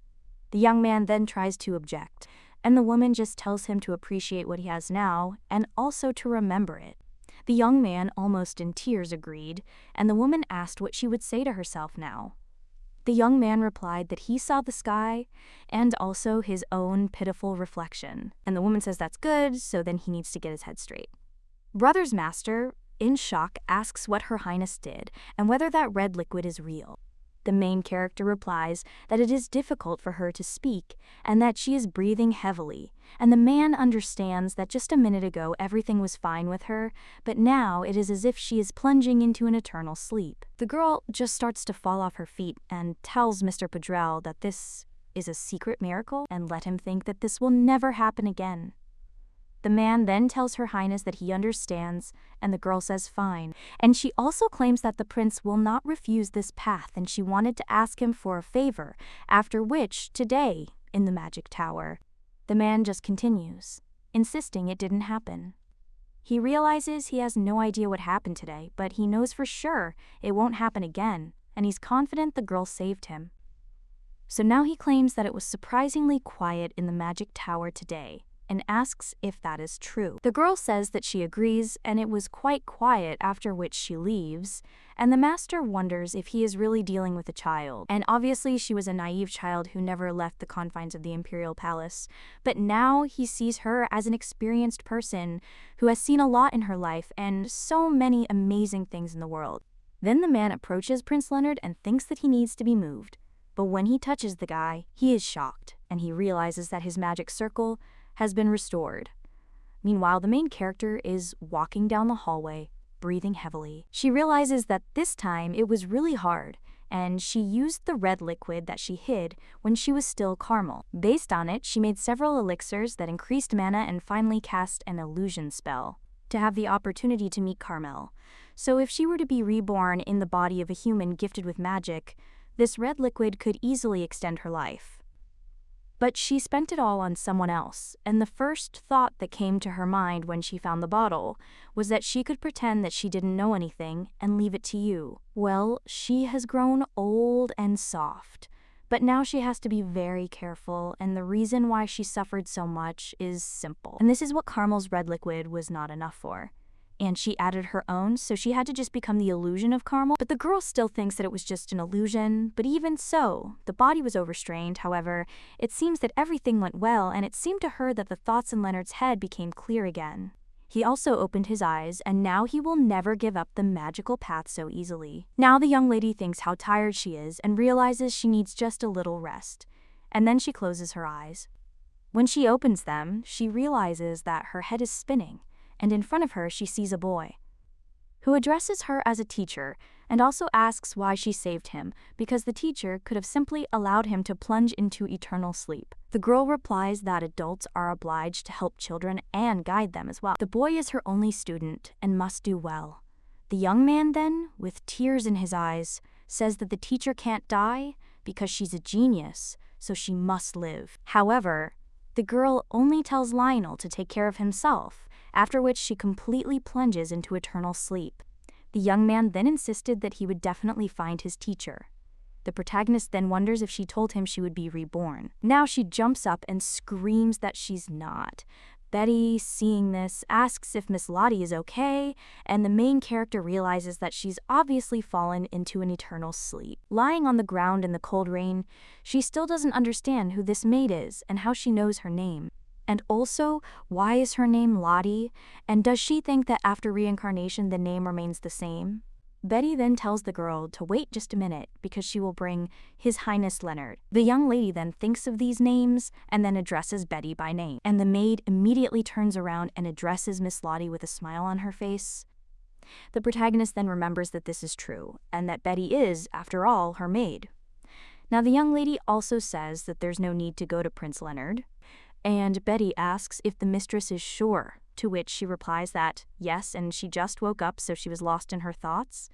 The young man then tries to object, and the woman just tells him to appreciate what he has now and also to remember it. The young man, almost in tears, agreed, and the woman asked what she would say to herself now. The young man replied that he saw the sky and also his own pitiful reflection. And the woman says that's good, so then he needs to get his head straight. Brother's master, in shock, asks what Her Highness did and whether that red liquid is real. The main character replies that it is difficult for her to speak and that she is breathing heavily, and the man understands that just a minute ago everything was fine with her, but now it is as if she is plunging into an eternal sleep. The girl just starts to fall off her feet and tells Mr. Padrell that this is a secret miracle and let him think that this will never happen again. The man then tells Her Highness that he understands, and the girl says fine. And she also claims that the prince will not refuse this path, and she wanted to ask him for a favor, after which, today, in the magic tower, the man just continues, insisting it didn't happen. He realizes he has no idea what happened today, but he knows for sure it won't happen again, and he's confident the girl saved him. So now he claims that it was surprisingly quiet in the magic tower today, and asks if that is true. The girl says that she agrees, and it was quite quiet, after which she leaves, and the master wonders if he is really dealing with a child. And obviously she was a naive child who never left the confines of the imperial palace, but now he sees her as an experienced person who has seen a lot in her life and so many amazing things in the world. Then the man approaches Prince Leonard and thinks that he needs to be moved, but when he touches the guy, he is shocked, and he realizes that his magic circle has been restored. Meanwhile, the main character is walking down the hallway, breathing heavily. She realizes that this time it was really hard, and she used the red liquid that she hid when she was still Carmel. Based on it, she made several elixirs that increased mana and finally cast an illusion spell to have the opportunity to meet Carmel. So if she were to be reborn in the body of a human gifted with magic, this red liquid could easily extend her life. But she spent it all on someone else, and the first thought that came to her mind when she found the bottle was that she could pretend that she didn't know anything and leave it to you. Well, she has grown old and soft, but now she has to be very careful, and the reason why she suffered so much is simple. And this is what Carmel's red liquid was not enough for. And she added her own, so she had to just become the illusion of Carmel. But the girl still thinks that it was just an illusion, but even so, the body was overstrained. However, it seems that everything went well, and it seemed to her that the thoughts in Leonard's head became clear again. He also opened his eyes, and now he will never give up the magical path so easily. Now the young lady thinks how tired she is and realizes she needs just a little rest. And then she closes her eyes. When she opens them, she realizes that her head is spinning, and in front of her she sees a boy, who addresses her as a teacher and also asks why she saved him, because the teacher could have simply allowed him to plunge into eternal sleep. The girl replies that adults are obliged to help children and guide them as well. The boy is her only student and must do well. The young man then, with tears in his eyes, says that the teacher can't die because she's a genius, so she must live. However, the girl only tells Lionel to take care of himself, after which she completely plunges into eternal sleep. The young man then insisted that he would definitely find his teacher. The protagonist then wonders if she told him she would be reborn. Now she jumps up and screams that she's not. Betty, seeing this, asks if Miss Lottie is okay, and the main character realizes that she's obviously fallen into an eternal sleep. Lying on the ground in the cold rain, she still doesn't understand who this maid is and how she knows her name. And also, why is her name Lottie, and does she think that after reincarnation the name remains the same? Betty then tells the girl to wait just a minute because she will bring His Highness Leonard. The young lady then thinks of these names and then addresses Betty by name. And the maid immediately turns around and addresses Miss Lottie with a smile on her face. The protagonist then remembers that this is true, and that Betty is, after all, her maid. Now the young lady also says that there's no need to go to Prince Leonard, and Betty asks if the mistress is sure, to which she replies that yes, and she just woke up, so she was lost in her thoughts.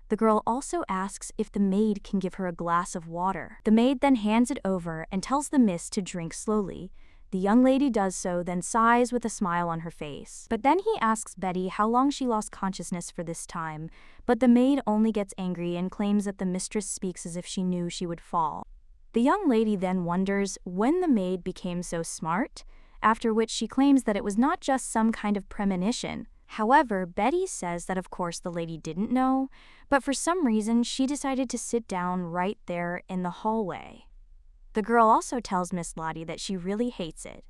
The girl also asks if the maid can give her a glass of water. The maid then hands it over and tells the miss to drink slowly. The young lady does so, then sighs with a smile on her face. But then he asks Betty how long she lost consciousness for this time, but the maid only gets angry and claims that the mistress speaks as if she knew she would fall. The young lady then wonders when the maid became so smart, after which she claims that it was not just some kind of premonition. However, Betty says that of course the lady didn't know, but for some reason she decided to sit down right there in the hallway. The girl also tells Miss Lottie that she really hates it,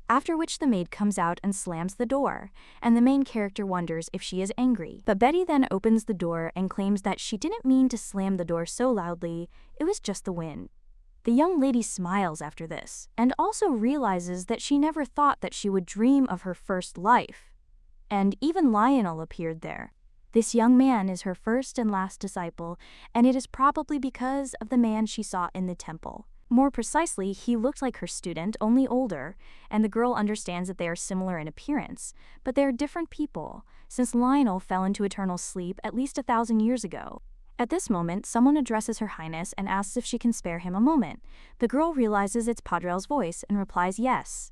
after which the maid comes out and slams the door, and the main character wonders if she is angry. But Betty then opens the door and claims that she didn't mean to slam the door so loudly, it was just the wind. The young lady smiles after this, and also realizes that she never thought that she would dream of her first life. And even Lionel appeared there. This young man is her first and last disciple, and it is probably because of the man she saw in the temple. More precisely, he looked like her student, only older, and the girl understands that they are similar in appearance, but they are different people, since Lionel fell into eternal sleep at least 1,000 years ago. At this moment, someone addresses Her Highness and asks if she can spare him a moment. The girl realizes it's Padrel's voice and replies yes.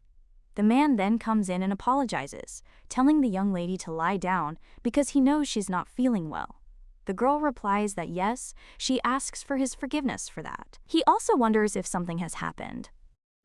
The man then comes in and apologizes, telling the young lady to lie down because he knows she's not feeling well. The girl replies that yes, she asks for his forgiveness for that. He also wonders if something has happened.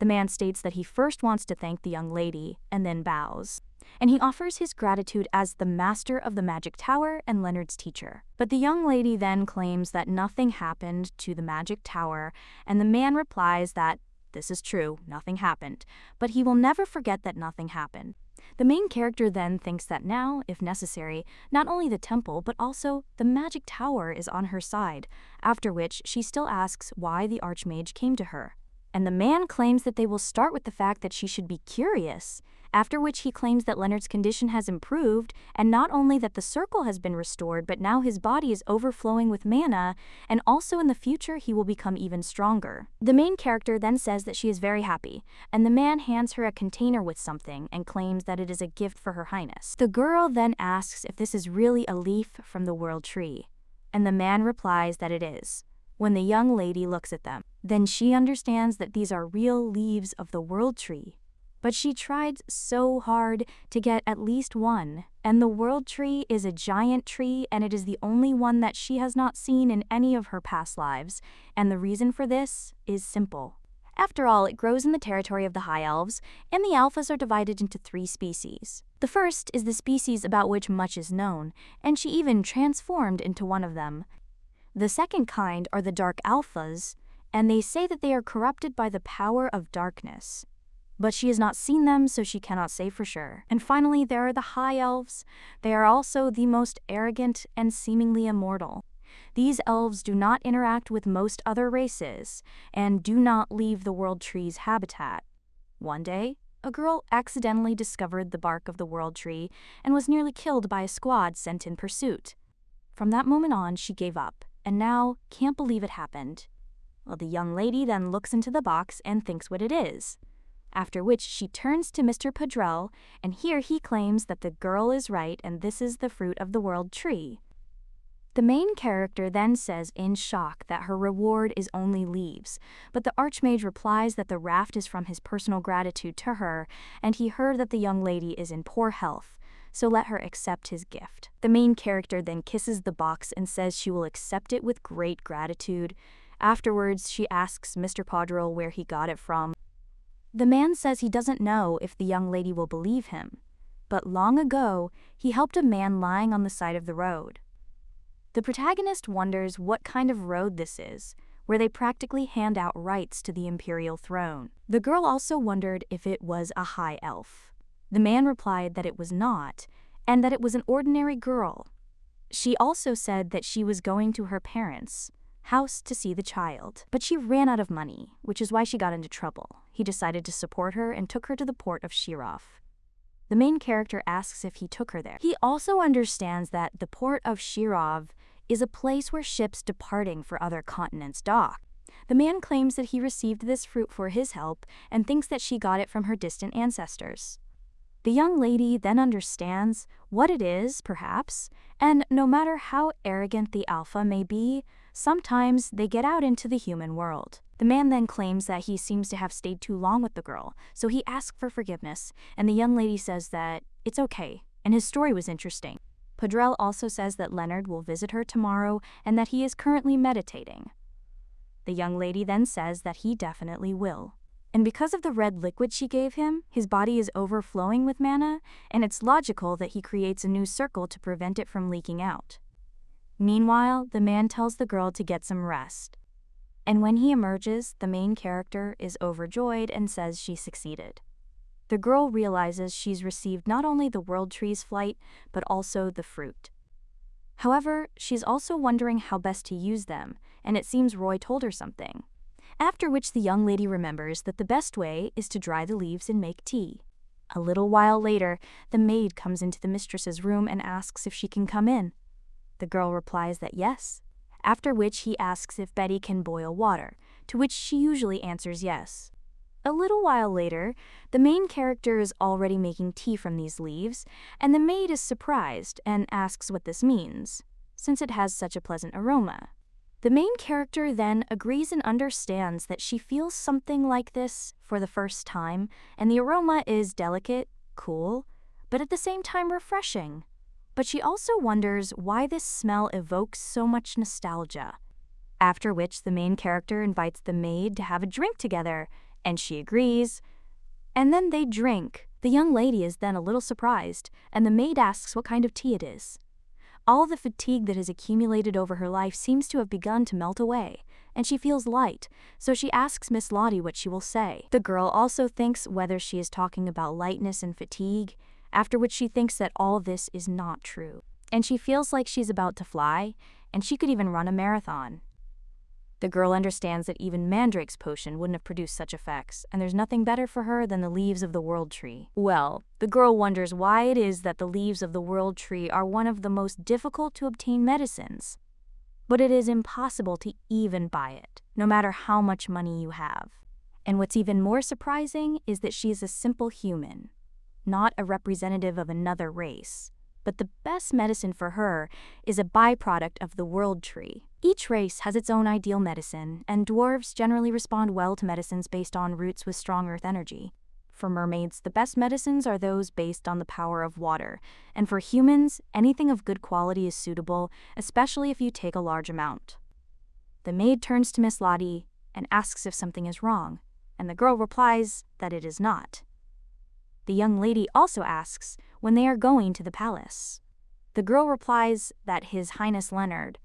The man states that he first wants to thank the young lady and then bows, and he offers his gratitude as the master of the magic tower and Leonard's teacher. But the young lady then claims that nothing happened to the magic tower, and the man replies that this is true, nothing happened, but he will never forget that nothing happened. The main character then thinks that now, if necessary, not only the temple but also the magic tower is on her side, after which she still asks why the archmage came to her. And the man claims that they will start with the fact that she should be curious, after which he claims that Leonard's condition has improved, and not only that the circle has been restored, but now his body is overflowing with mana, and also in the future he will become even stronger. The main character then says that she is very happy, and the man hands her a container with something and claims that it is a gift for Her Highness. The girl then asks if this is really a leaf from the world tree, and the man replies that it is. When the young lady looks at them, then she understands that these are real leaves of the world tree. But she tried so hard to get at least one, and the world tree is a giant tree, and it is the only one that she has not seen in any of her past lives, and the reason for this is simple. After all, it grows in the territory of the High Elves, and the Alphas are divided into 3 species. The first is the species about which much is known, and she even transformed into one of them. The second kind are the Dark Alphas, and they say that they are corrupted by the power of darkness. But she has not seen them, so she cannot say for sure. And finally, there are the High Elves. They are also the most arrogant and seemingly immortal. These elves do not interact with most other races, and do not leave the world tree's habitat. One day, a girl accidentally discovered the bark of the world tree and was nearly killed by a squad sent in pursuit. From that moment on, she gave up, and now can't believe it happened. Well, the young lady then looks into the box and thinks what it is. After which she turns to Mr. Padrel, and here he claims that the girl is right and this is the fruit of the world tree. The main character then says in shock that her reward is only leaves, but the archmage replies that the raft is from his personal gratitude to her, and he heard that the young lady is in poor health, so let her accept his gift. The main character then kisses the box and says she will accept it with great gratitude. Afterwards, she asks Mr. Padrel where he got it from. The man says he doesn't know if the young lady will believe him, but long ago, he helped a man lying on the side of the road. The protagonist wonders what kind of road this is, where they practically hand out rights to the imperial throne. The girl also wondered if it was a high elf. The man replied that it was not, and that it was an ordinary girl. She also said that she was going to her parents' house to see the child, but she ran out of money, which is why she got into trouble. He decided to support her and took her to the port of Shirov. The main character asks if he took her there. He also understands that the port of Shirov is a place where ships departing for other continents dock. The man claims that he received this fruit for his help and thinks that she got it from her distant ancestors. The young lady then understands what it is, perhaps, and no matter how arrogant the alpha may be, sometimes they get out into the human world. The man then claims that he seems to have stayed too long with the girl, so he asks for forgiveness, and the young lady says that it's okay, and his story was interesting. Padrel also says that Leonard will visit her tomorrow and that he is currently meditating. The young lady then says that he definitely will. And because of the red liquid she gave him, his body is overflowing with mana, and it's logical that he creates a new circle to prevent it from leaking out. Meanwhile, the man tells the girl to get some rest. And when he emerges, the main character is overjoyed and says she succeeded. The girl realizes she's received not only the World Tree's flight, but also the fruit. However, she's also wondering how best to use them, and it seems Roy told her something. After which the young lady remembers that the best way is to dry the leaves and make tea. A little while later, the maid comes into the mistress's room and asks if she can come in. The girl replies that yes, after which he asks if Betty can boil water, to which she usually answers yes. A little while later, the main character is already making tea from these leaves, and the maid is surprised and asks what this means, since it has such a pleasant aroma. The main character then agrees and understands that she feels something like this for the first time, and the aroma is delicate, cool, but at the same time refreshing. But she also wonders why this smell evokes so much nostalgia. After which the main character invites the maid to have a drink together, and she agrees. And then they drink. The young lady is then a little surprised, and the maid asks what kind of tea it is. All the fatigue that has accumulated over her life seems to have begun to melt away, and she feels light, so she asks Miss Lottie what she will say. The girl also thinks whether she is talking about lightness and fatigue, after which she thinks that all this is not true, and she feels like she's about to fly, and she could even run a marathon. The girl understands that even Mandrake's potion wouldn't have produced such effects, and there's nothing better for her than the leaves of the World Tree. Well, the girl wonders why it is that the leaves of the World Tree are one of the most difficult to obtain medicines. But it is impossible to even buy it, no matter how much money you have. And what's even more surprising is that she is a simple human, not a representative of another race. But the best medicine for her is a byproduct of the World Tree. Each race has its own ideal medicine, and dwarves generally respond well to medicines based on roots with strong earth energy. For mermaids, the best medicines are those based on the power of water, and for humans, anything of good quality is suitable, especially if you take a large amount. The maid turns to Miss Lottie and asks if something is wrong, and the girl replies that it is not. The young lady also asks when they are going to the palace. The girl replies that His Highness Leonard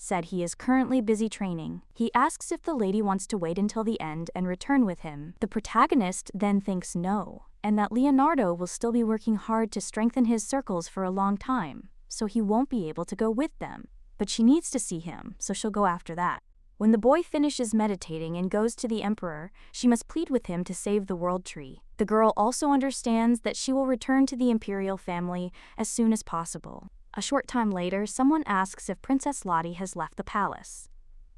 said he is currently busy training. He asks if the lady wants to wait until the end and return with him. The protagonist then thinks no, and that Leonardo will still be working hard to strengthen his circles for a long time, so he won't be able to go with them. But she needs to see him, so she'll go after that. When the boy finishes meditating and goes to the emperor, she must plead with him to save the World Tree. The girl also understands that she will return to the imperial family as soon as possible. A short time later, someone asks if Princess Lottie has left the palace.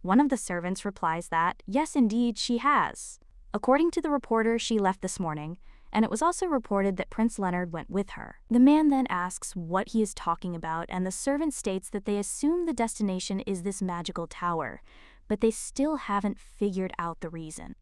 One of the servants replies that, yes, indeed, she has. According to the reporter, she left this morning, and it was also reported that Prince Leonard went with her. The man then asks what he is talking about, and the servant states that they assume the destination is this magical tower, but they still haven't figured out the reason.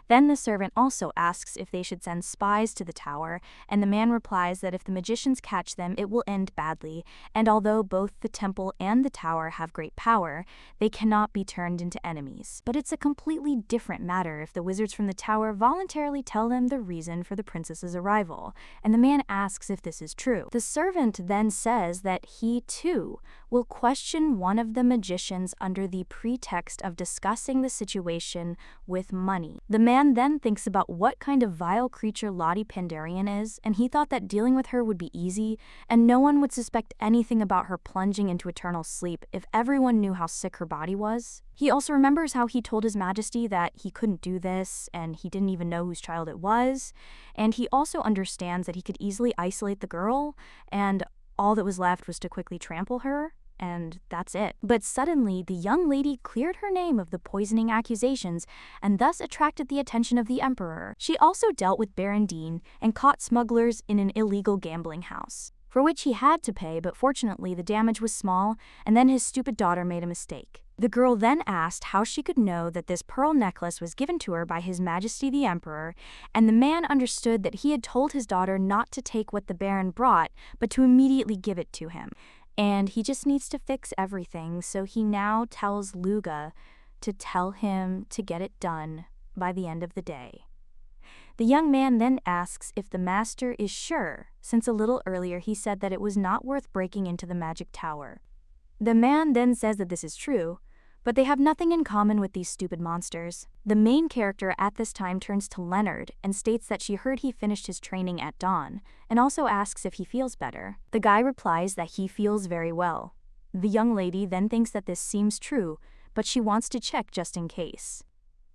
Then the servant also asks if they should send spies to the tower, and the man replies that if the magicians catch them, it will end badly, and although both the temple and the tower have great power, they cannot be turned into enemies. But it's a completely different matter if the wizards from the tower voluntarily tell them the reason for the princess's arrival, and the man asks if this is true. The servant then says that he, too, will question one of the magicians under the pretext of discussing the situation with money. The man then thinks about what kind of vile creature Lottie Pandarian is, and he thought that dealing with her would be easy, and no one would suspect anything about her plunging into eternal sleep if everyone knew how sick her body was. He also remembers how he told His Majesty that he couldn't do this, and he didn't even know whose child it was, and he also understands that he could easily isolate the girl, and all that was left was to quickly trample her. And that's it. But suddenly, the young lady cleared her name of the poisoning accusations and thus attracted the attention of the emperor. She also dealt with Baron Dean and caught smugglers in an illegal gambling house, for which he had to pay, but fortunately the damage was small, and then his stupid daughter made a mistake. The girl then asked how she could know that this pearl necklace was given to her by His Majesty the Emperor, and the man understood that he had told his daughter not to take what the Baron brought, but to immediately give it to him. And he just needs to fix everything, so he now tells Luga to tell him to get it done by the end of the day. The young man then asks if the master is sure, since a little earlier he said that it was not worth breaking into the magic tower. The man then says that this is true, but they have nothing in common with these stupid monsters. The main character at this time turns to Leonard and states that she heard he finished his training at dawn, and also asks if he feels better. The guy replies that he feels very well. The young lady then thinks that this seems true, but she wants to check just in case.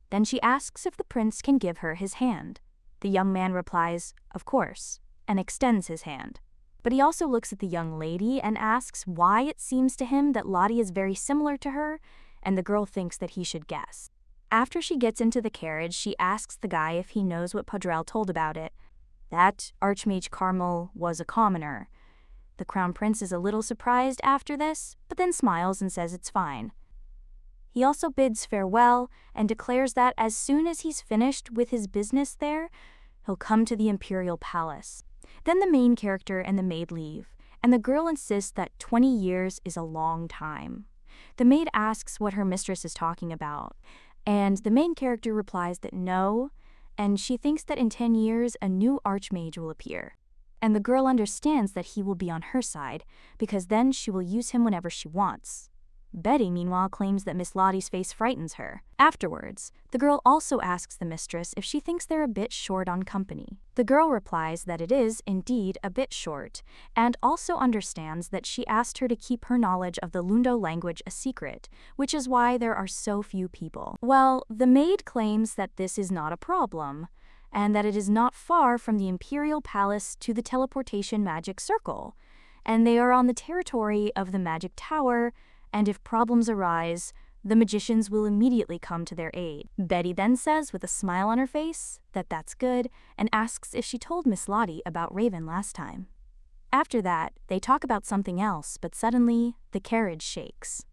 Then she asks if the prince can give her his hand. The young man replies, of course, and extends his hand. But he also looks at the young lady and asks why it seems to him that Lottie is very similar to her, and the girl thinks that he should guess. After she gets into the carriage, she asks the guy if he knows what Padrel told about it. That Archmage Carmel was a commoner. The crown prince is a little surprised after this, but then smiles and says it's fine. He also bids farewell and declares that as soon as he's finished with his business there, he'll come to the imperial palace. Then the main character and the maid leave, and the girl insists that 20 years is a long time. The maid asks what her mistress is talking about, and the main character replies that no, and she thinks that in 10 years a new archmage will appear. And the girl understands that he will be on her side, because then she will use him whenever she wants. Betty, meanwhile, claims that Miss Lottie's face frightens her. Afterwards, the girl also asks the mistress if she thinks they're a bit short on company. The girl replies that it is, indeed, a bit short, and also understands that she asked her to keep her knowledge of the Lundo language a secret, which is why there are so few people. Well, the maid claims that this is not a problem, and that it is not far from the Imperial Palace to the teleportation magic circle, and they are on the territory of the magic tower, and if problems arise, the magicians will immediately come to their aid. Betty then says with a smile on her face that that's good, and asks if she told Miss Lottie about Raven last time. After that, they talk about something else, but suddenly, the carriage shakes.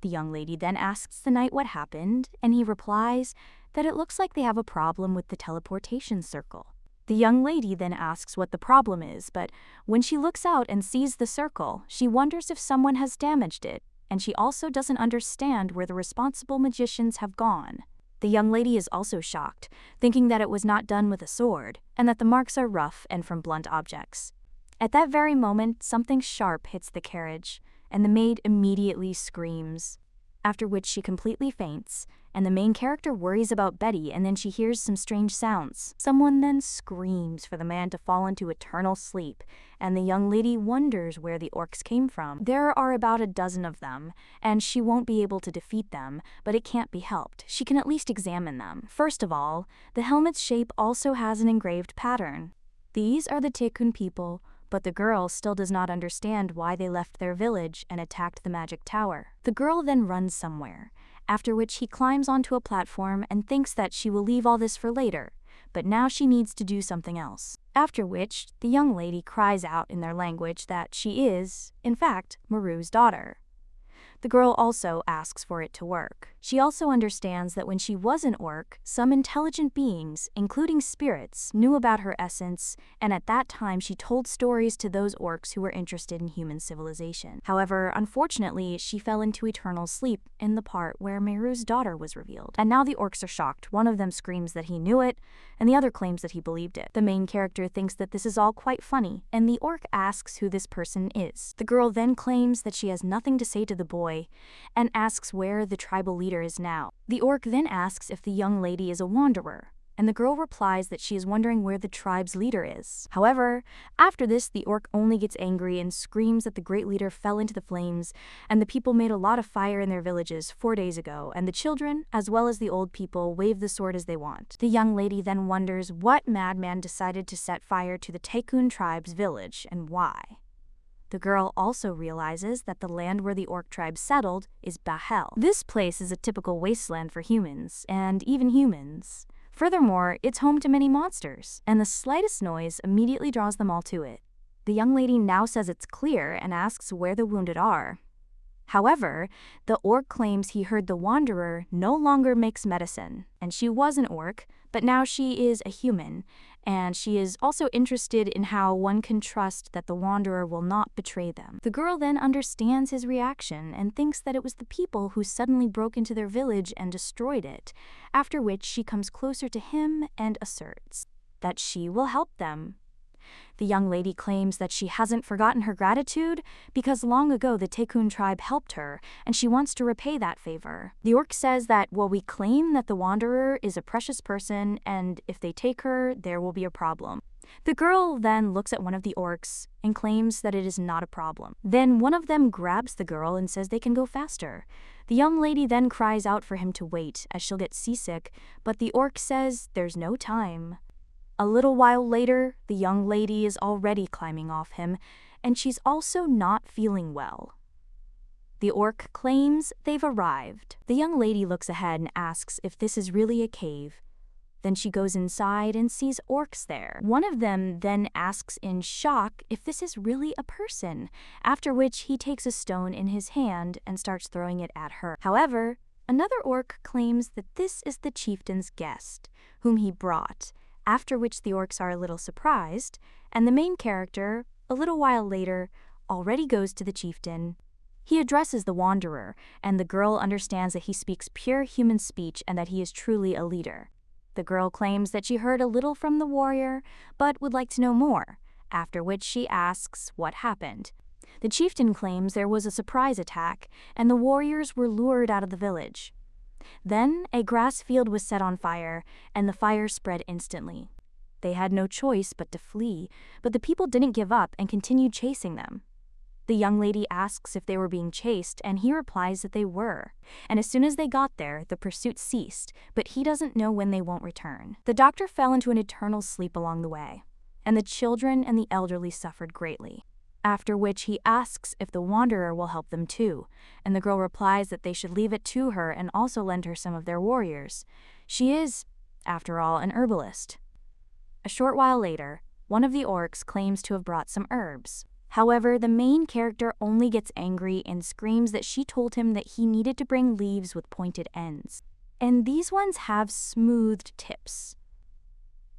The young lady then asks the knight what happened, and he replies that it looks like they have a problem with the teleportation circle. The young lady then asks what the problem is, but when she looks out and sees the circle, she wonders if someone has damaged it, and she also doesn't understand where the responsible magicians have gone. The young lady is also shocked, thinking that it was not done with a sword, and that the marks are rough and from blunt objects. At that very moment, something sharp hits the carriage, and the maid immediately screams, after which she completely faints, and the main character worries about Betty, and then she hears some strange sounds. Someone then screams for the man to fall into eternal sleep, and the young lady wonders where the orcs came from. There are about a dozen of them, and she won't be able to defeat them, but it can't be helped. She can at least examine them. First of all, the helmet's shape also has an engraved pattern. These are the Tekun people, but the girl still does not understand why they left their village and attacked the magic tower. The girl then runs somewhere, after which he climbs onto a platform and thinks that she will leave all this for later, but now she needs to do something else. After which, the young lady cries out in their language that she is, in fact, Maru's daughter. The girl also asks for it to work. She also understands that when she was an orc, some intelligent beings, including spirits, knew about her essence, and at that time she told stories to those orcs who were interested in human civilization. However, unfortunately, she fell into eternal sleep in the part where Meru's daughter was revealed. And now the orcs are shocked. One of them screams that he knew it, and the other claims that he believed it. The main character thinks that this is all quite funny, and the orc asks who this person is. The girl then claims that she has nothing to say to the boy, and asks where the tribal leader is now. The orc then asks if the young lady is a wanderer, and the girl replies that she is wondering where the tribe's leader is. However, after this, the orc only gets angry and screams that the great leader fell into the flames, and the people made a lot of fire in their villages 4 days ago, and the children, as well as the old people, wave the sword as they want. The young lady then wonders what madman decided to set fire to the Tekun tribe's village, and why. The girl also realizes that the land where the orc tribe settled is Bahel. This place is a typical wasteland for humans, and even humans. Furthermore, it's home to many monsters, and the slightest noise immediately draws them all to it. The young lady now says it's clear and asks where the wounded are. However, the orc claims he heard the wanderer no longer makes medicine, and she was an orc, but now she is a human, and she is also interested in how one can trust that the wanderer will not betray them. The girl then understands his reaction and thinks that it was the people who suddenly broke into their village and destroyed it, after which she comes closer to him and asserts, that she will help them. The young lady claims that she hasn't forgotten her gratitude because long ago the Tekun tribe helped her and she wants to repay that favor. The orc says that, well, we claim that the wanderer is a precious person and if they take her, there will be a problem. The girl then looks at one of the orcs and claims that it is not a problem. Then one of them grabs the girl and says they can go faster. The young lady then cries out for him to wait as she'll get seasick, but the orc says there's no time. A little while later, the young lady is already climbing off him, and she's also not feeling well. The orc claims they've arrived. The young lady looks ahead and asks if this is really a cave. Then she goes inside and sees orcs there. One of them then asks in shock if this is really a person, after which he takes a stone in his hand and starts throwing it at her. However, another orc claims that this is the chieftain's guest, whom he brought, after which the orcs are a little surprised, and the main character, a little while later, already goes to the chieftain. He addresses the wanderer, and the girl understands that he speaks pure human speech and that he is truly a leader. The girl claims that she heard a little from the warrior, but would like to know more, after which she asks what happened. The chieftain claims there was a surprise attack, and the warriors were lured out of the village. Then a grass field was set on fire, and the fire spread instantly. They had no choice but to flee, but the people didn't give up and continued chasing them. The young lady asks if they were being chased, and he replies that they were. And as soon as they got there, the pursuit ceased, but he doesn't know when they won't return. The doctor fell into an eternal sleep along the way, and the children and the elderly suffered greatly. After which he asks if the wanderer will help them too, and the girl replies that they should leave it to her and also lend her some of their warriors. She is, after all, an herbalist. A short while later, one of the orcs claims to have brought some herbs. However, the main character only gets angry and screams that she told him that he needed to bring leaves with pointed ends. And these ones have smoothed tips.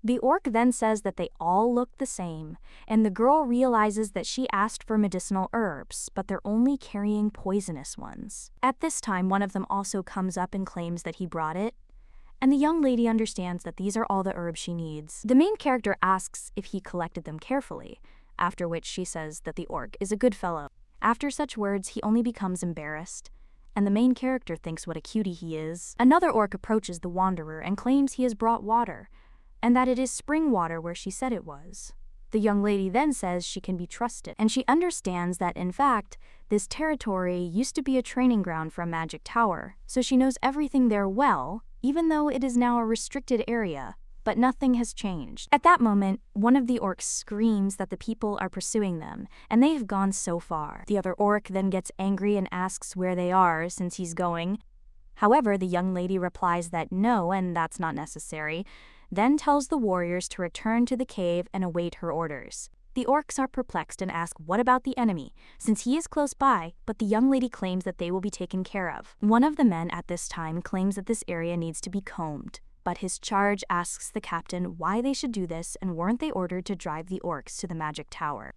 The orc then says that they all look the same, and the girl realizes that she asked for medicinal herbs, but they're only carrying poisonous ones. At this time, one of them also comes up and claims that he brought it, and the young lady understands that these are all the herbs she needs. The main character asks if he collected them carefully, after which she says that the orc is a good fellow. After such words, he only becomes embarrassed, and the main character thinks what a cutie he is. Another orc approaches the wanderer and claims he has brought water, and that it is spring water where she said it was. The young lady then says she can be trusted, and she understands that, in fact, this territory used to be a training ground for a magic tower, so she knows everything there well, even though it is now a restricted area, but nothing has changed. At that moment, one of the orcs screams that the people are pursuing them, and they have gone so far. The other orc then gets angry and asks where they are since he's going. However, the young lady replies that no, and that's not necessary, then tells the warriors to return to the cave and await her orders. The orcs are perplexed and ask what about the enemy, since he is close by, but the young lady claims that they will be taken care of. One of the men at this time claims that this area needs to be combed, but his charge asks the captain why they should do this and weren't they ordered to drive the orcs to the magic tower.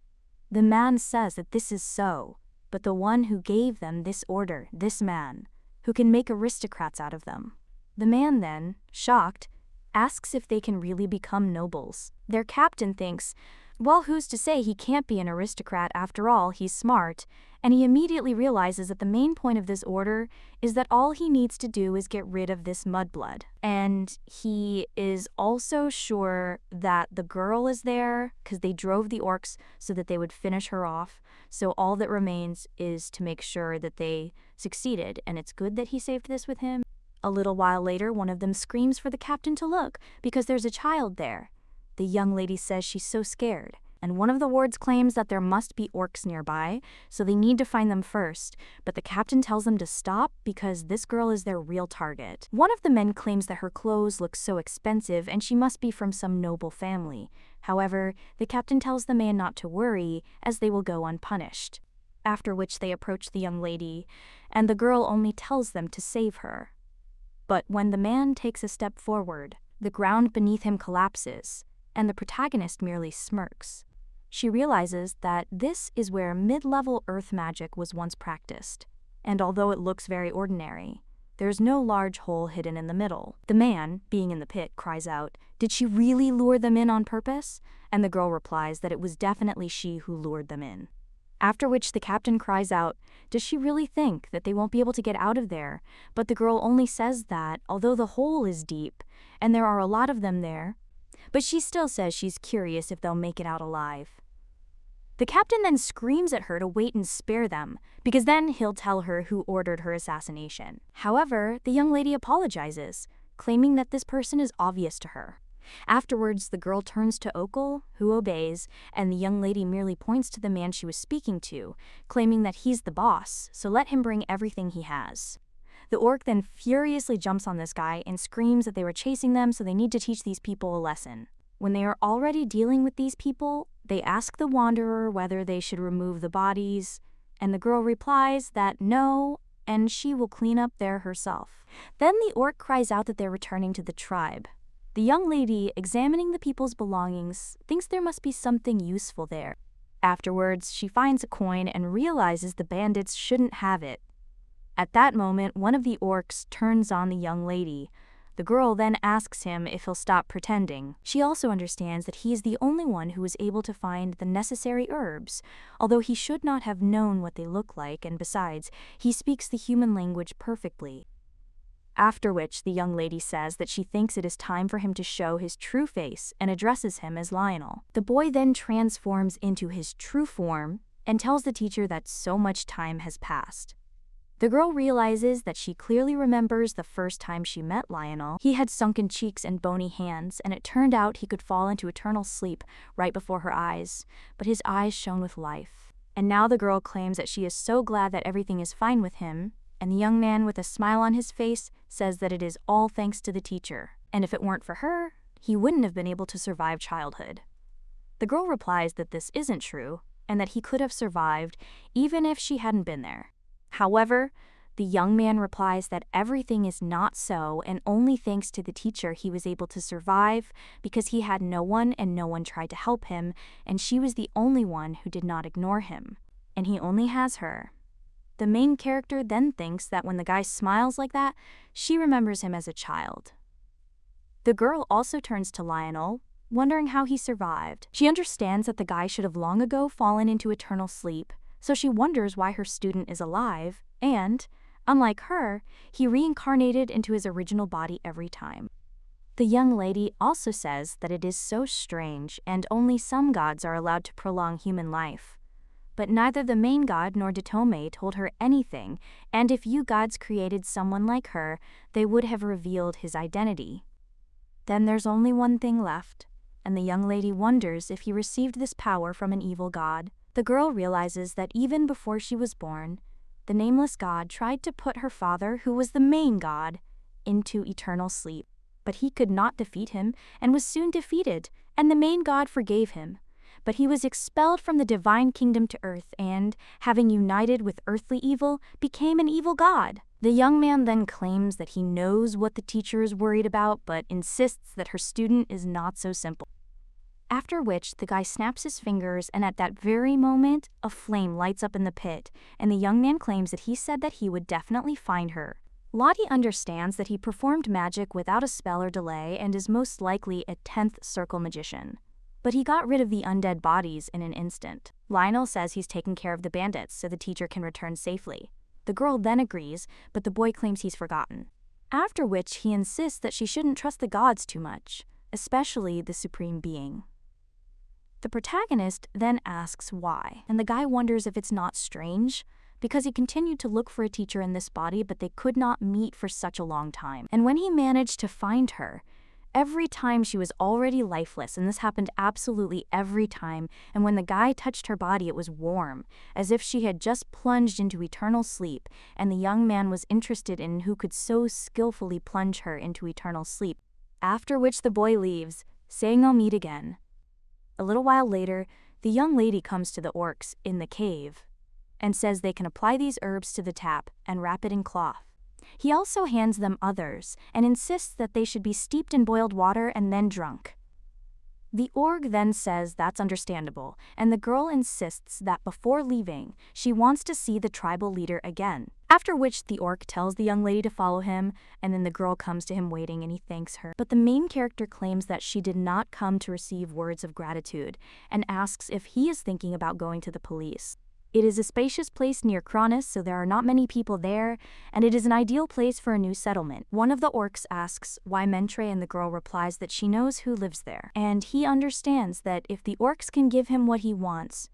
The man says that this is so, but the one who gave them this order, this man, who can make aristocrats out of them. The man then, shocked, asks if they can really become nobles. Their captain thinks, well, who's to say he can't be an aristocrat after all, he's smart, and he immediately realizes that the main point of this order is that all he needs to do is get rid of this mudblood. And he is also sure that the girl is there because they drove the orcs so that they would finish her off, so all that remains is to make sure that they succeeded, and it's good that he saved this with him. A little while later, one of them screams for the captain to look because there's a child there. The young lady says she's so scared, and one of the wards claims that there must be orcs nearby, so they need to find them first, but the captain tells them to stop because this girl is their real target. One of the men claims that her clothes look so expensive and she must be from some noble family. However, the captain tells the man not to worry, as they will go unpunished. After which they approach the young lady, and the girl only tells them to save her. But when the man takes a step forward, the ground beneath him collapses, and the protagonist merely smirks. She realizes that this is where mid-level earth magic was once practiced, and although it looks very ordinary, There's no large hole hidden in the middle. The man, being in the pit, cries out, "Did she really lure them in on purpose?" And the girl replies that it was definitely she who lured them in. After which the captain cries out, does she really think that they won't be able to get out of there? But the girl only says that, although the hole is deep, and there are a lot of them there, but she still says she's curious if they'll make it out alive. The captain then screams at her to wait and spare them, because then he'll tell her who ordered her assassination. However, the young lady apologizes, claiming that this person is obvious to her. Afterwards, the girl turns to Okul, who obeys, and the young lady merely points to the man she was speaking to, claiming that he's the boss, so let him bring everything he has. The orc then furiously jumps on this guy and screams that they were chasing them, so they need to teach these people a lesson. When they are already dealing with these people, they ask the wanderer whether they should remove the bodies, and the girl replies that no, and she will clean up there herself. Then the orc cries out that they're returning to the tribe. The young lady, examining the people's belongings, thinks there must be something useful there. Afterwards, she finds a coin and realizes the bandits shouldn't have it. At that moment, one of the orcs turns on the young lady. The girl then asks him if he'll stop pretending. She also understands that he is the only one who was able to find the necessary herbs, although he should not have known what they look like, and besides, he speaks the human language perfectly. After which, the young lady says that she thinks it is time for him to show his true face and addresses him as Lionel. The boy then transforms into his true form and tells the teacher that so much time has passed. The girl realizes that she clearly remembers the first time she met Lionel. He had sunken cheeks and bony hands, and it turned out he could fall into eternal sleep right before her eyes, but his eyes shone with life. And now the girl claims that she is so glad that everything is fine with him, and the young man with a smile on his face says that it is all thanks to the teacher, and if it weren't for her, he wouldn't have been able to survive childhood. The girl replies that this isn't true, and that he could have survived even if she hadn't been there. However, the young man replies that everything is not so, and only thanks to the teacher he was able to survive because he had no one and no one tried to help him, and she was the only one who did not ignore him, and he only has her. The main character then thinks that when the guy smiles like that, she remembers him as a child. The girl also turns to Lionel, wondering how he survived. She understands that the guy should have long ago fallen into eternal sleep, so she wonders why her student is alive, and, unlike her, he reincarnated into his original body every time. The young lady also says that it is so strange and only some gods are allowed to prolong human life. But neither the main god nor Datome told her anything, and if you gods created someone like her, they would have revealed his identity. Then there's only one thing left, and the young lady wonders if he received this power from an evil god. The girl realizes that even before she was born, the nameless god tried to put her father, who was the main god, into eternal sleep. But he could not defeat him, and was soon defeated, and the main god forgave him. But he was expelled from the divine kingdom to earth and, having united with earthly evil, became an evil god. The young man then claims that he knows what the teacher is worried about, but insists that her student is not so simple. After which, the guy snaps his fingers, and at that very moment, a flame lights up in the pit, and the young man claims that he said that he would definitely find her. Lottie understands that he performed magic without a spell or delay and is most likely a 10th circle magician. But he got rid of the undead bodies in an instant. Lionel says he's taking care of the bandits so the teacher can return safely. The girl then agrees, but the boy claims he's forgotten. After which, he insists that she shouldn't trust the gods too much, especially the Supreme Being. The protagonist then asks why, and the guy wonders if it's not strange, because he continued to look for a teacher in this body, but they could not meet for such a long time. And when he managed to find her, every time she was already lifeless, and this happened absolutely every time, and when the guy touched her body it was warm, as if she had just plunged into eternal sleep, and the young man was interested in who could so skillfully plunge her into eternal sleep. After which the boy leaves, saying I'll meet again. A little while later, the young lady comes to the orcs in the cave, and says they can apply these herbs to the tap and wrap it in cloth. He also hands them others and insists that they should be steeped in boiled water and then drunk. The org then says that's understandable, and the girl insists that before leaving, she wants to see the tribal leader again. After which the orc tells the young lady to follow him, and then the girl comes to him waiting and he thanks her. But the main character claims that she did not come to receive words of gratitude, and asks if he is thinking about going to the police. It is a spacious place near Kronos, so there are not many people there, and it is an ideal place for a new settlement. One of the orcs asks why Mentre, and the girl replies that she knows who lives there. And he understands that if the orcs can give him what he wants,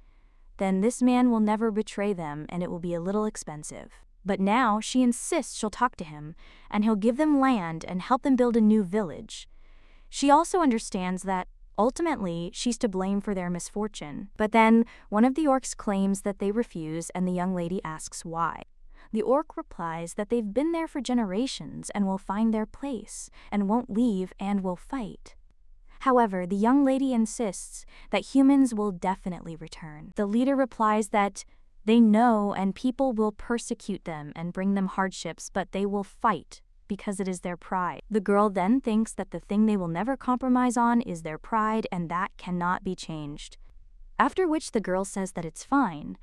then this man will never betray them and it will be a little expensive. But now she insists she'll talk to him, and he'll give them land and help them build a new village. She also understands that ultimately, she's to blame for their misfortune. But then, one of the orcs claims that they refuse, and the young lady asks why. The orc replies that they've been there for generations and will find their place, and won't leave and will fight. However, the young lady insists that humans will definitely return. The leader replies that they know and people will persecute them and bring them hardships, but they will fight because it is their pride. The girl then thinks that the thing they will never compromise on is their pride, and that cannot be changed. After which the girl says that it's fine,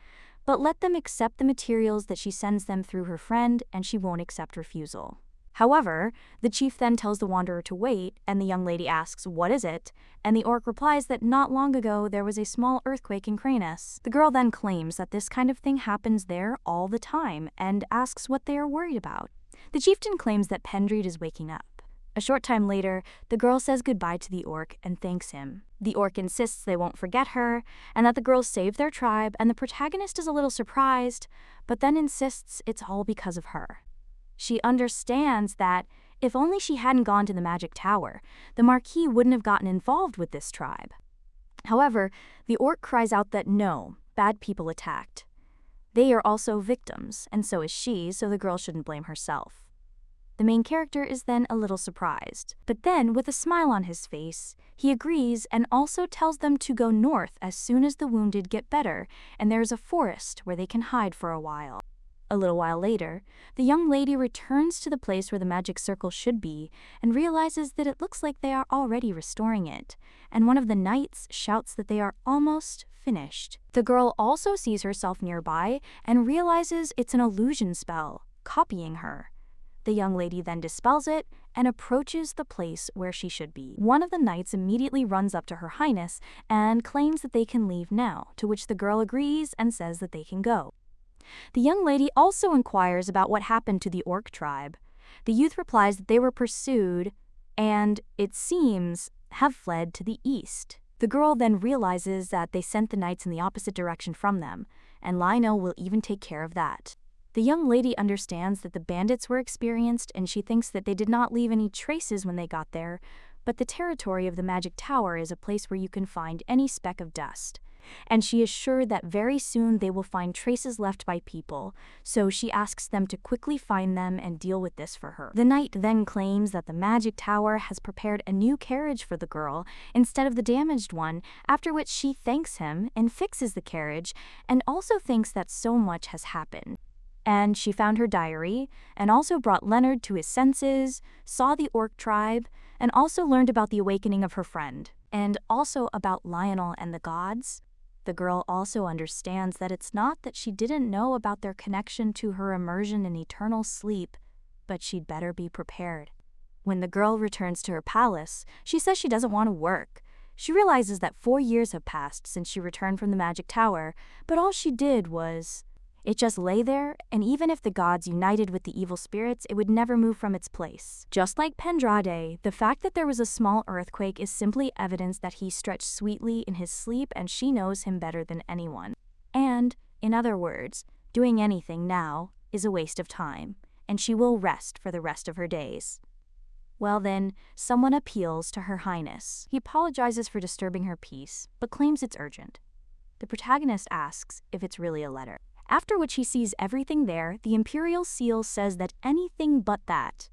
but let them accept the materials that she sends them through her friend, and she won't accept refusal. However, the chief then tells the wanderer to wait, and the young lady asks, "What is it?" And the orc replies that not long ago there was a small earthquake in Kranos. The girl then claims that this kind of thing happens there all the time, and asks what they are worried about. The chieftain claims that Pendreed is waking up. A short time later, the girl says goodbye to the orc and thanks him. The orc insists they won't forget her, and that the girls saved their tribe, and the protagonist is a little surprised, but then insists it's all because of her. She understands that if only she hadn't gone to the magic tower, the Marquis wouldn't have gotten involved with this tribe. However, the orc cries out that no, bad people attacked. They are also victims, and so is she, so the girl shouldn't blame herself. The main character is then a little surprised, but then, with a smile on his face, he agrees and also tells them to go north as soon as the wounded get better, and there is a forest where they can hide for a while. A little while later, the young lady returns to the place where the magic circle should be and realizes that it looks like they are already restoring it, and one of the knights shouts that they are almost finished. The girl also sees herself nearby and realizes it's an illusion spell, copying her. The young lady then dispels it and approaches the place where she should be. One of the knights immediately runs up to Her Highness and claims that they can leave now, to which the girl agrees and says that they can go. The young lady also inquires about what happened to the orc tribe. The youth replies that they were pursued and, it seems, have fled to the east. The girl then realizes that they sent the knights in the opposite direction from them, and Lionel will even take care of that. The young lady understands that the bandits were experienced, and she thinks that they did not leave any traces when they got there, but the territory of the magic tower is a place where you can find any speck of dust. And she is sure that very soon they will find traces left by people, so she asks them to quickly find them and deal with this for her. The knight then claims that the magic tower has prepared a new carriage for the girl instead of the damaged one, after which she thanks him and fixes the carriage, and also thinks that so much has happened. And she found her diary, and also brought Leonard to his senses, saw the orc tribe, and also learned about the awakening of her friend, and also about Lionel and the gods. The girl also understands that it's not that she didn't know about their connection to her immersion in eternal sleep, but she'd better be prepared. When the girl returns to her palace, she says she doesn't want to work. She realizes that 4 years have passed since she returned from the magic tower, but all she did was... It just lay there, and even if the gods united with the evil spirits, it would never move from its place. Just like Pendrade, the fact that there was a small earthquake is simply evidence that he stretched sweetly in his sleep and she knows him better than anyone. And, in other words, doing anything now is a waste of time, and she will rest for the rest of her days. Well then, someone appeals to Her Highness. He apologizes for disturbing her peace, but claims it's urgent. The protagonist asks if it's really a letter. After which he sees everything there, the imperial seal says that anything but that.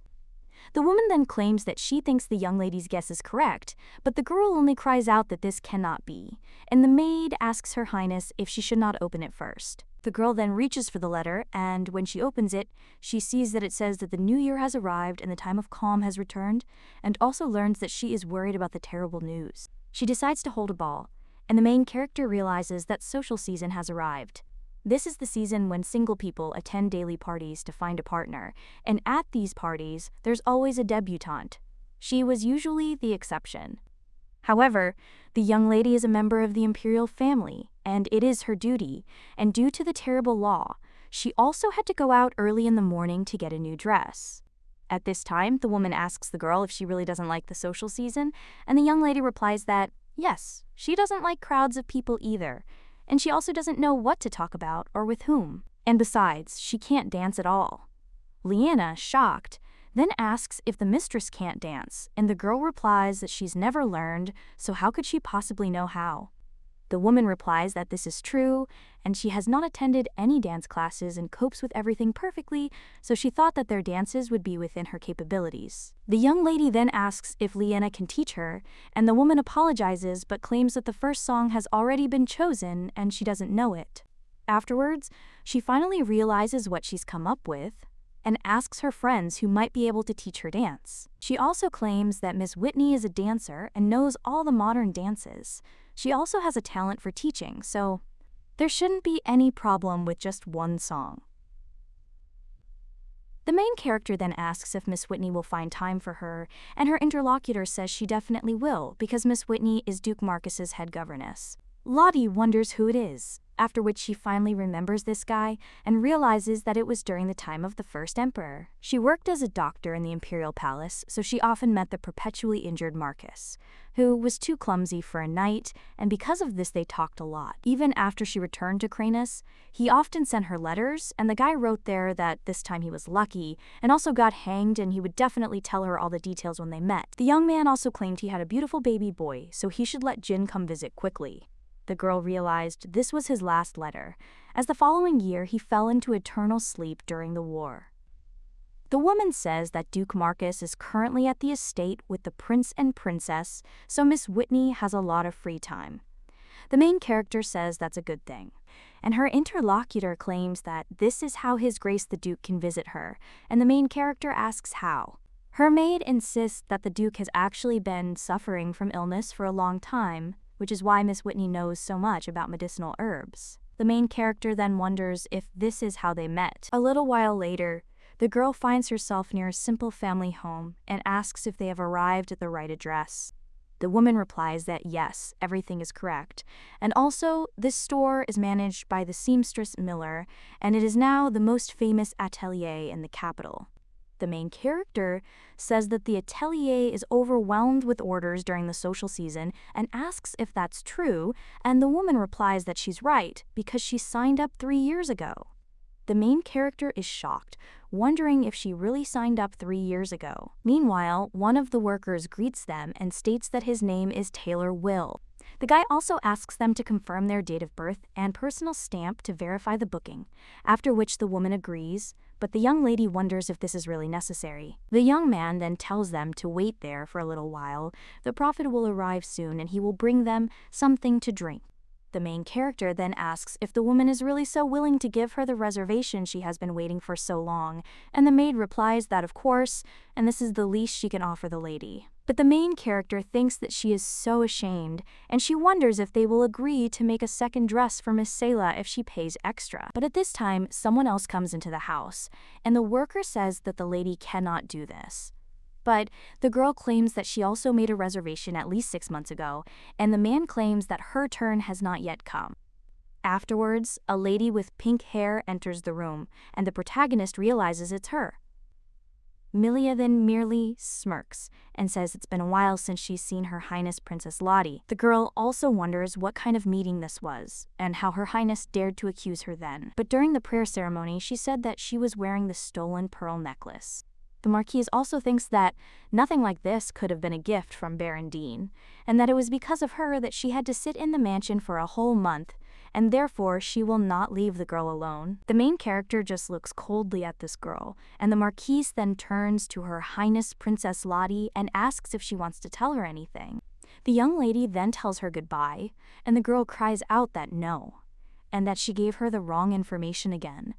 The woman then claims that she thinks the young lady's guess is correct, but the girl only cries out that this cannot be, and the maid asks Her Highness if she should not open it first. The girl then reaches for the letter, and when she opens it, she sees that it says that the new year has arrived and the time of calm has returned, and also learns that she is worried about the terrible news. She decides to hold a ball, and the main character realizes that social season has arrived. This is the season when single people attend daily parties to find a partner, and at these parties, there's always a debutante. She was usually the exception. However, the young lady is a member of the imperial family, and it is her duty, and due to the terrible law, she also had to go out early in the morning to get a new dress. At this time, the woman asks the girl if she really doesn't like the social season, and the young lady replies that, yes, she doesn't like crowds of people either, and she also doesn't know what to talk about or with whom. And besides, she can't dance at all. Leanna, shocked, then asks if the mistress can't dance, and the girl replies that she's never learned, so how could she possibly know how? The woman replies that this is true, and she has not attended any dance classes and copes with everything perfectly, so she thought that their dances would be within her capabilities. The young lady then asks if Leanna can teach her, and the woman apologizes but claims that the first song has already been chosen and she doesn't know it. Afterwards, she finally realizes what she's come up with and asks her friends who might be able to teach her dance. She also claims that Miss Whitney is a dancer and knows all the modern dances. She also has a talent for teaching, so there shouldn't be any problem with just one song. The main character then asks if Miss Whitney will find time for her, and her interlocutor says she definitely will because Miss Whitney is Duke Marcus's head governess. Lottie wonders who it is, after which she finally remembers this guy and realizes that it was during the time of the first emperor. She worked as a doctor in the imperial palace, so she often met the perpetually injured Marcus, who was too clumsy for a knight, and because of this they talked a lot. Even after she returned to Cranus, he often sent her letters, and the guy wrote there that this time he was lucky, and also got hanged, and he would definitely tell her all the details when they met. The young man also claimed he had a beautiful baby boy, so he should let Jin come visit quickly. The girl realized this was his last letter, as the following year he fell into eternal sleep during the war. The woman says that Duke Marcus is currently at the estate with the prince and princess, so Miss Whitney has a lot of free time. The main character says that's a good thing, and her interlocutor claims that this is how His Grace the Duke can visit her, and the main character asks how. Her maid insists that the Duke has actually been suffering from illness for a long time, which is why Miss Whitney knows so much about medicinal herbs. The main character then wonders if this is how they met. A little while later, the girl finds herself near a simple family home and asks if they have arrived at the right address. The woman replies that yes, everything is correct, and also this store is managed by the seamstress Miller, and it is now the most famous atelier in the capital. The main character says that the atelier is overwhelmed with orders during the social season and asks if that's true, and the woman replies that she's right because she signed up 3 years ago. The main character is shocked, wondering if she really signed up 3 years ago. Meanwhile, one of the workers greets them and states that his name is Taylor Will. The guy also asks them to confirm their date of birth and personal stamp to verify the booking, after which the woman agrees, but the young lady wonders if this is really necessary. The young man then tells them to wait there for a little while. The prophet will arrive soon and he will bring them something to drink. The main character then asks if the woman is really so willing to give her the reservation she has been waiting for so long, and the maid replies that of course, and this is the least she can offer the lady. But the main character thinks that she is so ashamed, and she wonders if they will agree to make a second dress for Miss Selah if she pays extra. But at this time, someone else comes into the house, and the worker says that the lady cannot do this. But the girl claims that she also made a reservation at least 6 months ago, and the man claims that her turn has not yet come. Afterwards, a lady with pink hair enters the room, and the protagonist realizes it's her. Milia then merely smirks and says it's been a while since she's seen Her Highness Princess Lottie. The girl also wonders what kind of meeting this was, and how Her Highness dared to accuse her then. But during the prayer ceremony, she said that she was wearing the stolen pearl necklace. The Marquise also thinks that nothing like this could have been a gift from Baron Dean, and that it was because of her that she had to sit in the mansion for a whole month, and therefore she will not leave the girl alone. The main character just looks coldly at this girl, and the Marquise then turns to Her Highness Princess Lottie and asks if she wants to tell her anything. The young lady then tells her goodbye, and the girl cries out that no, and that she gave her the wrong information again.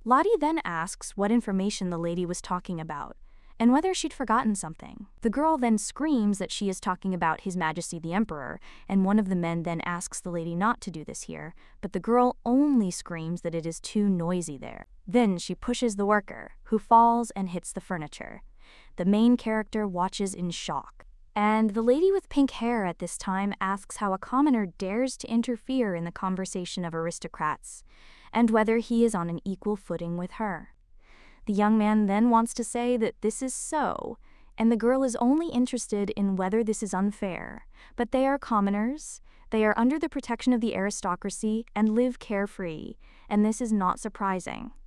Lottie then asks what information the lady was talking about, and whether she'd forgotten something. The girl then screams that she is talking about His Majesty the Emperor, and one of the men then asks the lady not to do this here, but the girl only screams that it is too noisy there. Then she pushes the worker, who falls and hits the furniture. The main character watches in shock. And the lady with pink hair at this time asks how a commoner dares to interfere in the conversation of aristocrats, and whether he is on an equal footing with her. The young man then wants to say that this is so, and the girl is only interested in whether this is unfair. But they are commoners, they are under the protection of the aristocracy and live carefree, and this is not surprising.